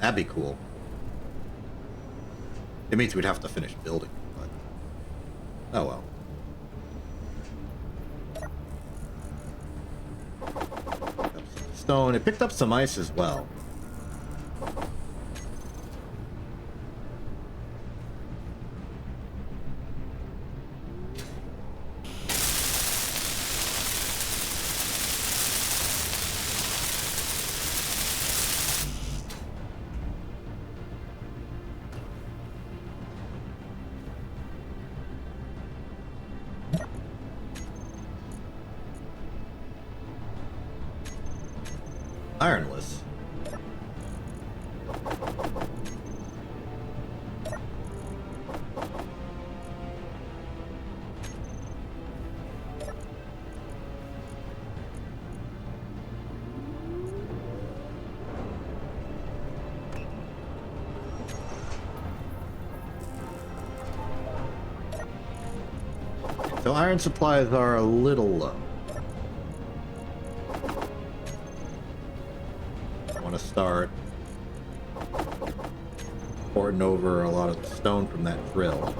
That'd be cool. It means we'd have to finish building, but... oh well. Picked up some stone. It picked up some ice as well. Ironless. So iron supplies are a little low. I want to start porting over a lot of stone from that drill.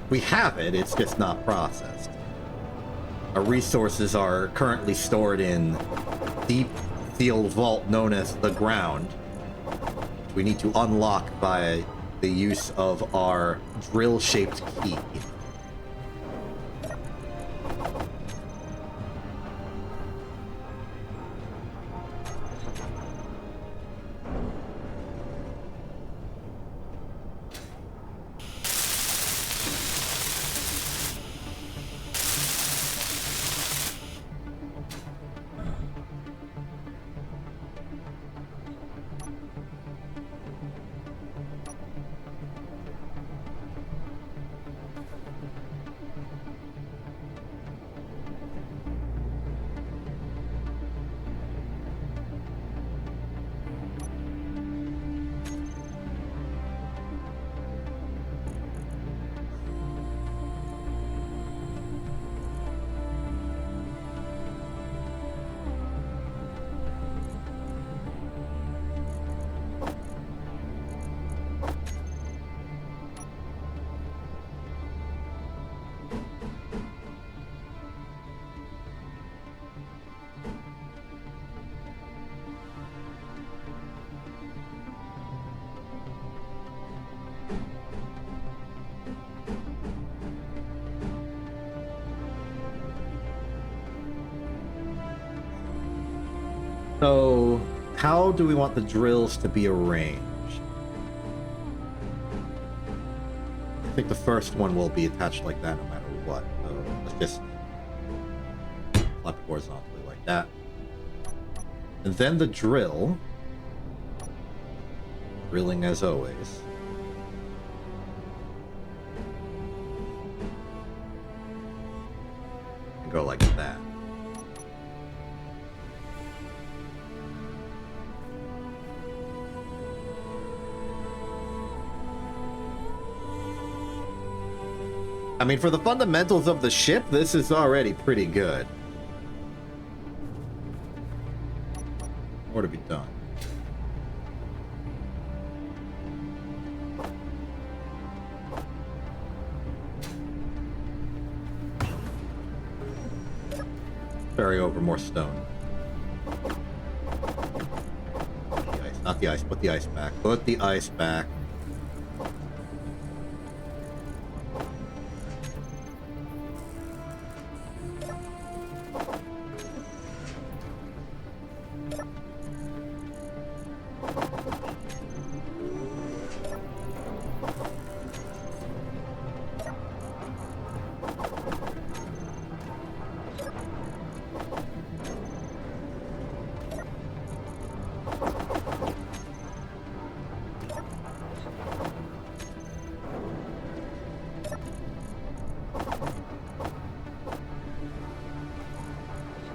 We have it, it's just not processed. Our resources are currently stored in deep sealed vault known as the ground. We need to unlock by the use of our drill-shaped key. So, how do we want the drills to be arranged? I think the first one will be attached like that no matter what. So, let's just flip it horizontally like that. And then the drill. Drilling as always. And go like that. I mean, for the fundamentals of the ship, this is already pretty good. More to be done. Carry over more stone. The ice, not the ice, put the ice back. Put the ice back.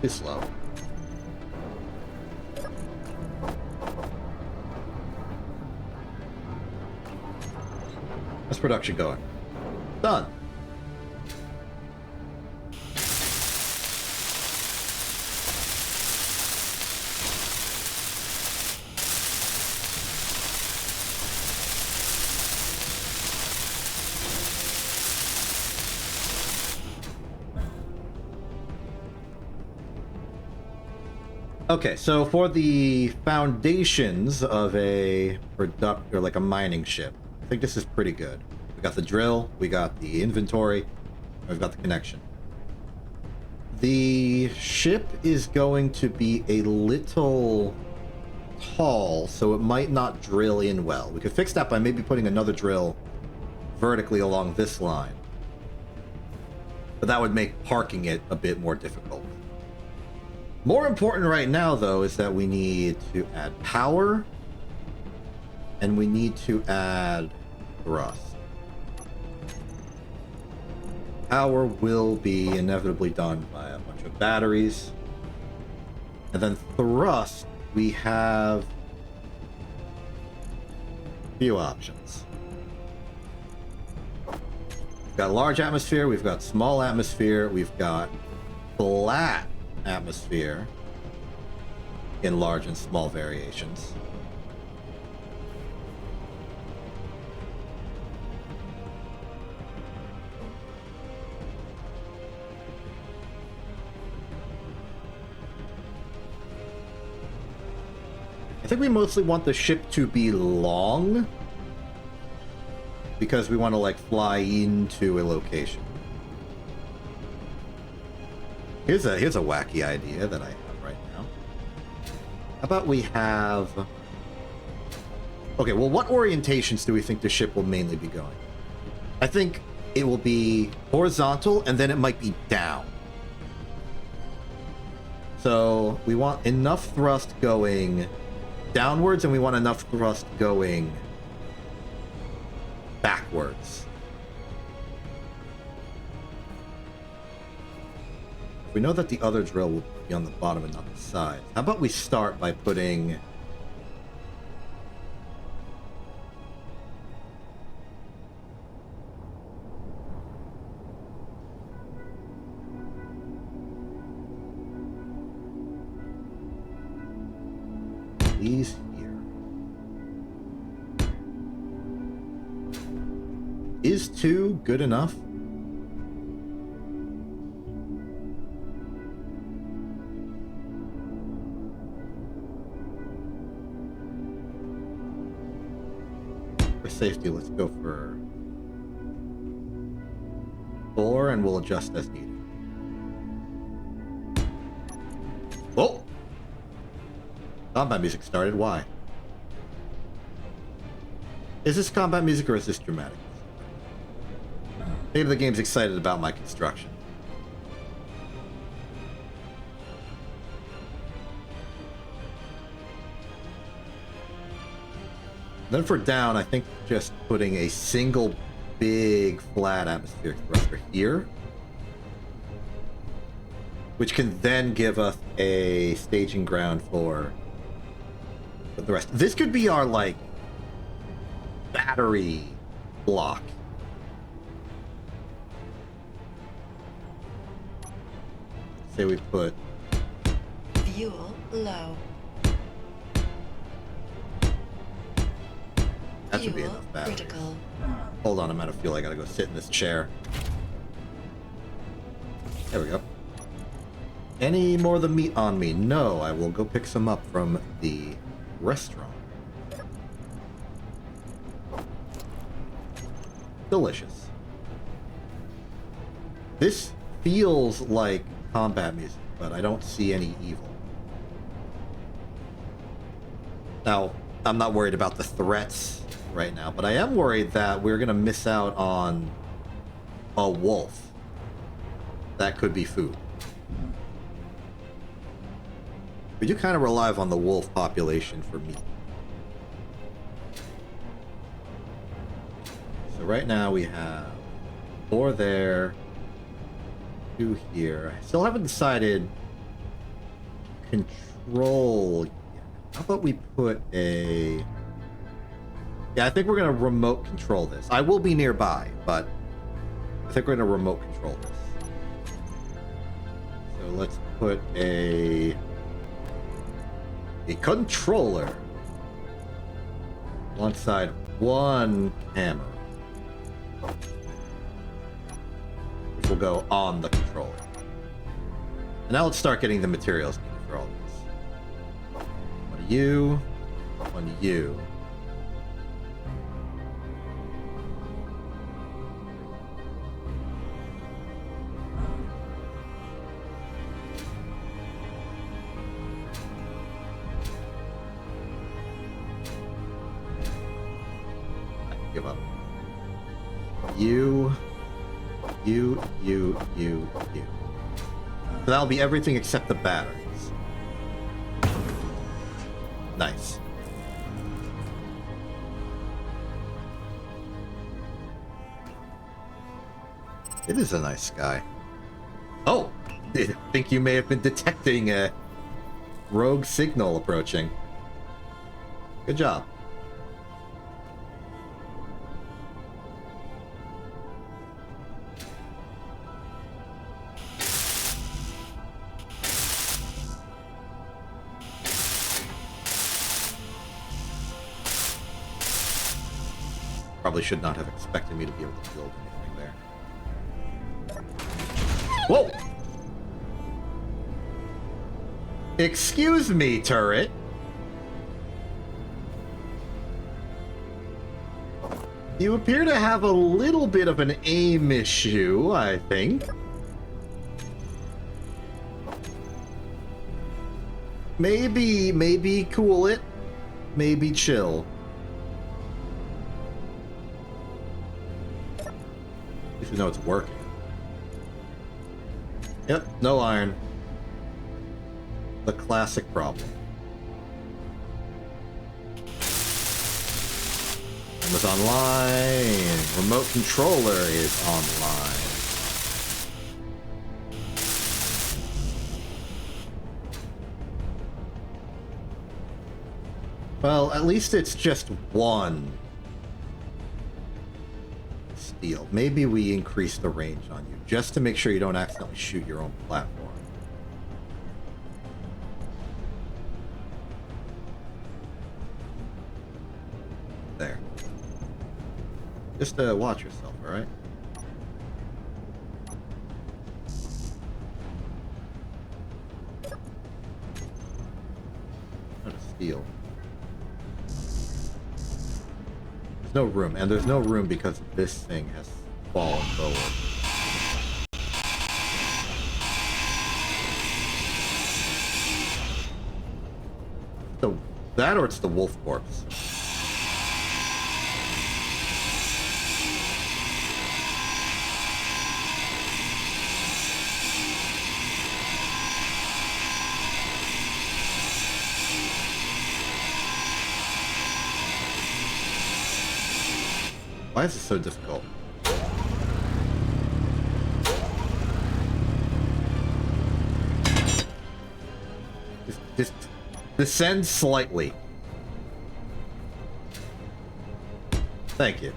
Too slow. How's production going? Done. Okay, so for the foundations of a product or like a mining ship, I think this is pretty good. We got the drill, we got the inventory, we've got the connection. The ship is going to be a little tall, so it might not drill in well. We could fix that by maybe putting another drill vertically along this line. But that would make parking it a bit more difficult. More important right now, though, is that we need to add power, and we need to add thrust. Power will be inevitably done by a bunch of batteries. And then thrust, we have Few options. We've got large atmosphere, we've got small atmosphere, we've got flat atmosphere in large and small variations. I think we mostly want the ship to be long because we want to like fly into a location. Here's a wacky idea that I have right now. How about we have... Okay, well, what orientations do we think the ship will mainly be going? I think it will be horizontal and then it might be down. So we want enough thrust going downwards and we want enough thrust going backwards. We know that the other drill will be on the bottom and not the side. How about we start by putting... these here. Is 2 good enough? For safety, let's go for 4 and we'll adjust as needed. Oh! Combat music started. Why? Is this combat music or is this dramatic? Maybe the game's excited about my construction. Then for down, I think just putting a single big flat atmospheric thruster here, which can then give us a staging ground for the rest. This could be our like battery block. Say we put Fuel low. that should be Fuel enough batteries. critical. Hold on, I'm out of fuel. I gotta go sit in this chair. There we go. Any more of the meat on me? No, I will go pick some up from the restaurant. Delicious. This feels like combat music, but I don't see any evil. Now, I'm not worried about the threats right now, but I am worried that we're gonna miss out on a wolf. That could be food. We do kind of rely on the wolf population for meat. So right now we have 4 there, 2 here. I still haven't decided control yet. How about we put a... Yeah, I think we're going to remote control this. I will be nearby, but I think we're going to remote control this. So let's put a controller alongside 1 hammer, which will go on the controller. And now let's start getting the materials needed for all this. 1 you, 1 you. Give up. You. So that'll be everything except the batteries. Nice. It is a nice sky. Oh! I think you may have been detecting a rogue signal approaching. Good job. probably should not have expected me to be able to build anything there. Whoa! Excuse me, turret. You appear to have a little bit of an aim issue, I think. Maybe cool it. Maybe chill. You should know it's working. Yep, no iron. The classic problem. Is online. Remote controller is online. Well, at least it's just one steel. Maybe we increase the range on you just to make sure you don't accidentally shoot your own platform. There. Just watch yourself, alright? Not a steal. There's no room, and there's no room because this thing has fallen forward. That or it's the wolf corpse. Why is this so difficult? Just descend slightly. Thank you.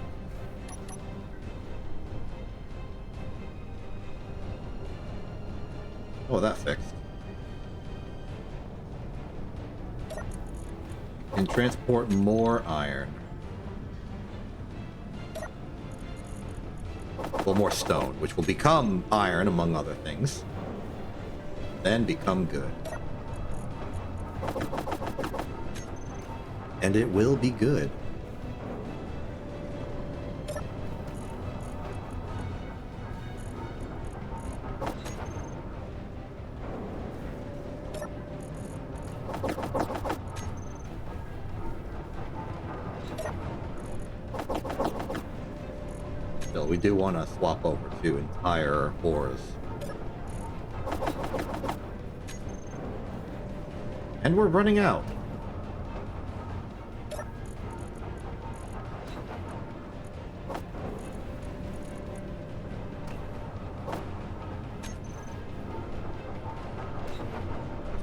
Oh, that fixed. And transport more iron. Well, more stone, which will become iron, among other things. Then become good. And it will be good. Still, we do want to swap over to entire ores. And we're running out.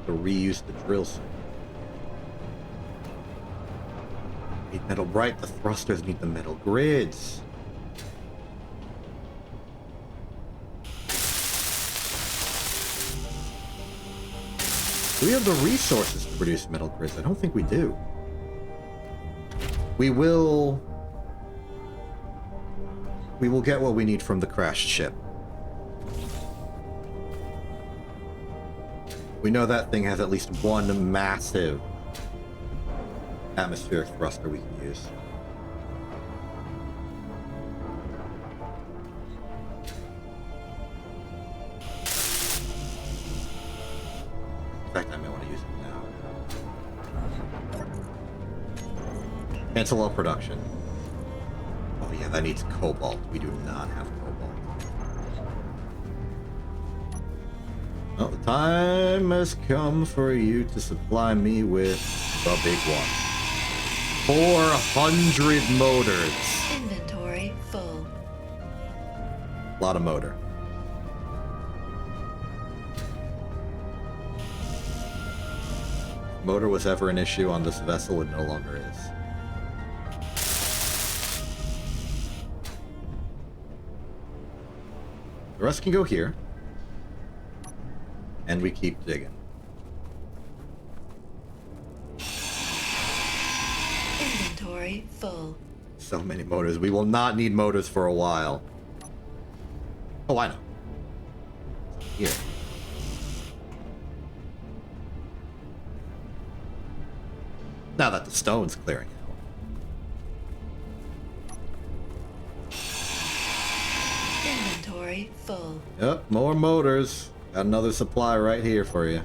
To reuse the drill soon. Need metal bright, the thrusters need the metal grids. Do we have the resources to produce metal grids? I don't think we do. We will get what we need from the crashed ship. We know that thing has at least one massive atmospheric thruster we can use. In fact, I may want to use it now. Cancel all production. Oh yeah, that needs cobalt. We do not have cobalt. Well, the time has come for you to supply me with the big one. 400 motors. Inventory full. A lot of motor. If motor was ever an issue on this vessel, it no longer is. The rest can go here. And we keep digging. Inventory full. so many motors. We will not need motors for a while. Oh, I know. Here. Now that the stone's clearing out. Inventory full. Yep, more motors. Got another supply right here for you.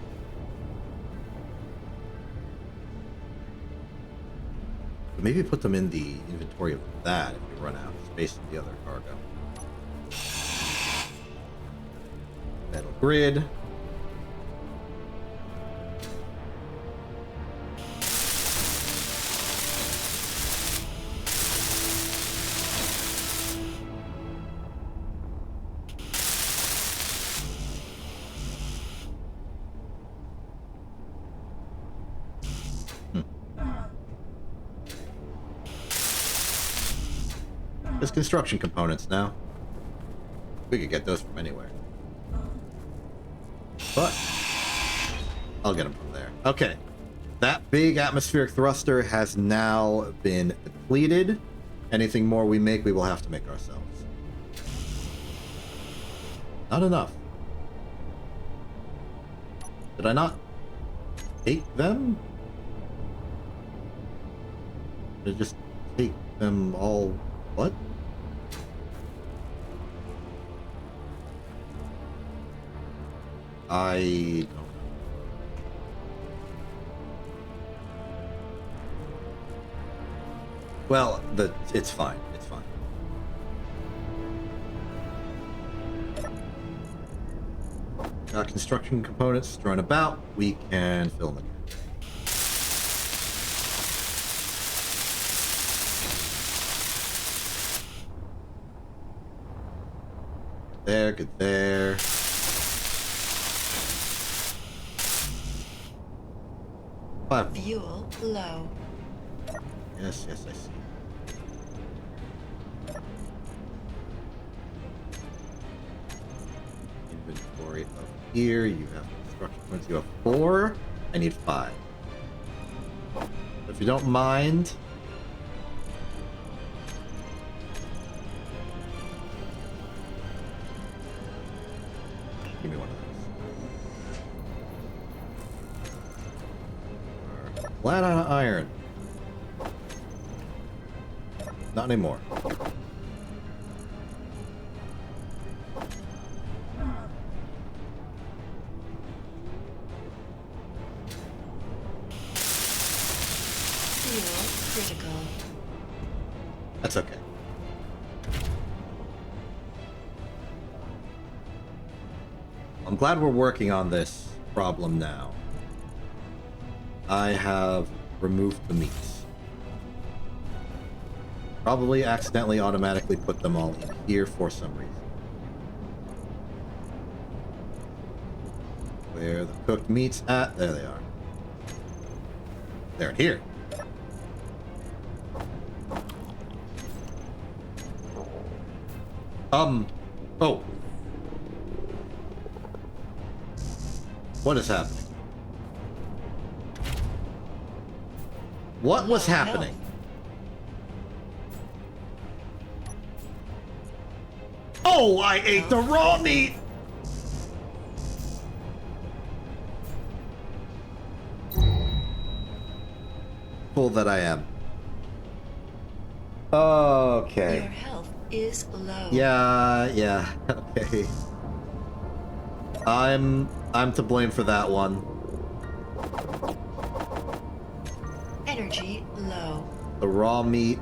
But maybe put them in the inventory of that if we run out of space in the other cargo. Metal grid. There's construction components now. We could get those from anywhere. But I'll get them from there. Okay. That big atmospheric thruster has now been depleted. Anything more we make, we will have to make ourselves. Not enough. Did I not take them? Did I just take them all? What? I don't know. Well, it's fine. It's fine. Got construction components strewn about. We can fill them again. There, good there. Fuel low. Yes, yes, I see. Inventory of here. You have construction points. You have 4. I need 5. If you don't mind. Give me one of those. Flat out of iron. Not anymore. Fuel critical. That's okay. I'm glad we're working on this problem now. I have removed the meats. Probably accidentally automatically put them all in here for some reason. Where the cooked meat's at? There they are. They're in here. Oh. What is happening? What was happening? Oh, I ate the raw meat! Fool that I am. Okay. Your health is low. Yeah, okay. I'm to blame for that one. Energy low. The raw meat.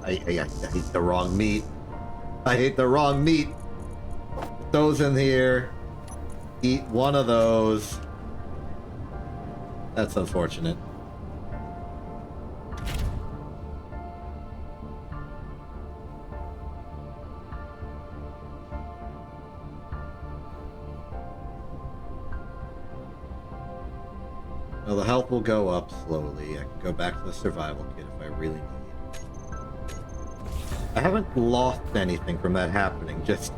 I hate the wrong meat. I hate the wrong meat. Put those in here. Eat one of those. That's unfortunate. Well, the health will go up slowly. I can go back to the survival kit if I really need. I haven't lost anything from that happening, just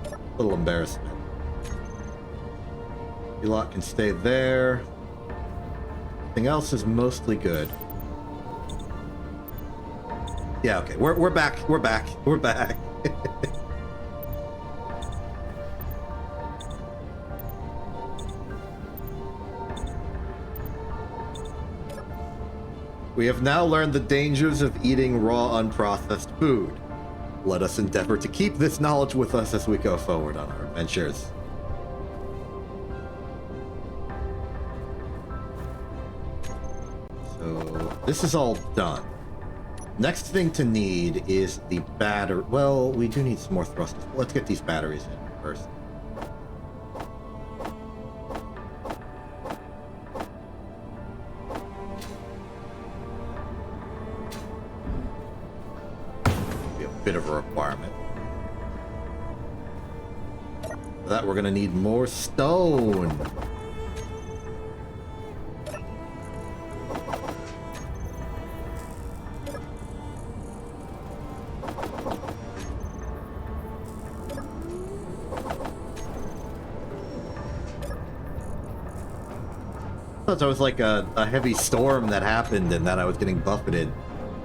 a little embarrassment. You lot can stay there. Everything else is mostly good. Yeah, okay. We're back. We're back. We're back. We have now learned the dangers of eating raw, unprocessed food. Let us endeavor to keep this knowledge with us as we go forward on our adventures. So, this is all done. Next thing to need is the battery. Well, we do need some more thrusters. Let's get these batteries in first. Be a bit of a requirement. For that, we're going to need more stone. I thought there was like a heavy storm that happened and that I was getting buffeted,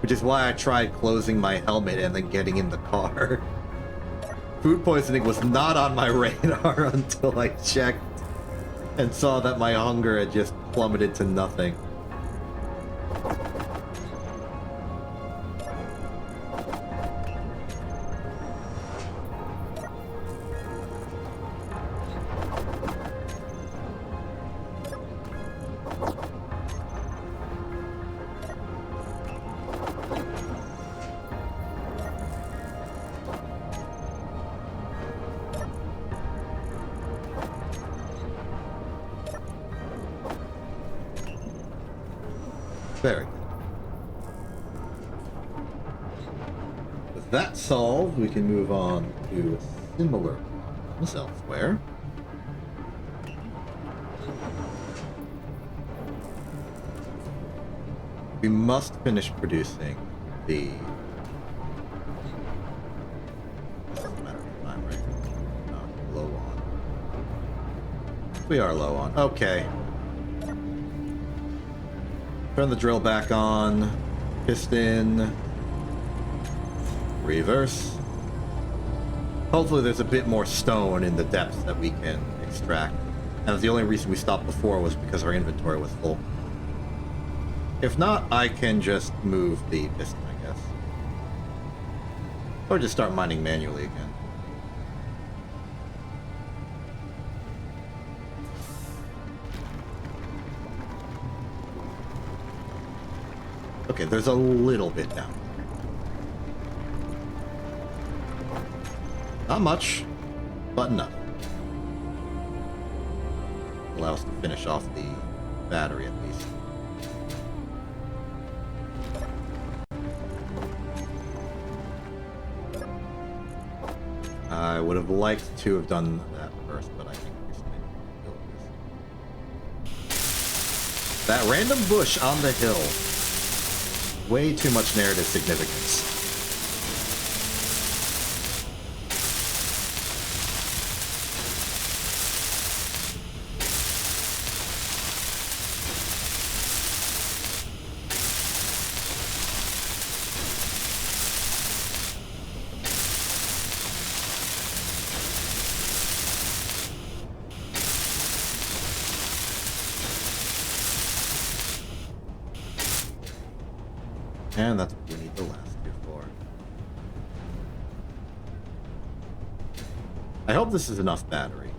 which is why I tried closing my helmet and then getting in the car. Food poisoning was not on my radar until I checked and saw that my hunger had just plummeted to nothing. Very good. With that solved, we can move on to similar problems elsewhere. We must finish producing the... This doesn't matter of time, right? Not low on. We are low on. Okay. Turn the drill back on. Piston. Reverse. Hopefully there's a bit more stone in the depths that we can extract. And the only reason we stopped before was because our inventory was full. If not, I can just move the piston, I guess. Or just start mining manually again. Okay, there's a little bit down. Not much, but enough. Allow us to finish off the battery at least. I would have liked to have done that first, but I think we should build this. That random bush on the hill. Way too much narrative significance. And that's what we need the last two for. I hope this is enough battery.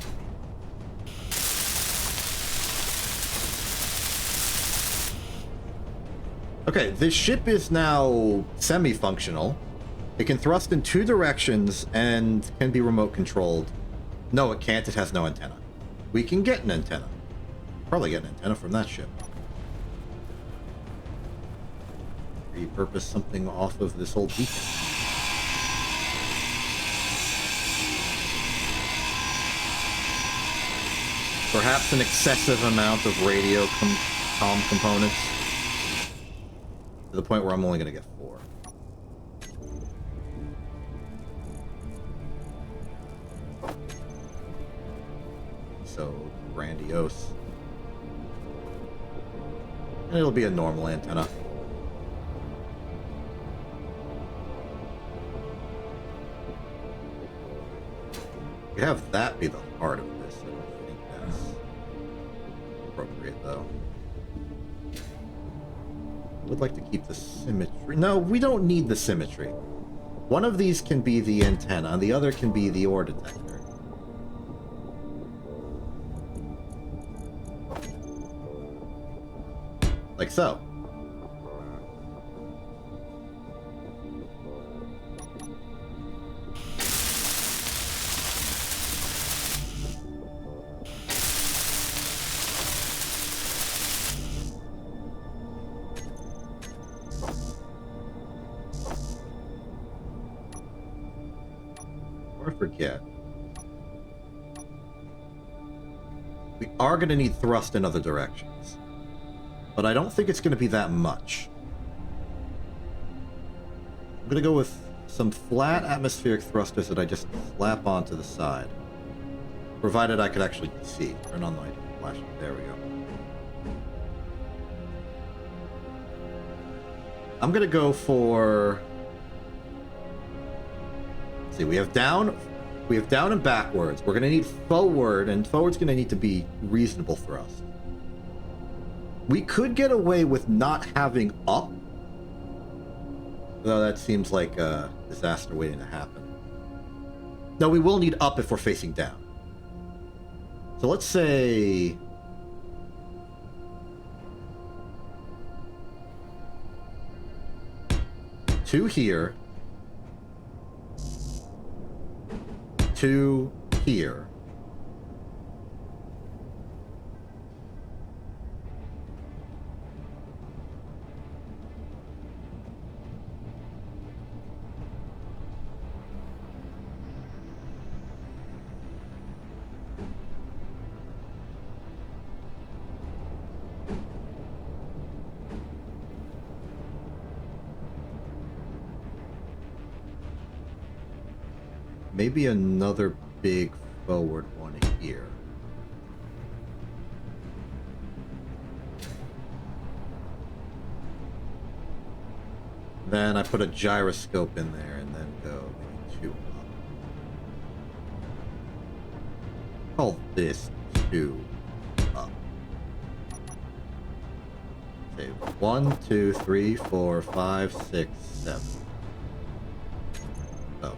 Okay, this ship is now semi-functional. It can thrust in two directions and can be remote controlled. No, it can't. It has no antenna. We can get an antenna. Probably get an antenna from that ship. Repurpose something off of this old beacon. Perhaps an excessive amount of radio comm components. To the point where I'm only going to get 4. So grandiose. And it'll be a normal antenna. We have that be the heart of this. I don't think that's appropriate, though. I would like to keep the symmetry. No, we don't need the symmetry. One of these can be the antenna, and the other can be the ore detector. Like so. Or forget. We are going to need thrust in other directions. But I don't think it's going to be that much. I'm going to go with some flat atmospheric thrusters that I just slap onto the side. Provided I could actually see. Turn on the flash. There we go. I'm going to go for... Let's see, we have down and backwards. We're going to need forward, and forward's going to need to be reasonable thrust. We could get away with not having up, though that seems like a disaster waiting to happen. No, we will need up if we're facing down. So let's say... two here. Two here. Maybe another big forward one here. Then I put a gyroscope in there and then go maybe two up. Call this two up. Okay, 1, 2, 3, 4, 5, 6, 7. Oh.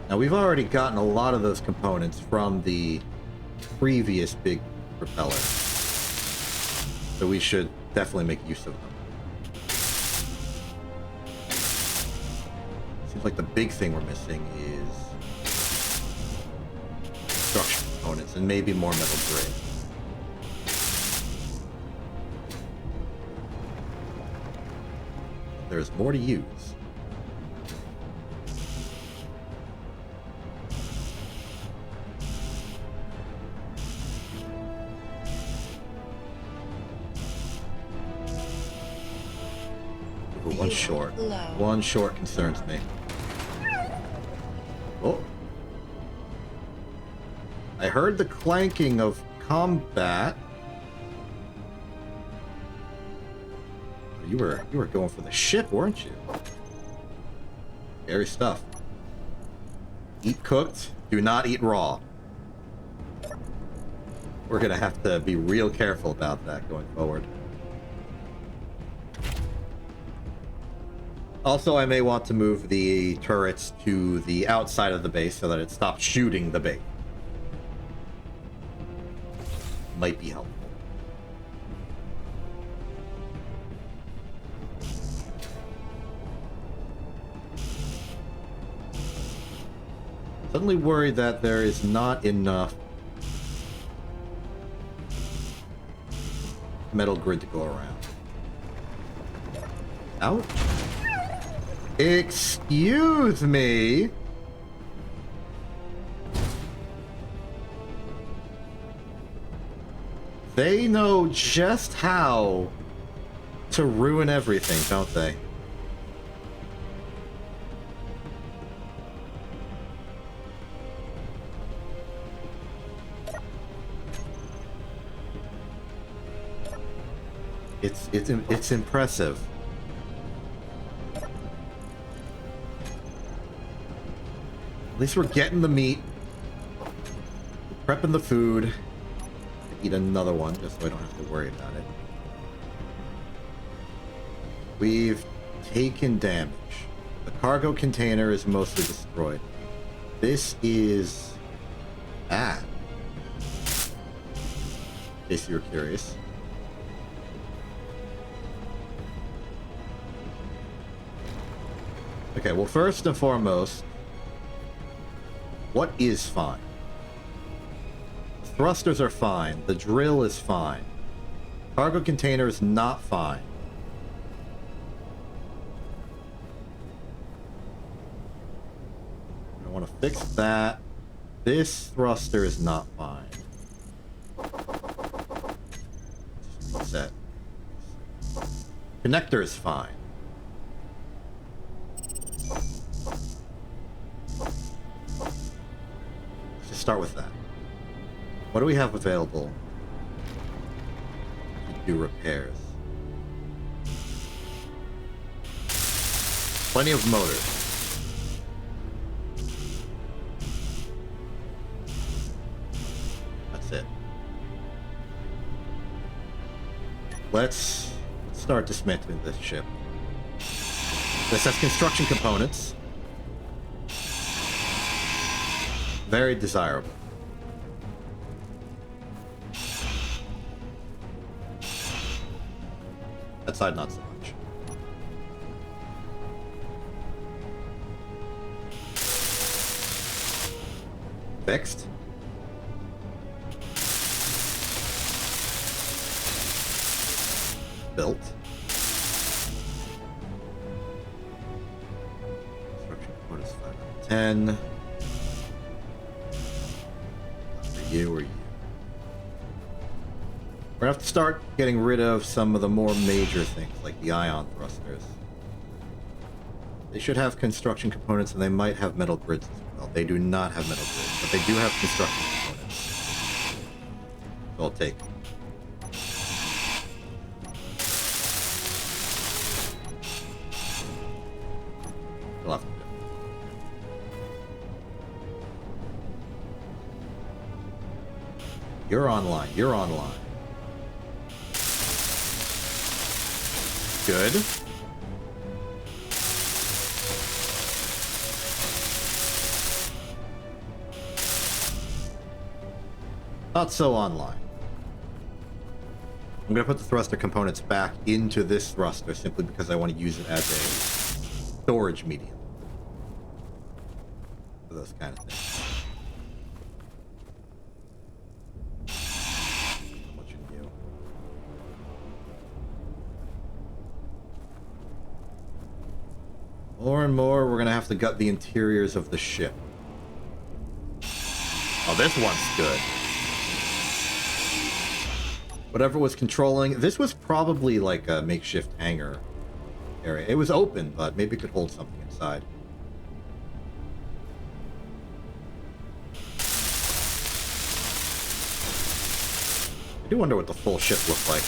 Now, we've already gotten a lot of those components from the previous big propeller, so we should definitely make use of them. Seems like the big thing we're missing is structure components and maybe more metal grid. There's more to use. One short. One short concerns me. Oh. I heard the clanking of combat. You were going for the ship, weren't you? Scary stuff. Eat cooked, do not eat raw. We're gonna have to be real careful about that going forward. Also, I may want to move the turrets to the outside of the base so that it stops shooting the bait. Might be helpful. Suddenly worried that there is not enough metal grid to go around. Ouch. Excuse me. They know just how to ruin everything, don't they? It's impressive. At least we're getting the meat. We're prepping the food. Eat another one just so I don't have to worry about it. We've taken damage. The cargo container is mostly destroyed. This is bad. In case you're curious. Okay, well, first and foremost, what is fine? Thrusters are fine. The drill is fine. Cargo container is not fine. I want to fix that. This thruster is not fine. Reset. Connector is fine. Let's just start with that. What do we have available to do repairs? Plenty of motors. That's it. Let's start dismantling this ship. This has construction components. Very desirable. That side, not so much. Fixed. Built. Construction components 5 out of 10. Not for you or you. We're gonna have to start getting rid of some of the more major things, like the ion thrusters. They should have construction components, and they might have metal grids as well. They do not have metal grids, but they do have construction components. So I'll take them. You'll have to do. You're online. You're online. Good. Not so online. I'm going to put the thruster components back into this thruster simply because I want to use it as a storage medium for those kind of things. More and more, we're gonna have to gut the interiors of the ship. Oh, this one's good. Whatever was controlling... This was probably like a makeshift hangar area. It was open, but maybe it could hold something inside. I do wonder what the full ship looked like.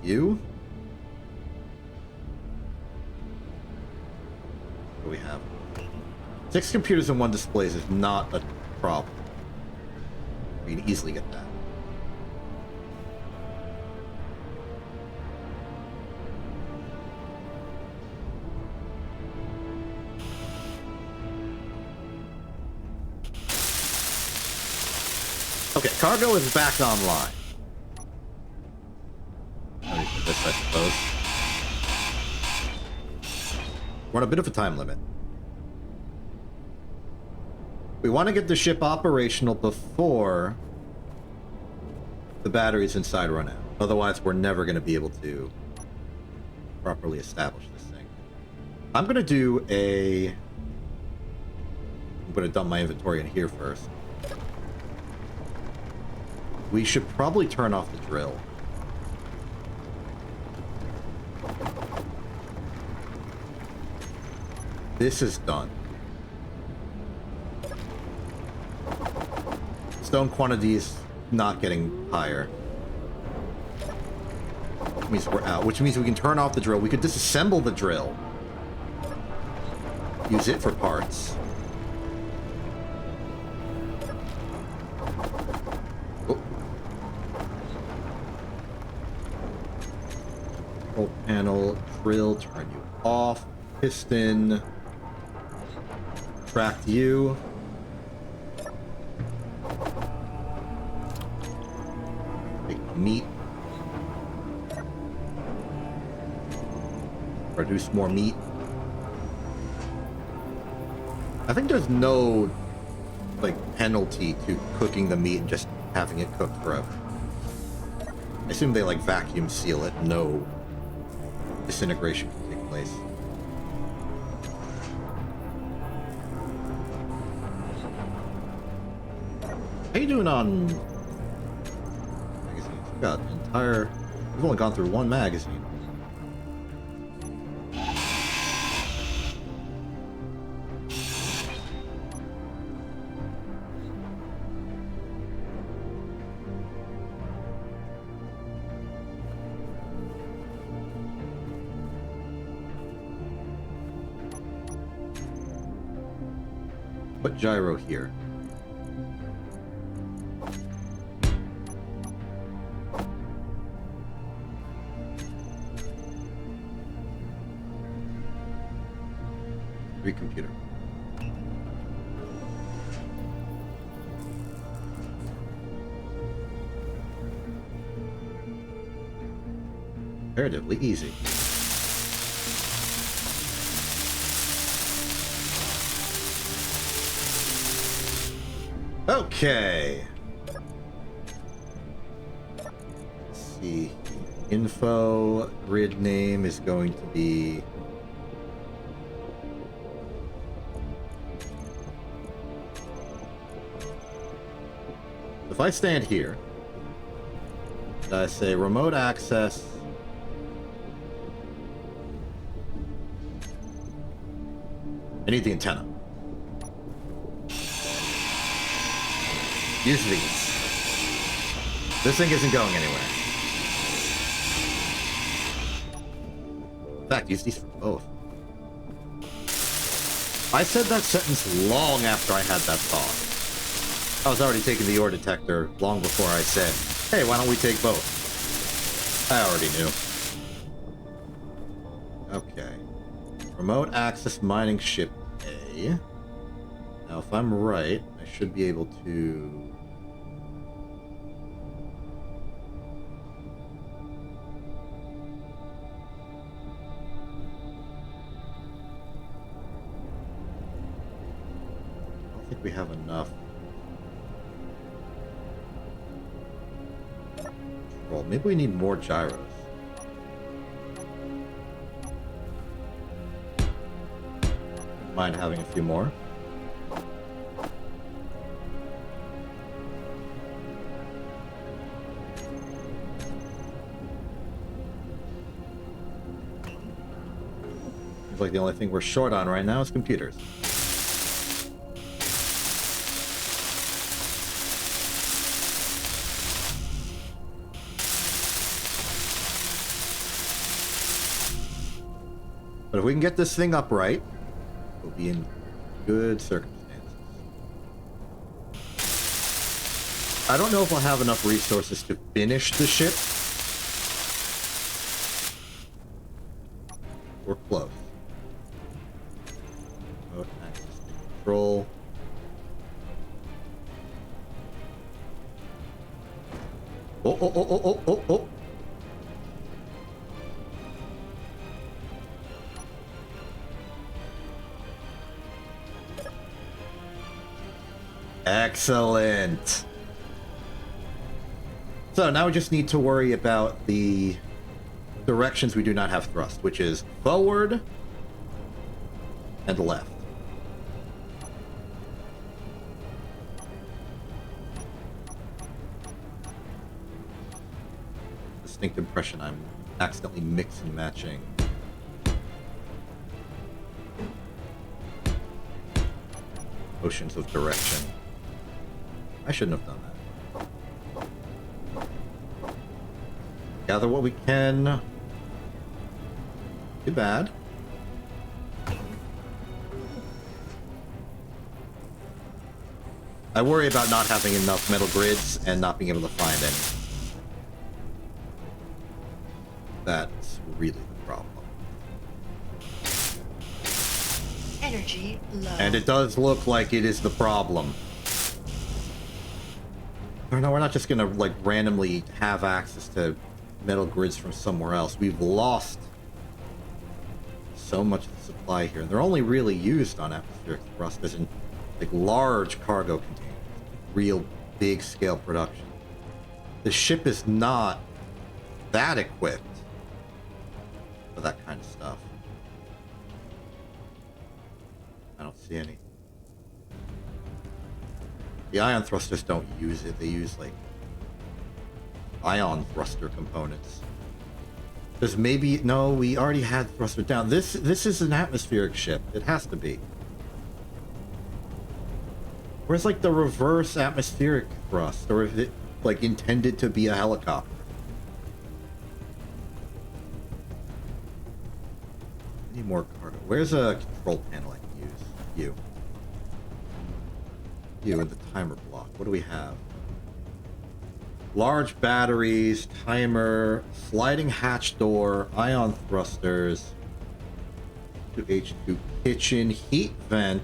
You? What do we have? 6 computers and 1 displays is not a problem. We can easily get that. Okay, cargo is back online. This, I suppose. We're on a bit of a time limit. We want to get the ship operational before the batteries inside run out. Otherwise, we're never going to be able to properly establish this thing. I'm going to do a... I'm going to dump my inventory in here first. We should probably turn off the drill. This is done. stone quantity is not getting higher. Which means we're out. Which means we can turn off the drill. We could disassemble the drill. Use it for parts. Oh. Control panel, drill, turn you off. Piston. Tracked you. Take meat. Produce more meat. I think there's no, like, penalty to cooking the meat and just having it cooked forever. I assume they, like, vacuum seal it. No disintegration can take place. How you doing on magazines? We've got entire... We've only gone through one magazine. Put gyro here. Computer. Comparatively easy. Okay. Let's see. Info grid name is going to be if I stand here and I say remote access I need the antenna. Use these. This thing isn't going anywhere. In fact, use these for both. I said that sentence long after I had that thought. I was already taking the ore detector long before I said, hey, why don't we take both? I already knew. Okay. Remote access mining ship A. Now, if I'm right, I should be able to... I don't think we have enough. Well, maybe we need more gyros. Mind having a few more. Seems like the only thing we're short on right now is computers. But if we can get this thing upright, we'll be in good circumstances. I don't know if I'll have enough resources to finish the ship. We're close. Remote access to control. Oh, oh, oh, oh, oh, oh, oh. Excellent. So now we just need to worry about the directions we do not have thrust, which is forward and left. Distinct impression I'm accidentally mixing and matching. Oceans of direction. I shouldn't have done that. Gather what we can. Too bad. I worry about not having enough metal grids and not being able to find any. That's really the problem. Energy low. And it does look like it is the problem. Or no, we're not just gonna like randomly have access to metal grids from somewhere else. We've lost so much of the supply here. They're only really used on atmospheric thrusters and like large cargo containers. Real big scale production. The ship is not that equipped for that kind of stuff. I don't see any. The ion thrusters don't use it. They use like ion thruster components. There's maybe no. We already had thruster down. This is an atmospheric ship. It has to be. Where's like the reverse atmospheric thrust, or is it like intended to be a helicopter? I need more cargo. Where's a control panel I can use? You in the timer block. What do we have? Large batteries, timer, sliding hatch door, ion thrusters, H2 kitchen, heat vent.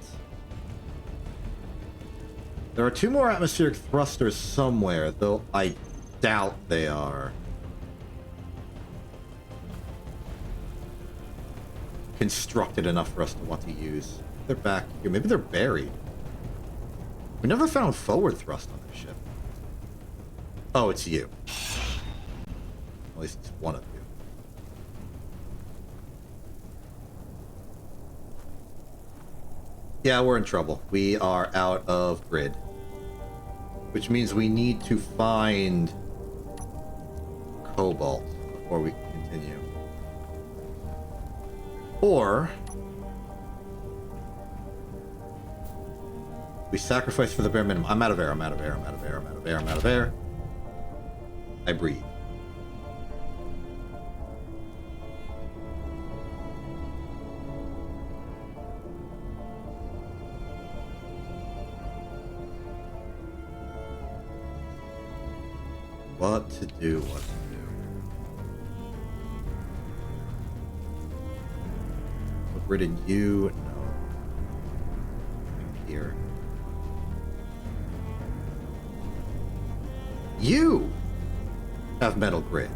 There are 2 more atmospheric thrusters somewhere, though I doubt they are constructed enough for us to want to use. They're back here. Maybe they're buried. We never found forward thrust on this ship. Oh, it's you. At least it's one of you. Yeah, we're in trouble. We are out of grid. Which means we need to find cobalt before we can continue. Or we sacrifice for the bare minimum. I'm out of air, I'm out of air, I'm out of air, I'm out of air, I'm out of air. I breathe. What to do, what to do. Put rid of you, no. Here. You have metal grid.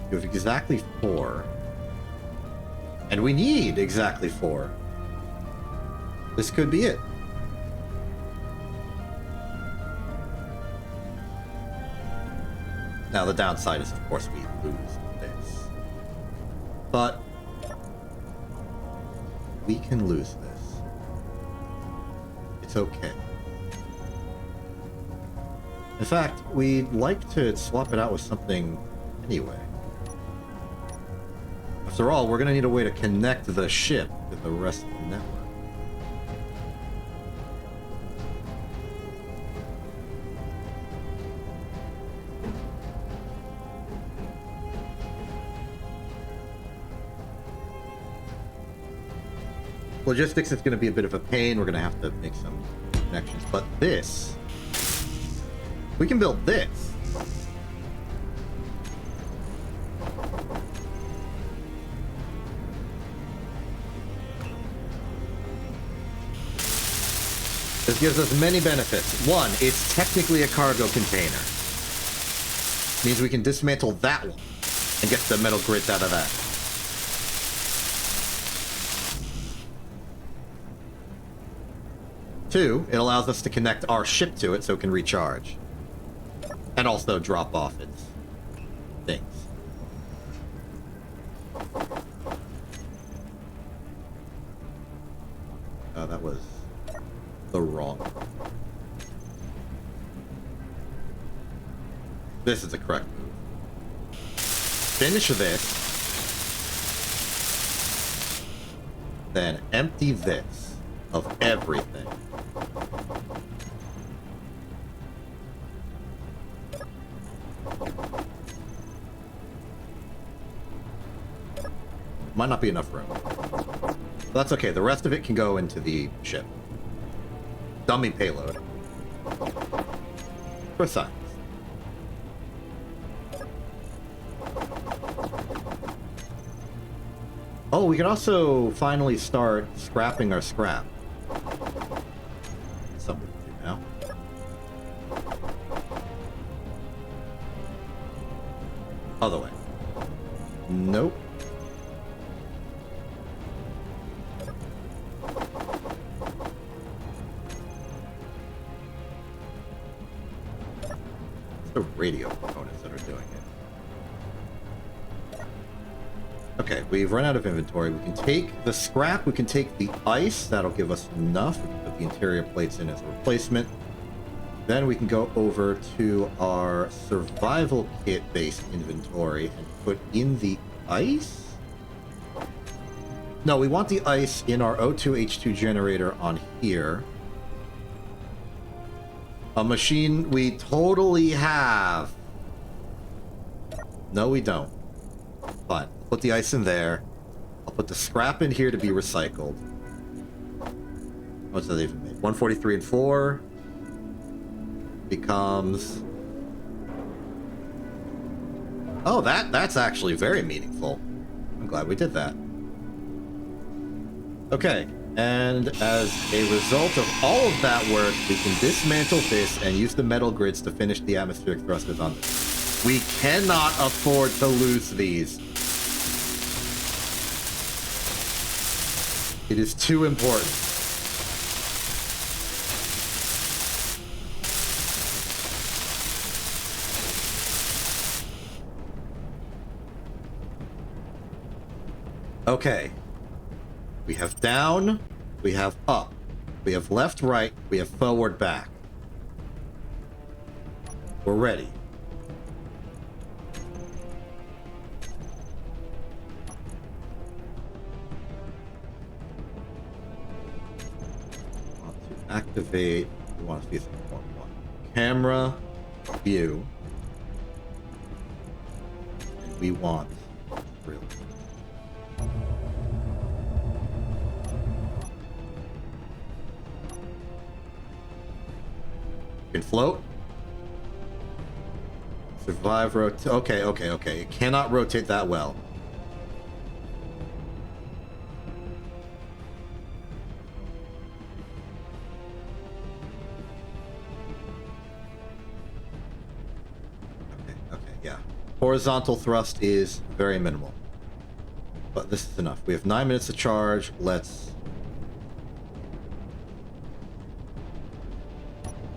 You have exactly 4. And we need exactly 4. This could be it. Now, the downside is, of course, we lose this. But we can lose this. It's okay. In fact, we'd like to swap it out with something anyway. After all, we're going to need a way to connect the ship to the rest of the network. Logistics is going to be a bit of a pain. We're going to have to make some connections. But this, we can build this. This gives us many benefits. One, it's technically a cargo container. Means we can dismantle that one and get the metal grids out of that. Two, it allows us to connect our ship to it so it can recharge. And also drop off its things. That was the wrong one. This is the correct move. Finish this. Then empty this of everything. Might not be enough room. But that's okay. The rest of it can go into the ship. Dummy payload. For science. Oh, we can also finally start scrapping our scrap. Something to do now. Other way. Nope. It's the radio components that are doing it. Okay, we've run out of inventory. We can take the scrap, we can take the ice, that'll give us enough. We can put the interior plates in as a replacement. Then we can go over to our survival kit-based inventory and put in the ice? No, we want the ice in our O2H2 generator on here. A machine we totally have. No, we don't. Fine. Put the ice in there. I'll put the scrap in here to be recycled. What's that even make? 143 and 4 becomes... Oh, that's actually very meaningful. I'm glad we did that. Okay, and as a result of all of that work, we can dismantle this and use the metal grids to finish the atmospheric thrusters on this. We cannot afford to lose these. It is too important. Okay. We have down, we have up, we have left, right, we have forward, back. We're ready. Activate. We want to see something more. Camera view. And we want really. Can float. Survive. Rotate. Okay. It cannot rotate that well. Horizontal thrust is very minimal. But this is enough. We have 9 minutes to charge. Let's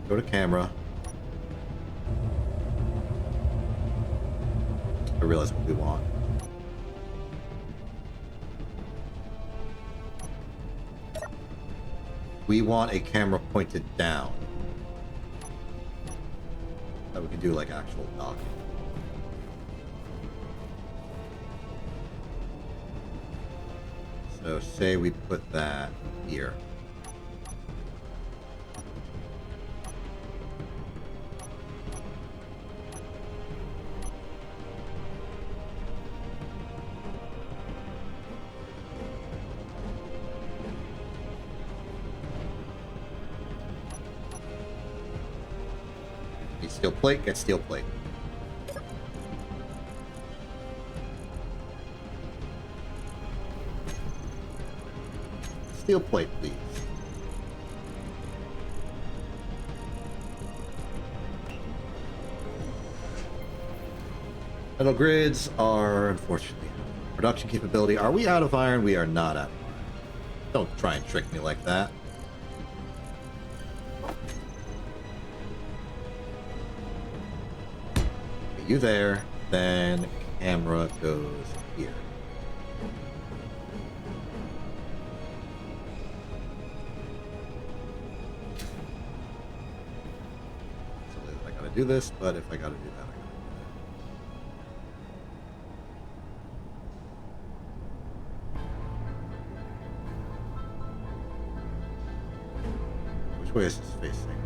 go to camera. I realize what we want. We want a camera pointed down. That we can do like actual docking. So say we put that here. Need steel plate, get steel plate. Steel plate, please. Metal grids are unfortunately production capability. Are we out of iron? We are not out of iron. Don't try and trick me like that. Okay, you there, then camera goes here. Do this, but if I gotta do that, I gotta do that. Which way is this facing?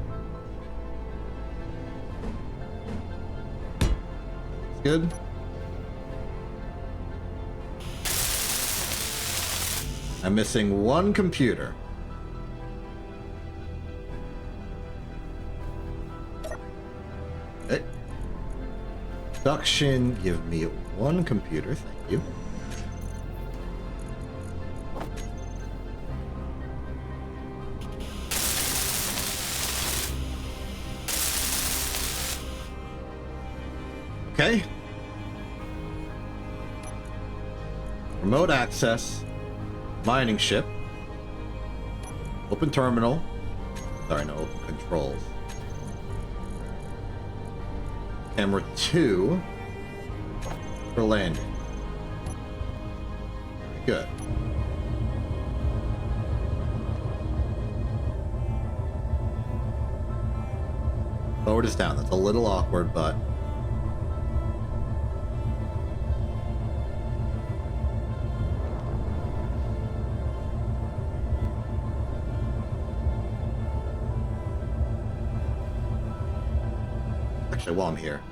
Looks good. I'm missing one computer. Okay. Production, give me one computer, thank you. Okay. Remote access. Mining ship. Open terminal. Sorry, no, open controls. Camera 2 for landing. Good. Forward is down. That's a little awkward, but... Actually, while I'm here.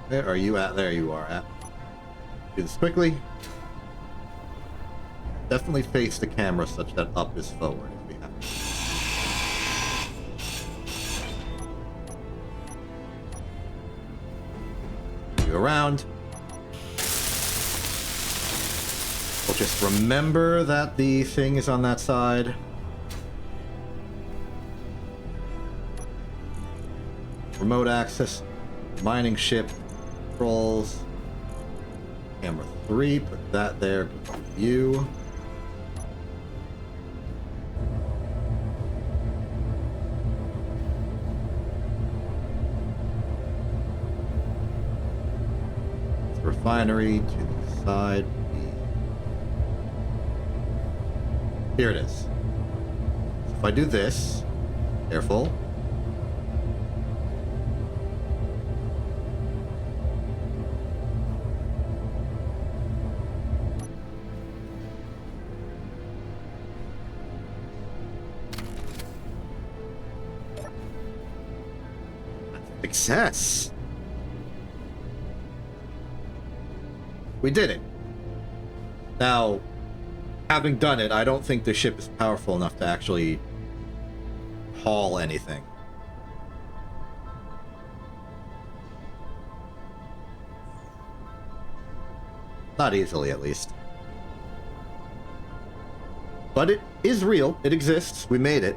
Where are you at? There you are at. Do this quickly. Definitely face the camera such that up is forward if we have to. You around. We'll just remember that the thing is on that side. Remote access, mining ship, controls, camera 3, put that there, go to view. It's refinery to the side. Here it is. So if I do this, careful. Success. We did it. Now, having done it, I don't think the ship is powerful enough to actually haul anything. Not easily, at least. But it is real. It exists. We made it.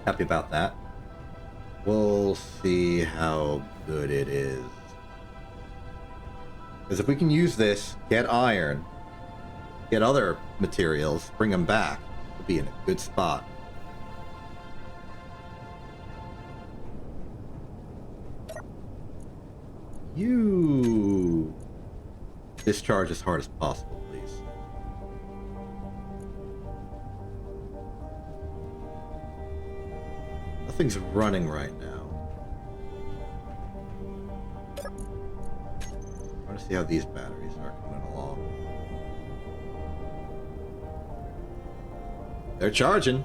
Happy about that. We'll see how good it is. Because if we can use this, get iron, get other materials, bring them back, we'll be in a good spot. You discharge as hard as possible, please. Nothing's running right now. I want to see how these batteries are coming along. They're charging.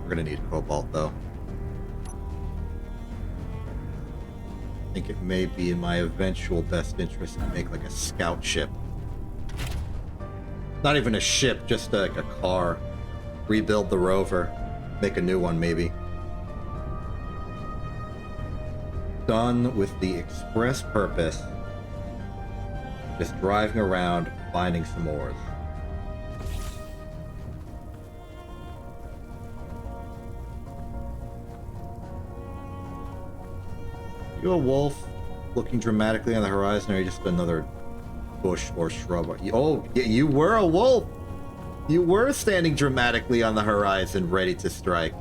We're gonna need cobalt, though. I think it may be in my eventual best interest to make like a scout ship. Not even a ship, just like a car. Rebuild the rover. Make a new one, maybe. Done with the express purpose. Just driving around, finding some ores. You a wolf looking dramatically on the horizon, or are you just another bush or shrub? Oh, yeah, you were a wolf! You were standing dramatically on the horizon, ready to strike.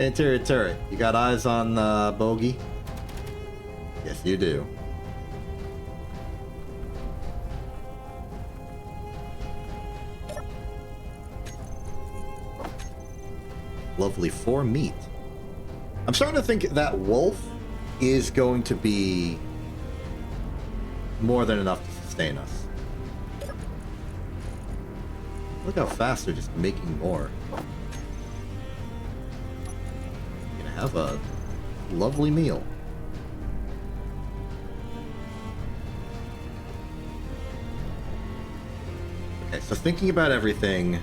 Interior turret, you got eyes on bogey? Yes, you do. Lovely 4 meat. I'm starting to think that wolf is going to be more than enough to sustain us. Look how fast they're just making more. You're gonna have a lovely meal. Okay, so thinking about everything,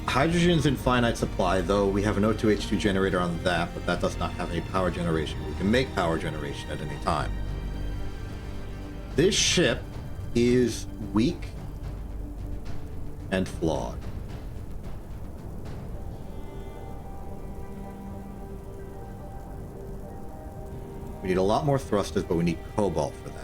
hydrogen's in finite supply, though we have an O2H2 generator on that, but that does not have any power generation. We can make power generation at any time. This ship is weak and flawed. We need a lot more thrusters, but we need cobalt for that.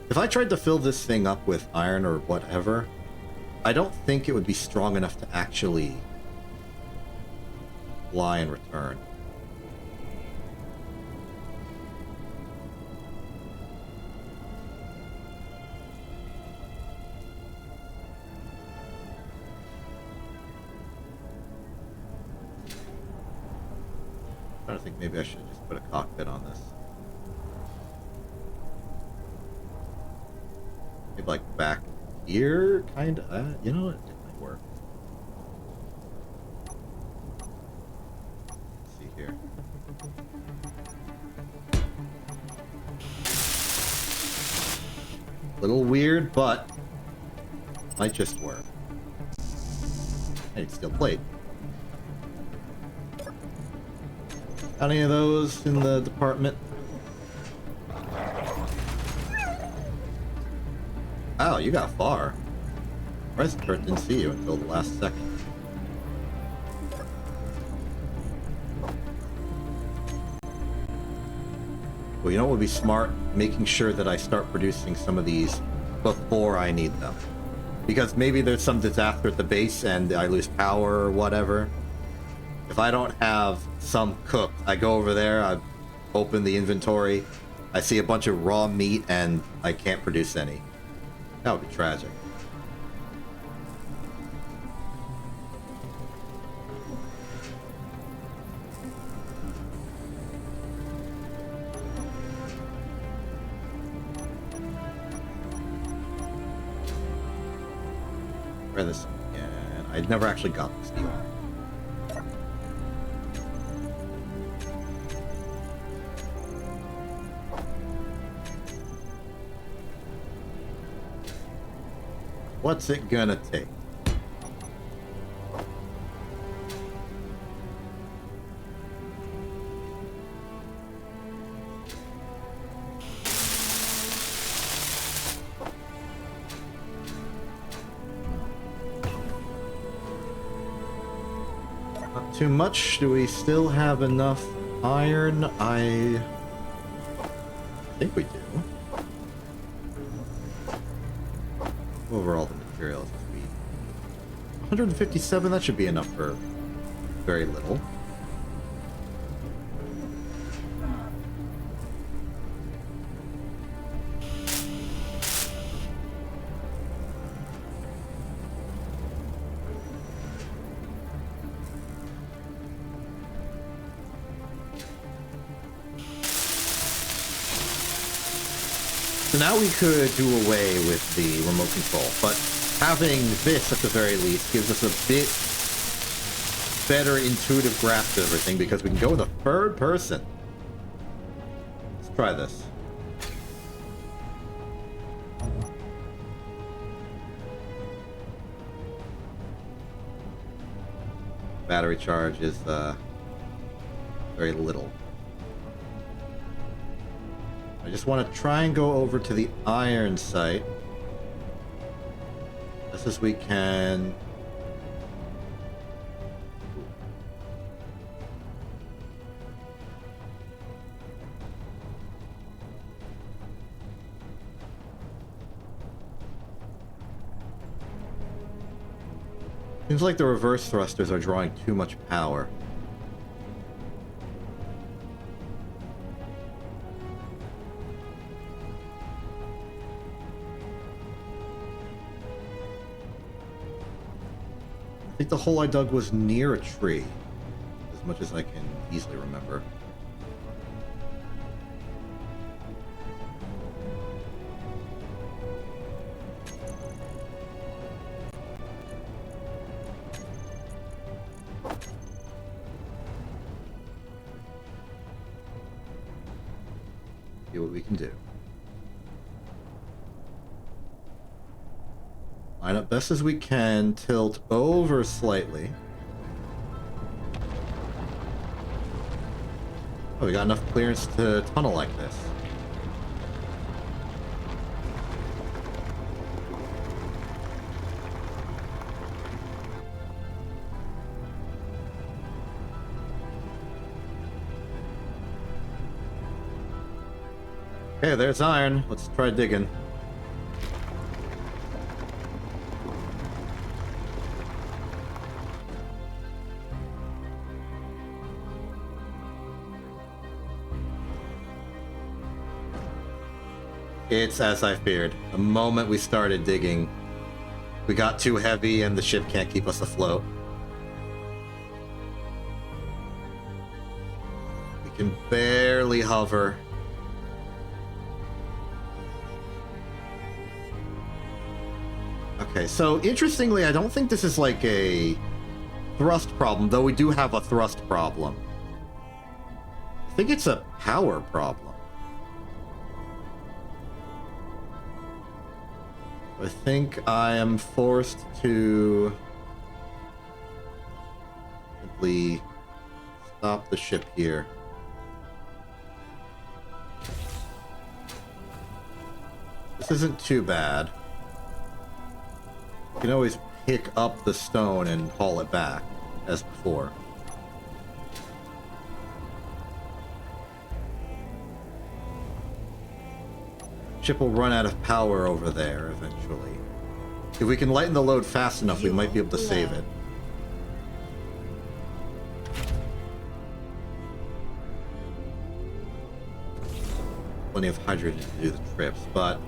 If I tried to fill this thing up with iron or whatever, I don't think it would be strong enough to actually fly and return. I think maybe I should just put a cockpit on this. Maybe like back here, kind of. You know what? It might work. Let's see here. Little weird, but might just work. Hey, it's steel plate. Got any of those in the department? Oh, you got far. Presbert didn't see you until the last second. Well, you know what would be smart? Making sure that I start producing some of these before I need them. Because maybe there's some disaster at the base and I lose power or whatever. If I don't have some cooked, I go over there, I open the inventory, I see a bunch of raw meat, and I can't produce any. That would be tragic. Try this again. I never actually got this deal. What's it gonna take? Not too much. Do we still have enough iron? I think we do. Overall, the materials we 157. That should be enough for very little. So now we could do away with the remote control, but having this at the very least gives us a bit better intuitive grasp of everything because we can go in the third person. Let's try this. Battery charge is very little. I just want to try and go over to the iron site just as we can. Seems like the reverse thrusters are drawing too much power. think the hole I dug was near a tree, as much as I can easily remember. See what we can do. Line up best as we can, tilt over slightly. Oh, we got enough clearance to tunnel like this. Okay, there's iron. Let's try digging. It's as I feared. The moment we started digging, we got too heavy and the ship can't keep us afloat. We can barely hover. Okay, so interestingly, I don't think this is like a thrust problem, though we do have a thrust problem. I think it's a power problem. I think I am forced to simply stop the ship here. This isn't too bad. You can always pick up the stone and haul it back, as before. Ship will run out of power over there eventually. If we can lighten the load fast enough, we might be able to save it. Plenty of hydrogen to do the trips, but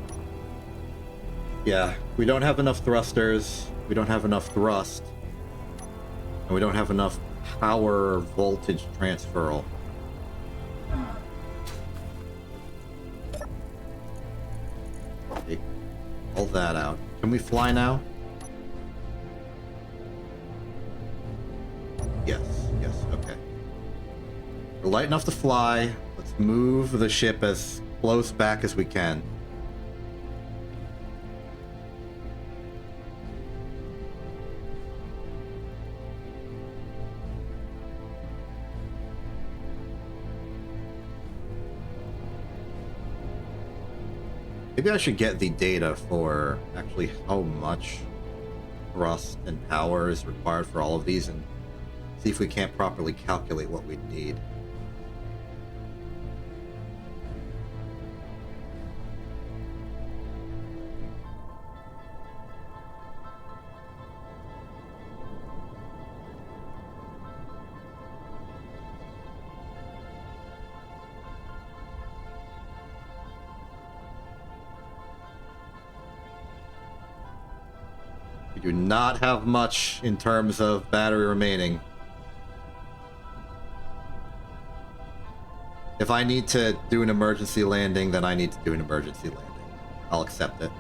yeah, we don't have enough thrusters, we don't have enough thrust, and we don't have enough power voltage transferal. Take all that out. Can we fly now? Yes, okay. We're light enough to fly. Let's move the ship as close back as we can. Maybe I should get the data for actually how much thrust and power is required for all of these and see if we can't properly calculate what we'd need. Do not have much in terms of battery remaining. If I need to do an emergency landing, then I need to do an emergency landing. I'll accept it.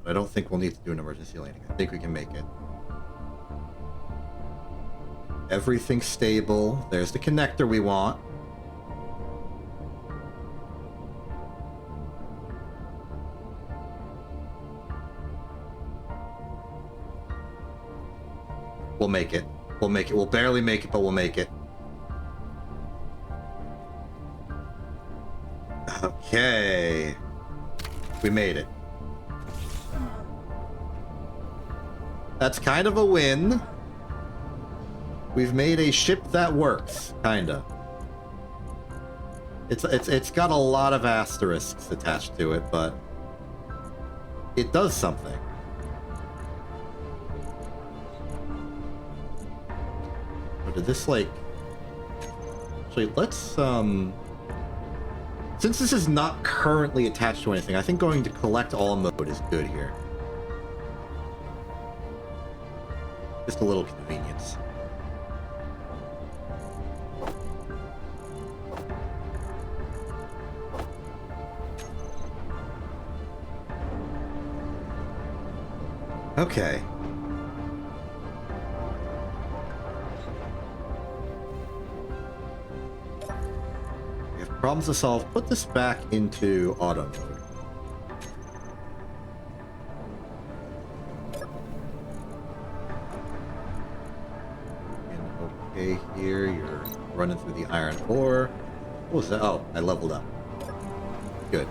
But I don't think we'll need to do an emergency landing. I think we can make it. Everything's stable. There's the connector we want. We'll make it. We'll make it. We'll barely make it, but we'll make it. Okay. We made it. That's kind of a win. We've made a ship that works, kinda. It's got a lot of asterisks attached to it, but it does something. Or did this like... Actually, let's Since this is not currently attached to anything, I think going to collect all mode is good here. Just a little convenience. Okay. We have problems to solve. Put this back into auto mode. And okay, here you're running through the iron ore. What was that? Oh, I leveled up. Good.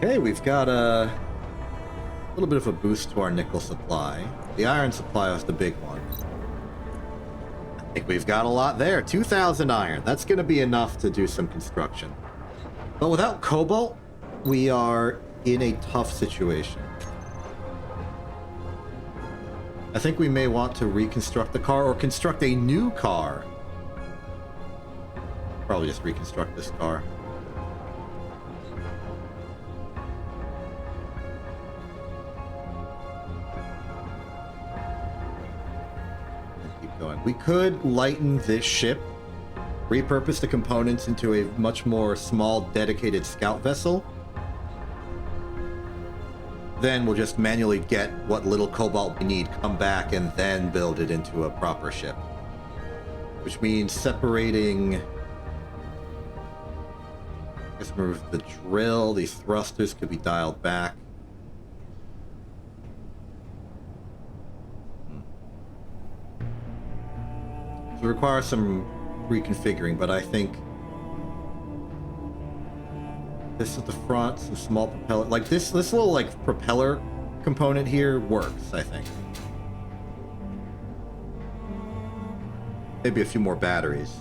Okay, we've got a little bit of a boost to our nickel supply. The iron supply is the big one. I think we've got a lot there. 2,000 iron. That's going to be enough to do some construction. But without cobalt, we are in a tough situation. I think we may want to reconstruct the car or construct a new car. Probably just reconstruct this car. We could lighten this ship, repurpose the components into a much more small, dedicated scout vessel. Then we'll just manually get what little cobalt we need, come back, and then build it into a proper ship. Which means separating... Let's remove the drill. These thrusters could be dialed back. It requires some reconfiguring, but I think this at the front, some small propeller, like this little like propeller component here works, I think. Maybe a few more batteries.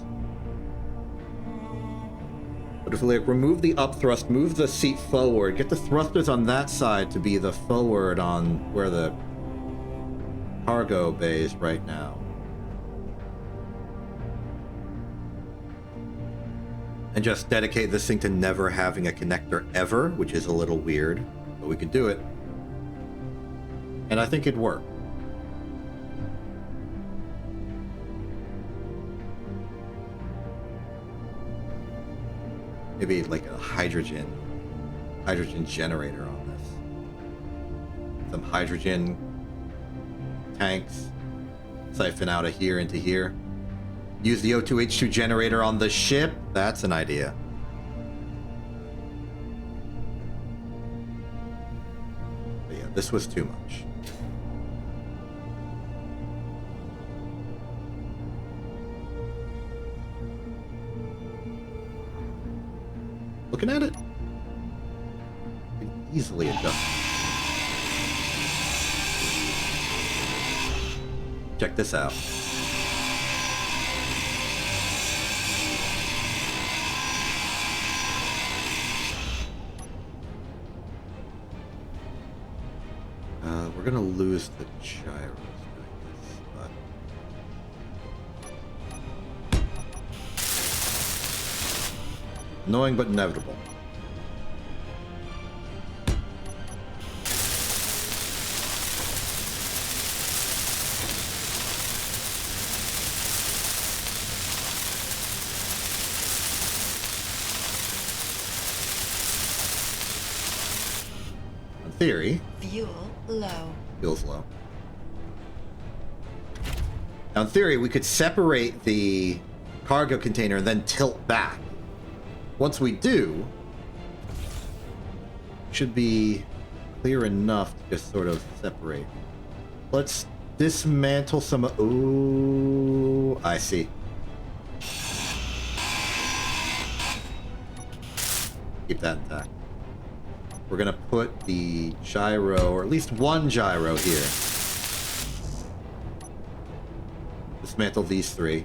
But if we like remove the up thrust, move the seat forward, get the thrusters on that side to be the forward on where the cargo bay is right now. And just dedicate this thing to never having a connector ever, which is a little weird, but we could do it. And I think it'd work. Maybe like a hydrogen generator on this. Some hydrogen tanks siphon out of here into here. Use the O2H2 generator on the ship. That's an idea. But yeah, this was too much. Looking at it, we can easily adjust. Check this out. We're gonna lose the gyros doing this, but annoying but inevitable. In theory, Fuel low. feels low. Now, in theory, we could separate the cargo container and then tilt back. Once we do, should be clear enough to just sort of separate. Let's dismantle some... Ooh, I see. Keep that intact. We're gonna put the gyro, or at least one gyro here. Dismantle these three.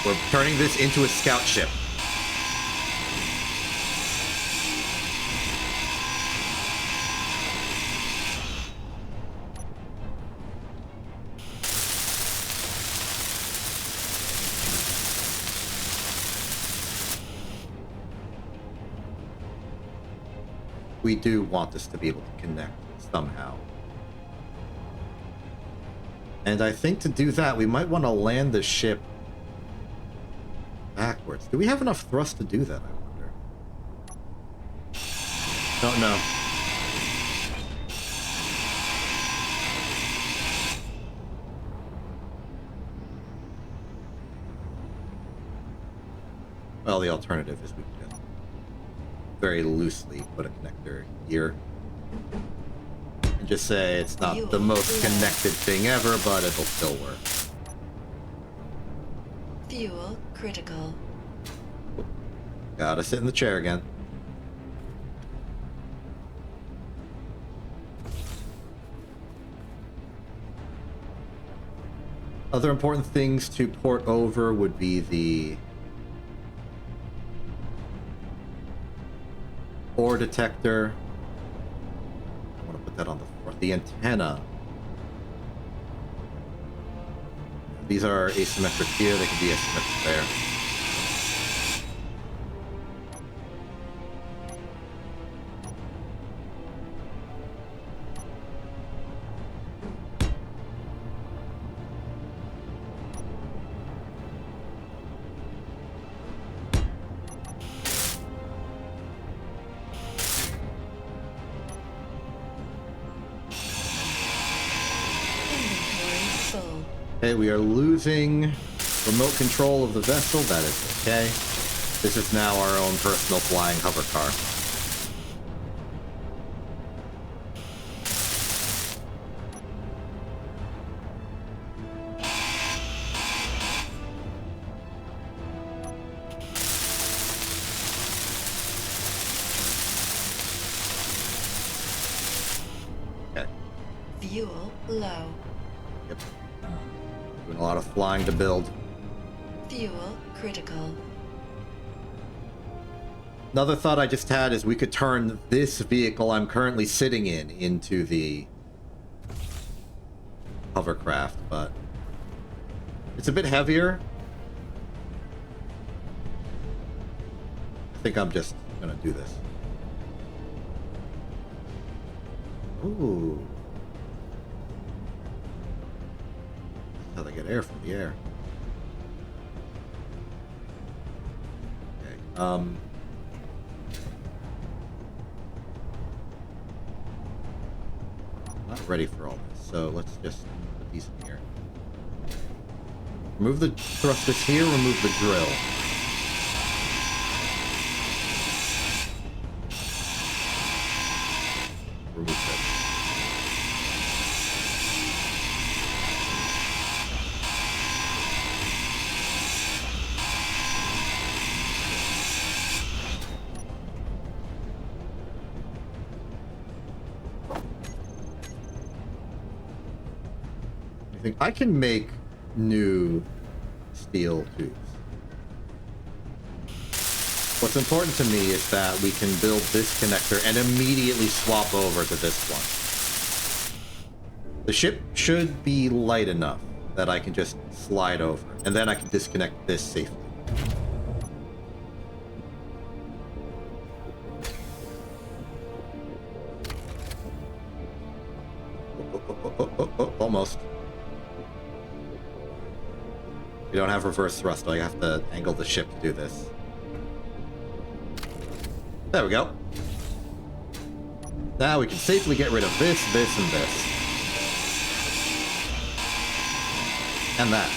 We're turning this into a scout ship. we do want this to be able to connect somehow. And I think to do that, we might want to land the ship backwards. Do we have enough thrust to do that, I wonder? Don't know. Well, the alternative is we can very loosely put a connector here. And just say it's not the most connected thing ever, but it'll still work. Fuel critical. Gotta sit in the chair again. Other important things to port over would be the ore detector. I want to put that on the front. The antenna. These are asymmetric here. They can be asymmetric there. Okay, we are losing remote control of the vessel. That is okay. This is now our own personal flying hover car. Okay. Fuel low. Yep. Doing a lot of flying to build. Fuel critical. Another thought I just had is we could turn this vehicle I'm currently sitting in into the hovercraft, but it's a bit heavier. I think I'm just gonna do this. Ooh. That's how they get air from the air. Okay. Not ready for all this, so let's just put these in here. Remove the thrusters here, remove the drill. Remove this. I can make new steel tubes. What's important to me is that we can build this connector and immediately swap over to this one. The ship should be light enough that I can just slide over, and then I can disconnect this safely. Almost. You don't have reverse thrust, I have to angle the ship to do this. There we go. Now we can safely get rid of this, this, and this. And that.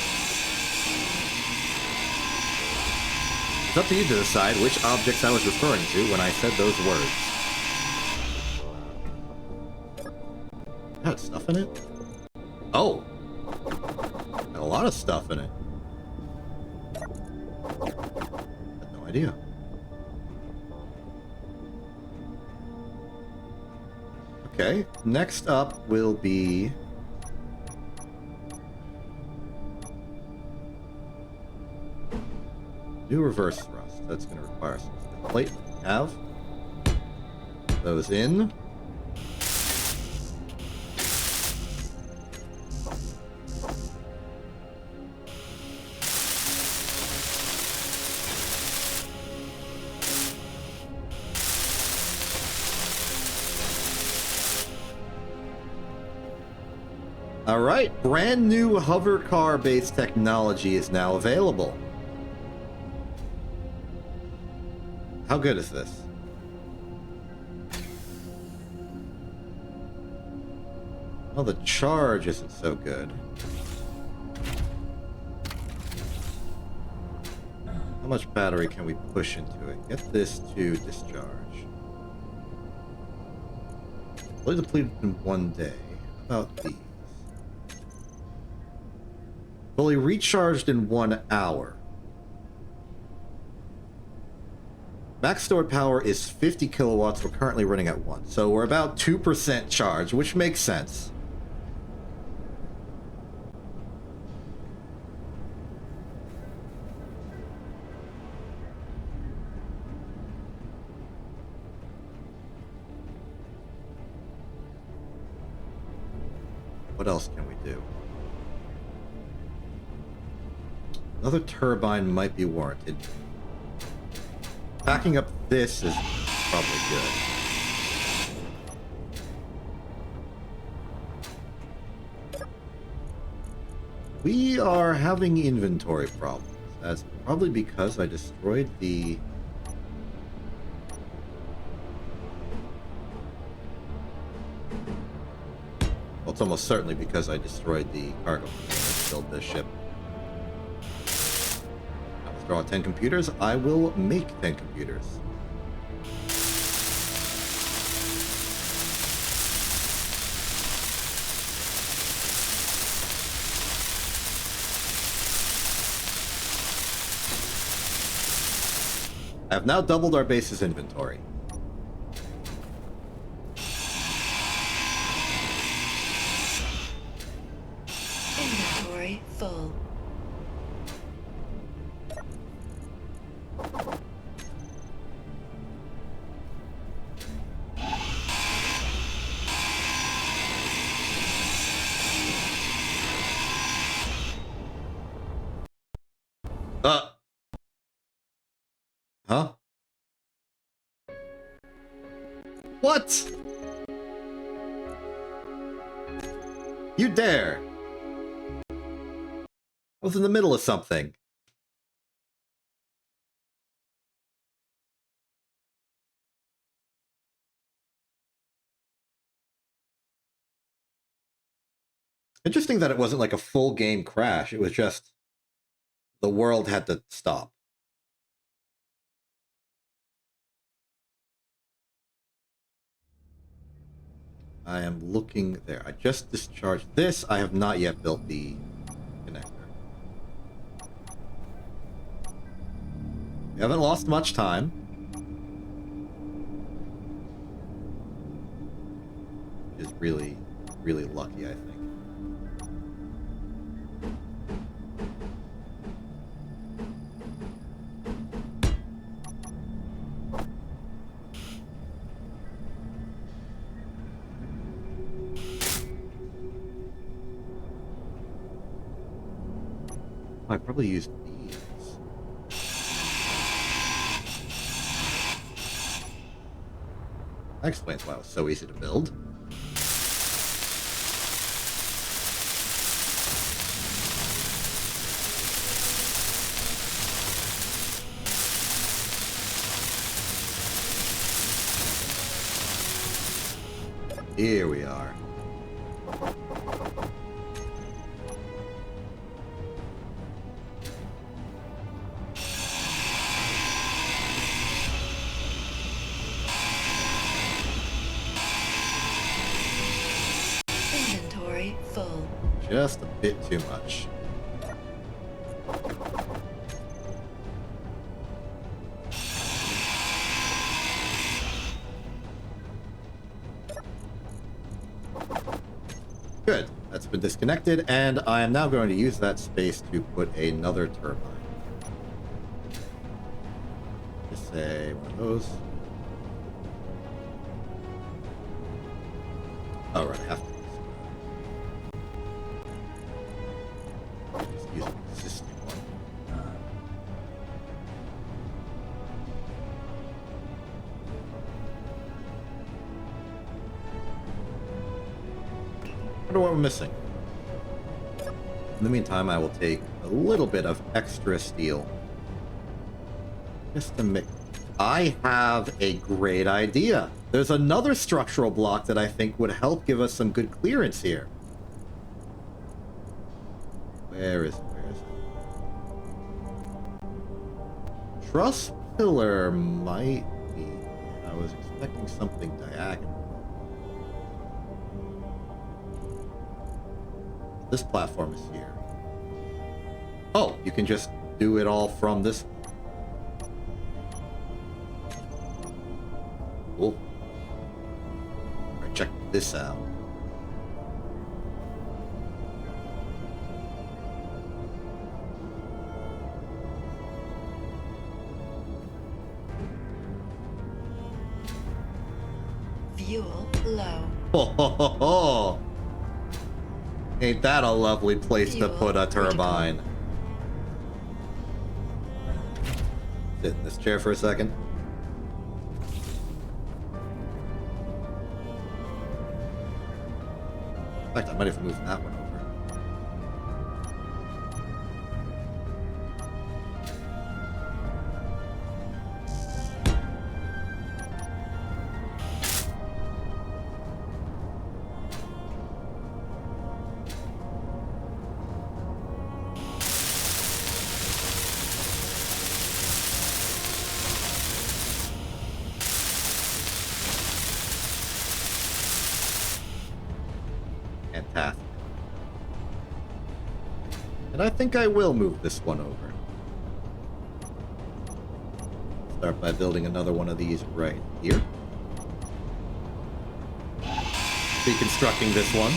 It's up to you to decide which objects I was referring to when I said those words. Got stuff in it? Oh! Got a lot of stuff in it. Had no idea. Okay, next up will be... new reverse thrust. That's going to require some plate. Have those in. All right, brand new hover car based technology is now available. How good is this? Well, the charge isn't so good. How much battery can we push into it? Get this to discharge. Fully depleted in 1 day. How about these? Fully recharged in 1 hour. Max stored power is 50 kilowatts. We're currently running at 1. So we're about 2% charge, which makes sense. What else can we do? Another turbine might be warranted. Backing up this is probably good. We are having inventory problems. That's probably because I destroyed the... Well, it's almost certainly because I destroyed the cargo to build this ship. I'll withdraw 10 computers. I will make 10 computers. I have now doubled our base's inventory. Inventory full. Huh? What? You dare! I was in the middle of something. Interesting that it wasn't like a full game crash. It was just the world had to stop. I am looking there. I just discharged this. I have not yet built the connector. We haven't lost much time. Which is really, really lucky, I think. I probably used these. That explains why it was so easy to build. Here we are. Inventory full. Just a bit too much. Good. That's been disconnected, and I am now going to use that space to put another turbine. Just say one of those. Oh, right, I have to. Just use an existing one. I wonder what we're missing. the meantime, I will take a little bit of extra steel. Just to make... I have a great idea. There's another structural block that I think would help give us some good clearance here. Where is it? Truss pillar might be... I was expecting something diagonal. This platform is here. Oh, you can just do it all from this. Cool. Alright, check this out. Fuel low. Ho ho ho ho! Ain't that a lovely place to Fuel put a critical. turbine? Sit in this chair for a second. In fact, I might have moved that one over. Fantastic. And I think I will move this one over. Start by building another one of these right here. Deconstructing this one.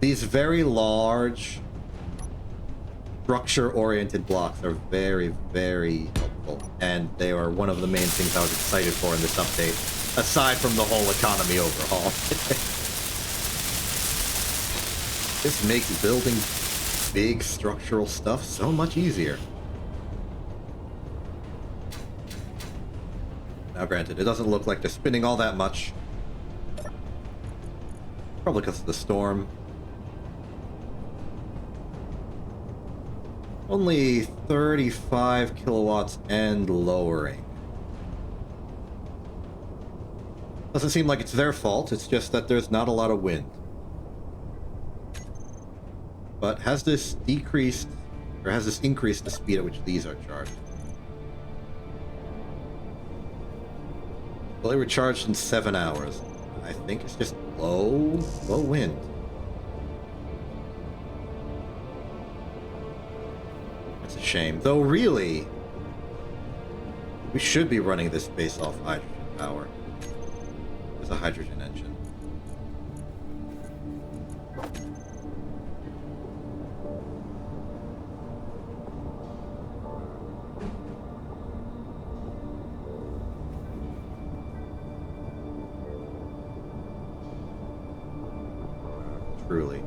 These very large structure-oriented blocks are very, very helpful, and they are one of the main things I was excited for in this update, aside from the whole economy overhaul. This makes building big structural stuff so much easier. Now granted, it doesn't look like they're spinning all that much. Probably because of the storm. Only 35 kilowatts and lowering. Doesn't seem like it's their fault, it's just that there's not a lot of wind. But has this decreased, or has this increased the speed at which these are charged? Well, they were charged in 7 hours. I think it's just low wind. It's a shame. Though really, we should be running this based off hydrogen power. There's a hydrogen engine. Truly.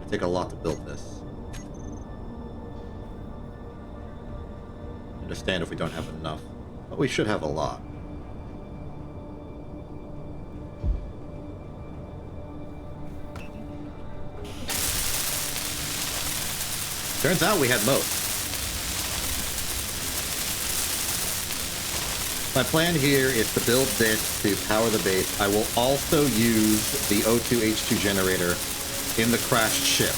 It'll take a lot to build this. Understand if we don't have enough, but we should have a lot. Turns out we had most. My plan here is to build this to power the base. I will also use the O2H2 generator in the crashed ship.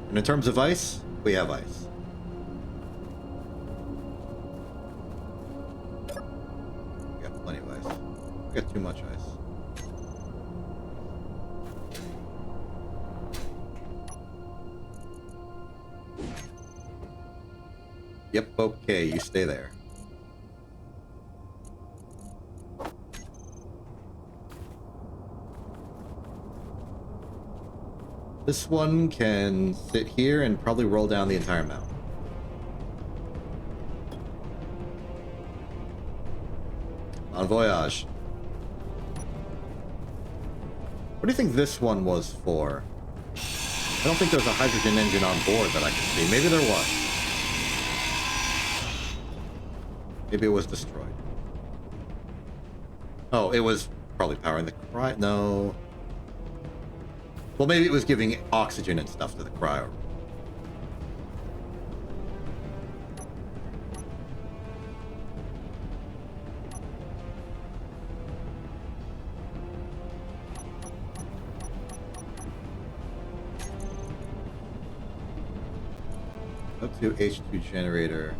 And in terms of ice, we have ice. We got plenty of ice. We got too much ice. Yep, okay, you stay there. This one can sit here and probably roll down the entire mountain. Bon voyage. What do you think this one was for? I don't think there's a hydrogen engine on board that I can see. Maybe there was. Maybe it was destroyed. Oh, it was probably powering the cryo. No. Well, maybe it was giving oxygen and stuff to the cryo. Up to H2 generator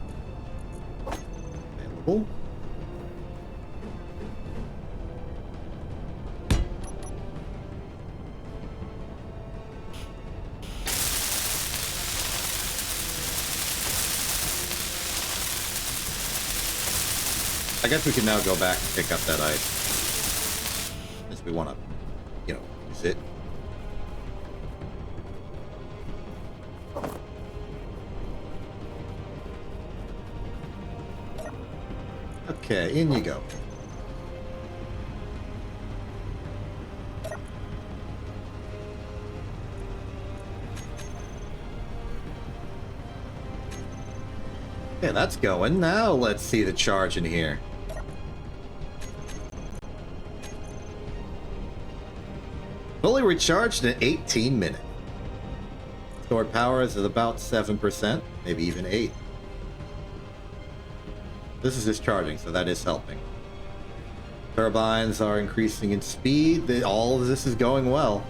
available. I guess we can now go back and pick up that ice. Since we want to, you know, use it. Okay, in you go. Okay, that's going. Now let's see the charge in here. Fully recharged in 18 minutes. Stored power is at about 7%, maybe even 8%. This is just charging, so that is helping. Turbines are increasing in speed. All of this is going well.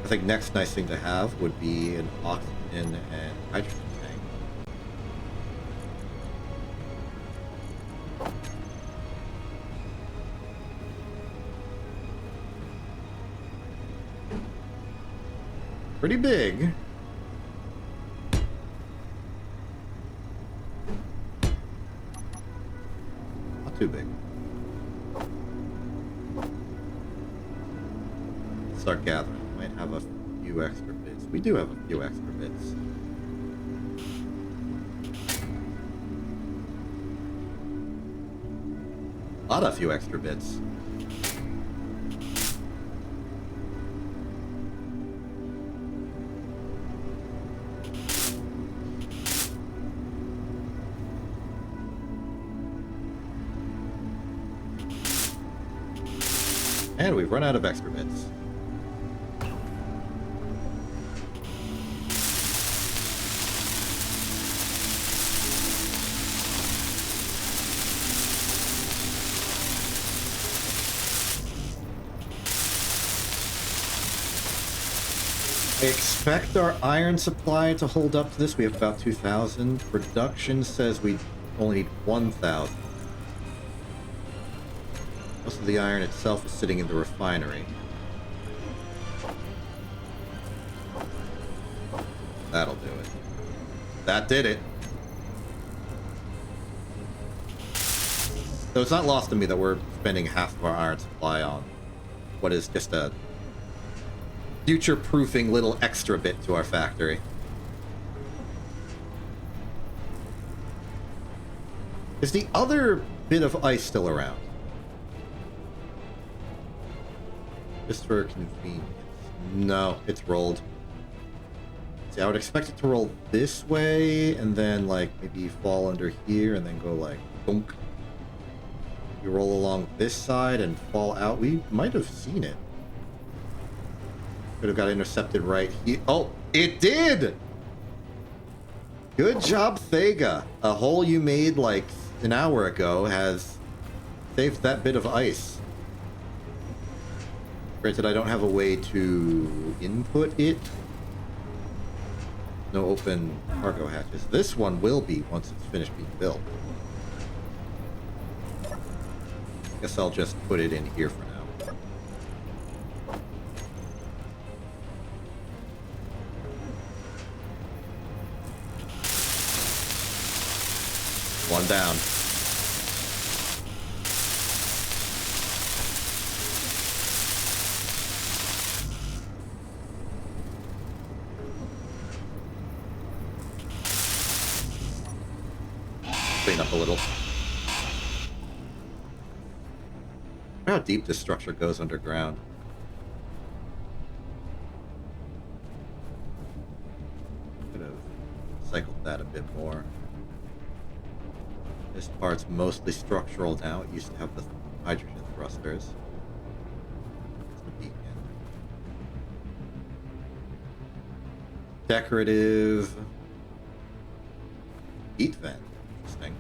I think next nice thing to have would be an oxygen and hydrogen tank. Pretty big. Not too big. Start gathering. Might have a few extra bits. We do have a few extra bits. A few extra bits. And we've run out of extra bits. I expect our iron supply to hold up to this. We have about 2,000. Production says we only need 1,000. Most of the iron itself is sitting in the refinery. That'll do it. That did it. So it's not lost to me that we're spending half of our iron supply on what is just a future-proofing little extra bit to our factory. Is the other bit of ice still around? Just for convenience. No, it's rolled. See, I would expect it to roll this way, and then, like, maybe fall under here, and then go, like, dunk. You roll along this side and fall out. We might have seen it. Could have got intercepted right here. Oh, it did! Good job, Thega. A hole you made, like, an hour ago has saved that bit of ice. Granted, I don't have a way to input it. No open cargo hatches. This one will be once it's finished being built. Guess I'll just put it in here for now. One down. How deep this structure goes underground. Could have cycled that a bit more. This part's mostly structural now. It used to have the hydrogen thrusters. It's a beacon. Decorative heat vent. Interesting.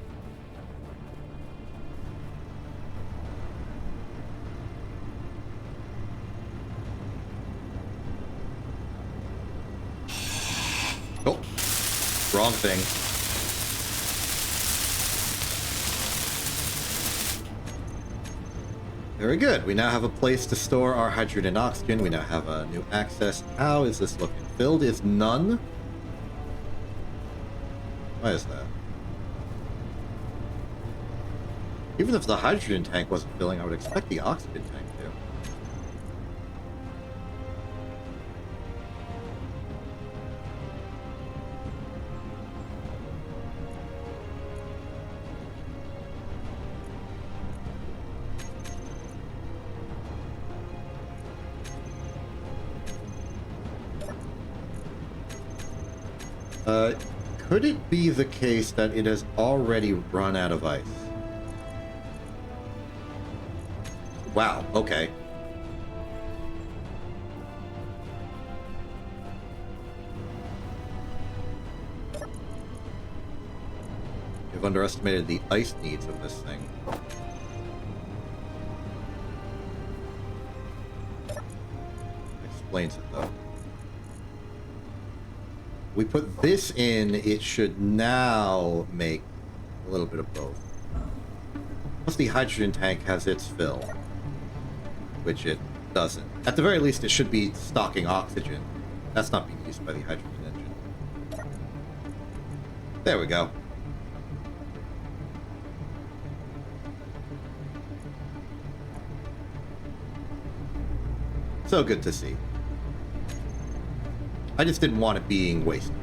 Oh, wrong thing. Very good. We now have a place to store our hydrogen and oxygen. We now have a new access. How is this looking? Filled is none. Why is that? Even if the hydrogen tank wasn't filling, I would expect the oxygen tank to. Could it be the case that it has already run out of ice? Wow, okay. You've underestimated the ice needs of this thing. Explains it, though. We put this in, it should now make a little bit of both. Plus the hydrogen tank has its fill, which it doesn't. At the very least, it should be stocking oxygen. That's not being used by the hydrogen engine. There we go. So good to see. I just didn't want it being wasted.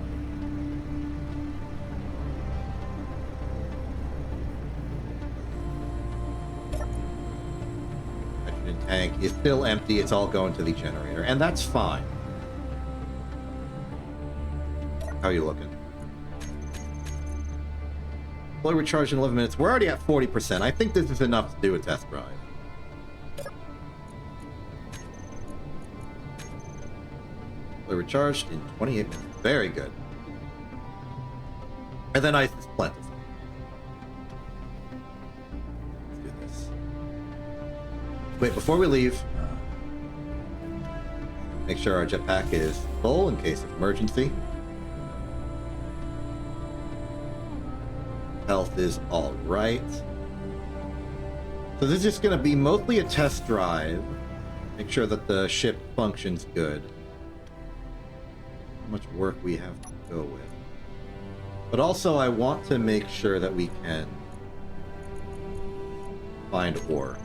Hydrogen tank is still empty. It's all going to the generator, and that's fine. How are you looking? Fully recharged in 11 minutes. We're already at 40%. I think this is enough to do a test drive. Recharged in 28 minutes. Very good. And then ice is plentiful. Let's do this. Wait, before we leave, make sure our jetpack is full in case of emergency. Health is all right. So this is just going to be mostly a test drive. Make sure that the ship functions good. Much work we have to go with. But also I want to make sure that we can find ore.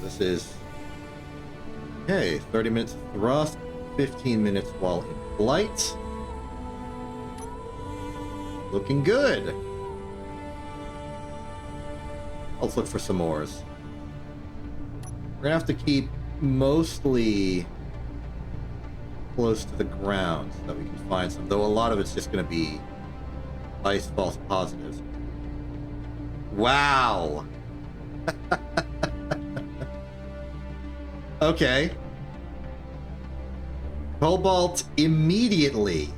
This is okay, 30 minutes thrust, 15 minutes while in flight. Looking good. Let's look for some ores. We're gonna have to keep mostly close to the ground so that we can find some, though a lot of it's just going to be ice false positives. Wow. Okay. Cobalt immediately.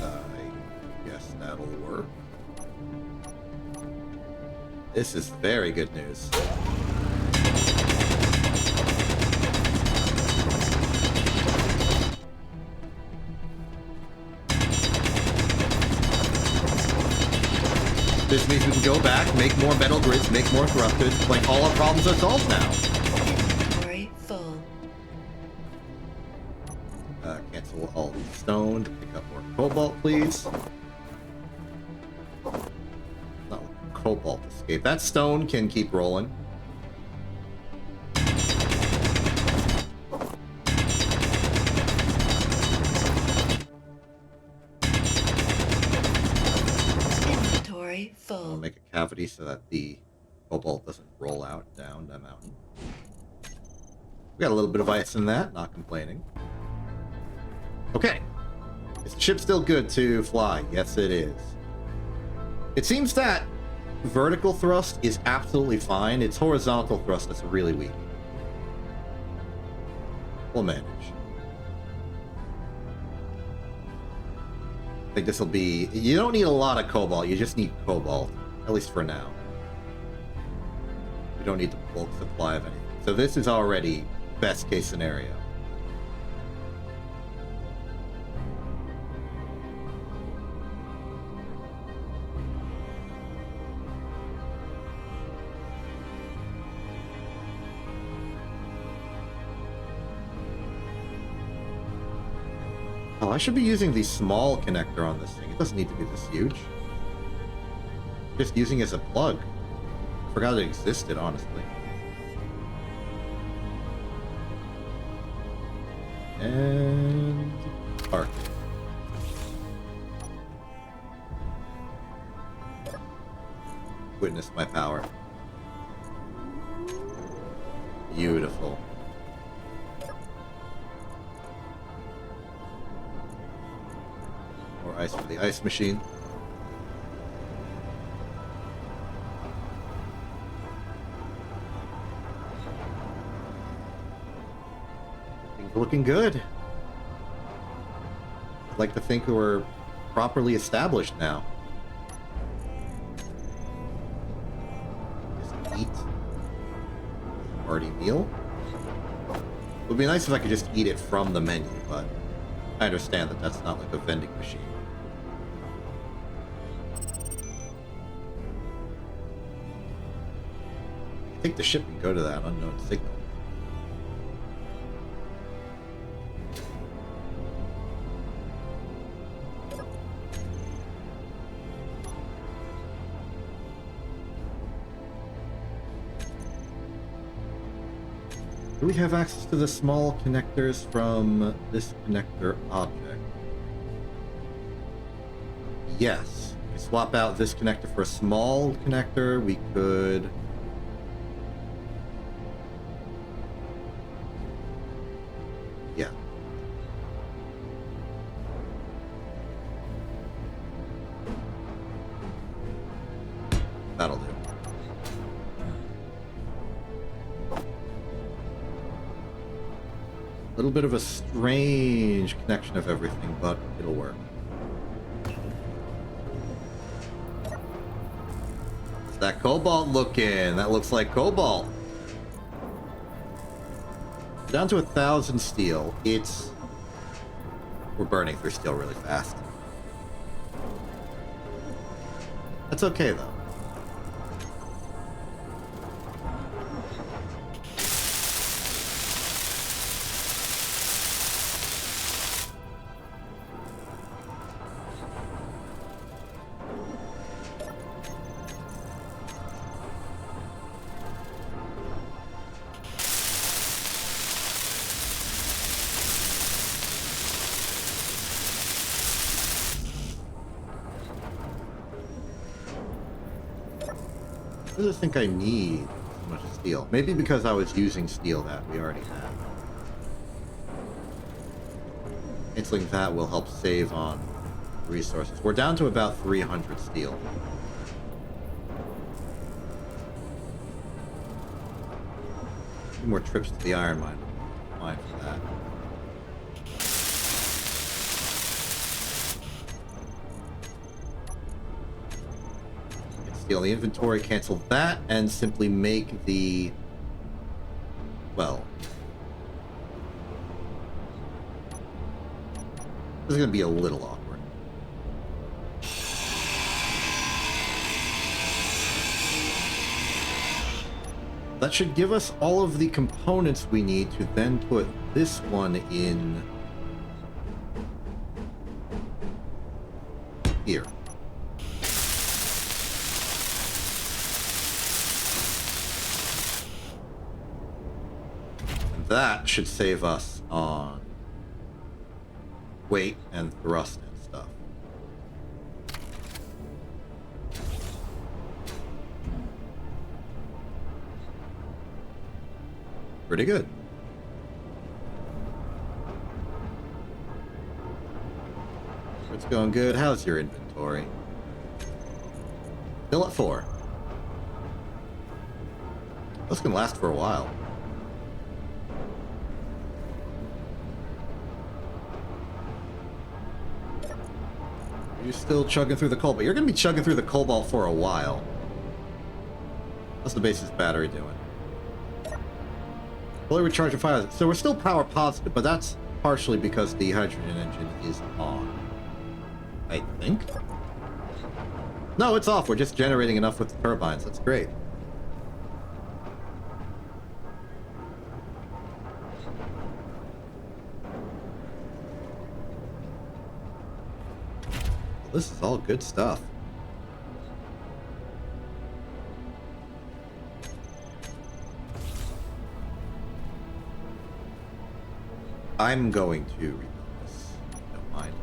I guess that'll work. This is very good news. This means we can go back, make more metal grids, make more thrusters, like all our problems are solved now. Inventory full. Cancel all the stone to pick up more cobalt, please. Cobalt escape. That stone can keep rolling. cavity so that the cobalt doesn't roll out down the mountain. We got a little bit of ice in that, not complaining. Okay. Is the ship still good to fly? Yes, it is. It seems that vertical thrust is absolutely fine. It's horizontal thrust that's really weak. We'll manage. I think this will be... You don't need a lot of cobalt, you just need cobalt. At least for now. You don't need the bulk supply of anything. So this is already best case scenario. Oh, I should be using the small connector on this thing. It doesn't need to be this huge. Just using it as a plug. Forgot it existed, honestly. And... Arc. Witness my power. Beautiful. More ice for the ice machine. Things are looking good. I'd like to think we're properly established now. Just eat. Hearty meal. It would be nice if I could just eat it from the menu, but I understand that that's not like a vending machine. I think the ship can go to that unknown signal. Do we have access to the small connectors from this connector object? Yes. If we swap out this connector for a small connector, we could... Yeah. That'll do. A little bit of a strange connection of everything, but it'll work. What's that cobalt looking? That looks like cobalt. Down to 1,000 steel. We're burning through steel really fast. That's okay, though. I don't think I need so much steel. Maybe because I was using steel that we already have. Canceling that will help save on resources. We're down to about 300 steel. A few more trips to the iron mine. Fine for that. Steal the inventory, cancel that, and simply make the... Well... This is going to be a little awkward. That should give us all of the components we need to then put this one in... here. That should save us on weight and thrust and stuff. Pretty good. It's going good. How's your inventory? Still at 4. This can last for a while. You're still chugging through the cobalt. You're going to be chugging through the cobalt for a while. What's the basis battery doing? Fully recharged at 5. So we're still power positive, but that's partially because the hydrogen engine is on. I think. No, it's off. We're just generating enough with the turbines. That's great. This is all good stuff. I'm going to rebuild this. Don't mind.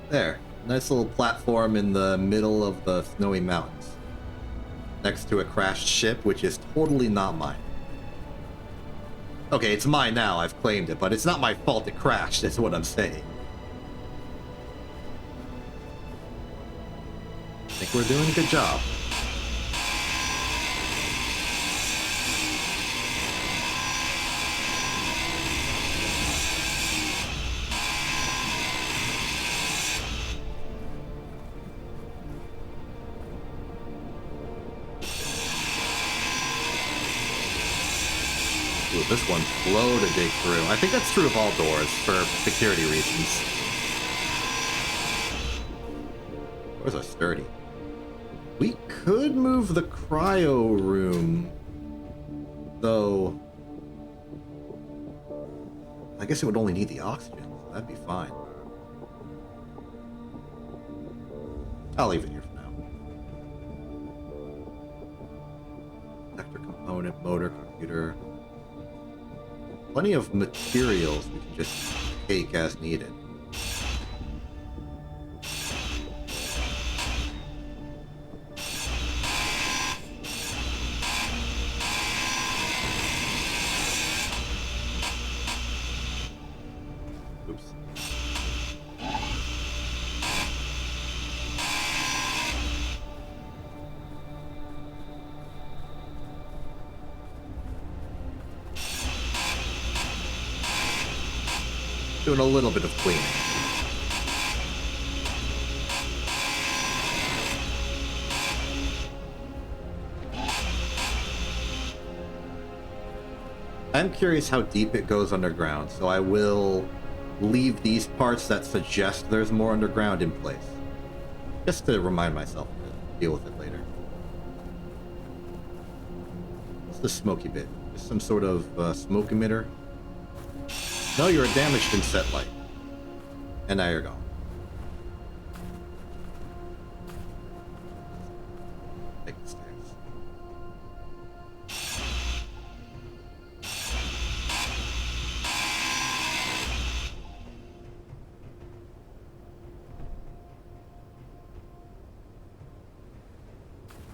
There. Nice little platform in the middle of the snowy mountains. Next to a crashed ship, which is totally not mine. Okay, it's mine now, I've claimed it, but it's not my fault it crashed, that's what I'm saying. I think we're doing a good job. Ooh, this one's slow to dig through. I think that's true of all doors for security reasons. Doors are sturdy. We could move the cryo room, though. I guess it would only need the oxygen, so that'd be fine. I'll leave it here for now. Sector component, motor, computer. Plenty of materials we can just take as needed. Oops. Doing a little bit of cleaning. I'm curious how deep it goes underground, so I will leave these parts that suggest there's more underground in place. Just to remind myself to deal with it later. What's the smoky bit? Just some sort of smoke emitter? No, you're a damaged inset light. And now you're gone. Take the stairs.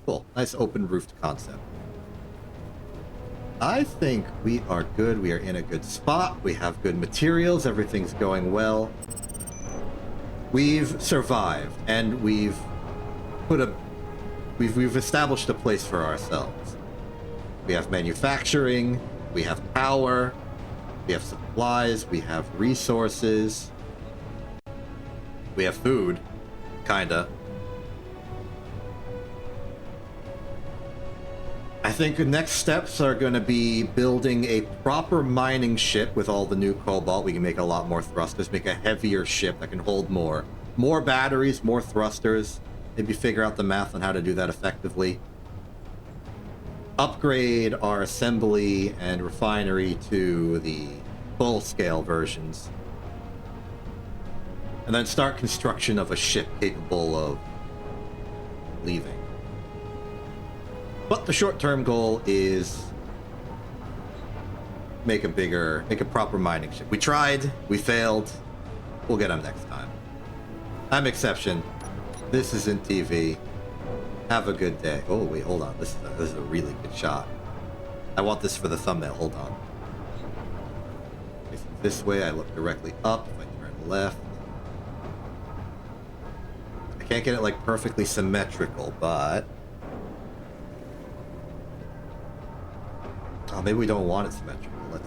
Cool. Nice open roofed concept. I think we are good. We are in a good spot. We have good materials. Everything's going well. We've survived, and we've established a place for ourselves. We have manufacturing. We have power. We have supplies. We have resources. We have food, kinda. I think the next steps are going to be building a proper mining ship with all the new cobalt. We can make a lot more thrusters, make a heavier ship that can hold more. More batteries, more thrusters. Maybe figure out the math on how to do that effectively. Upgrade our assembly and refinery to the full-scale versions. And then start construction of a ship capable of leaving. But the short-term goal is make a proper mining ship. We tried, we failed. We'll get them next time. I'm Exception. This isn't TV. Have a good day. Oh wait, hold on. This is a really good shot. I want this for the thumbnail. Hold on. Facing this way, I look directly up. If I turn left, I can't get it like perfectly symmetrical, but oh, maybe we don't want it symmetrical. Let's.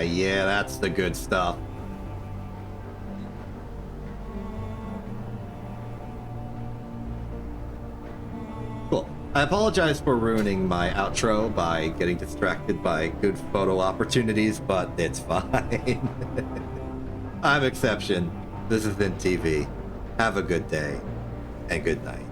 Yeah, that's the good stuff. Cool. I apologize for ruining my outro by getting distracted by good photo opportunities, but it's fine. I'm Exception. This is TV. Have a good day and good night.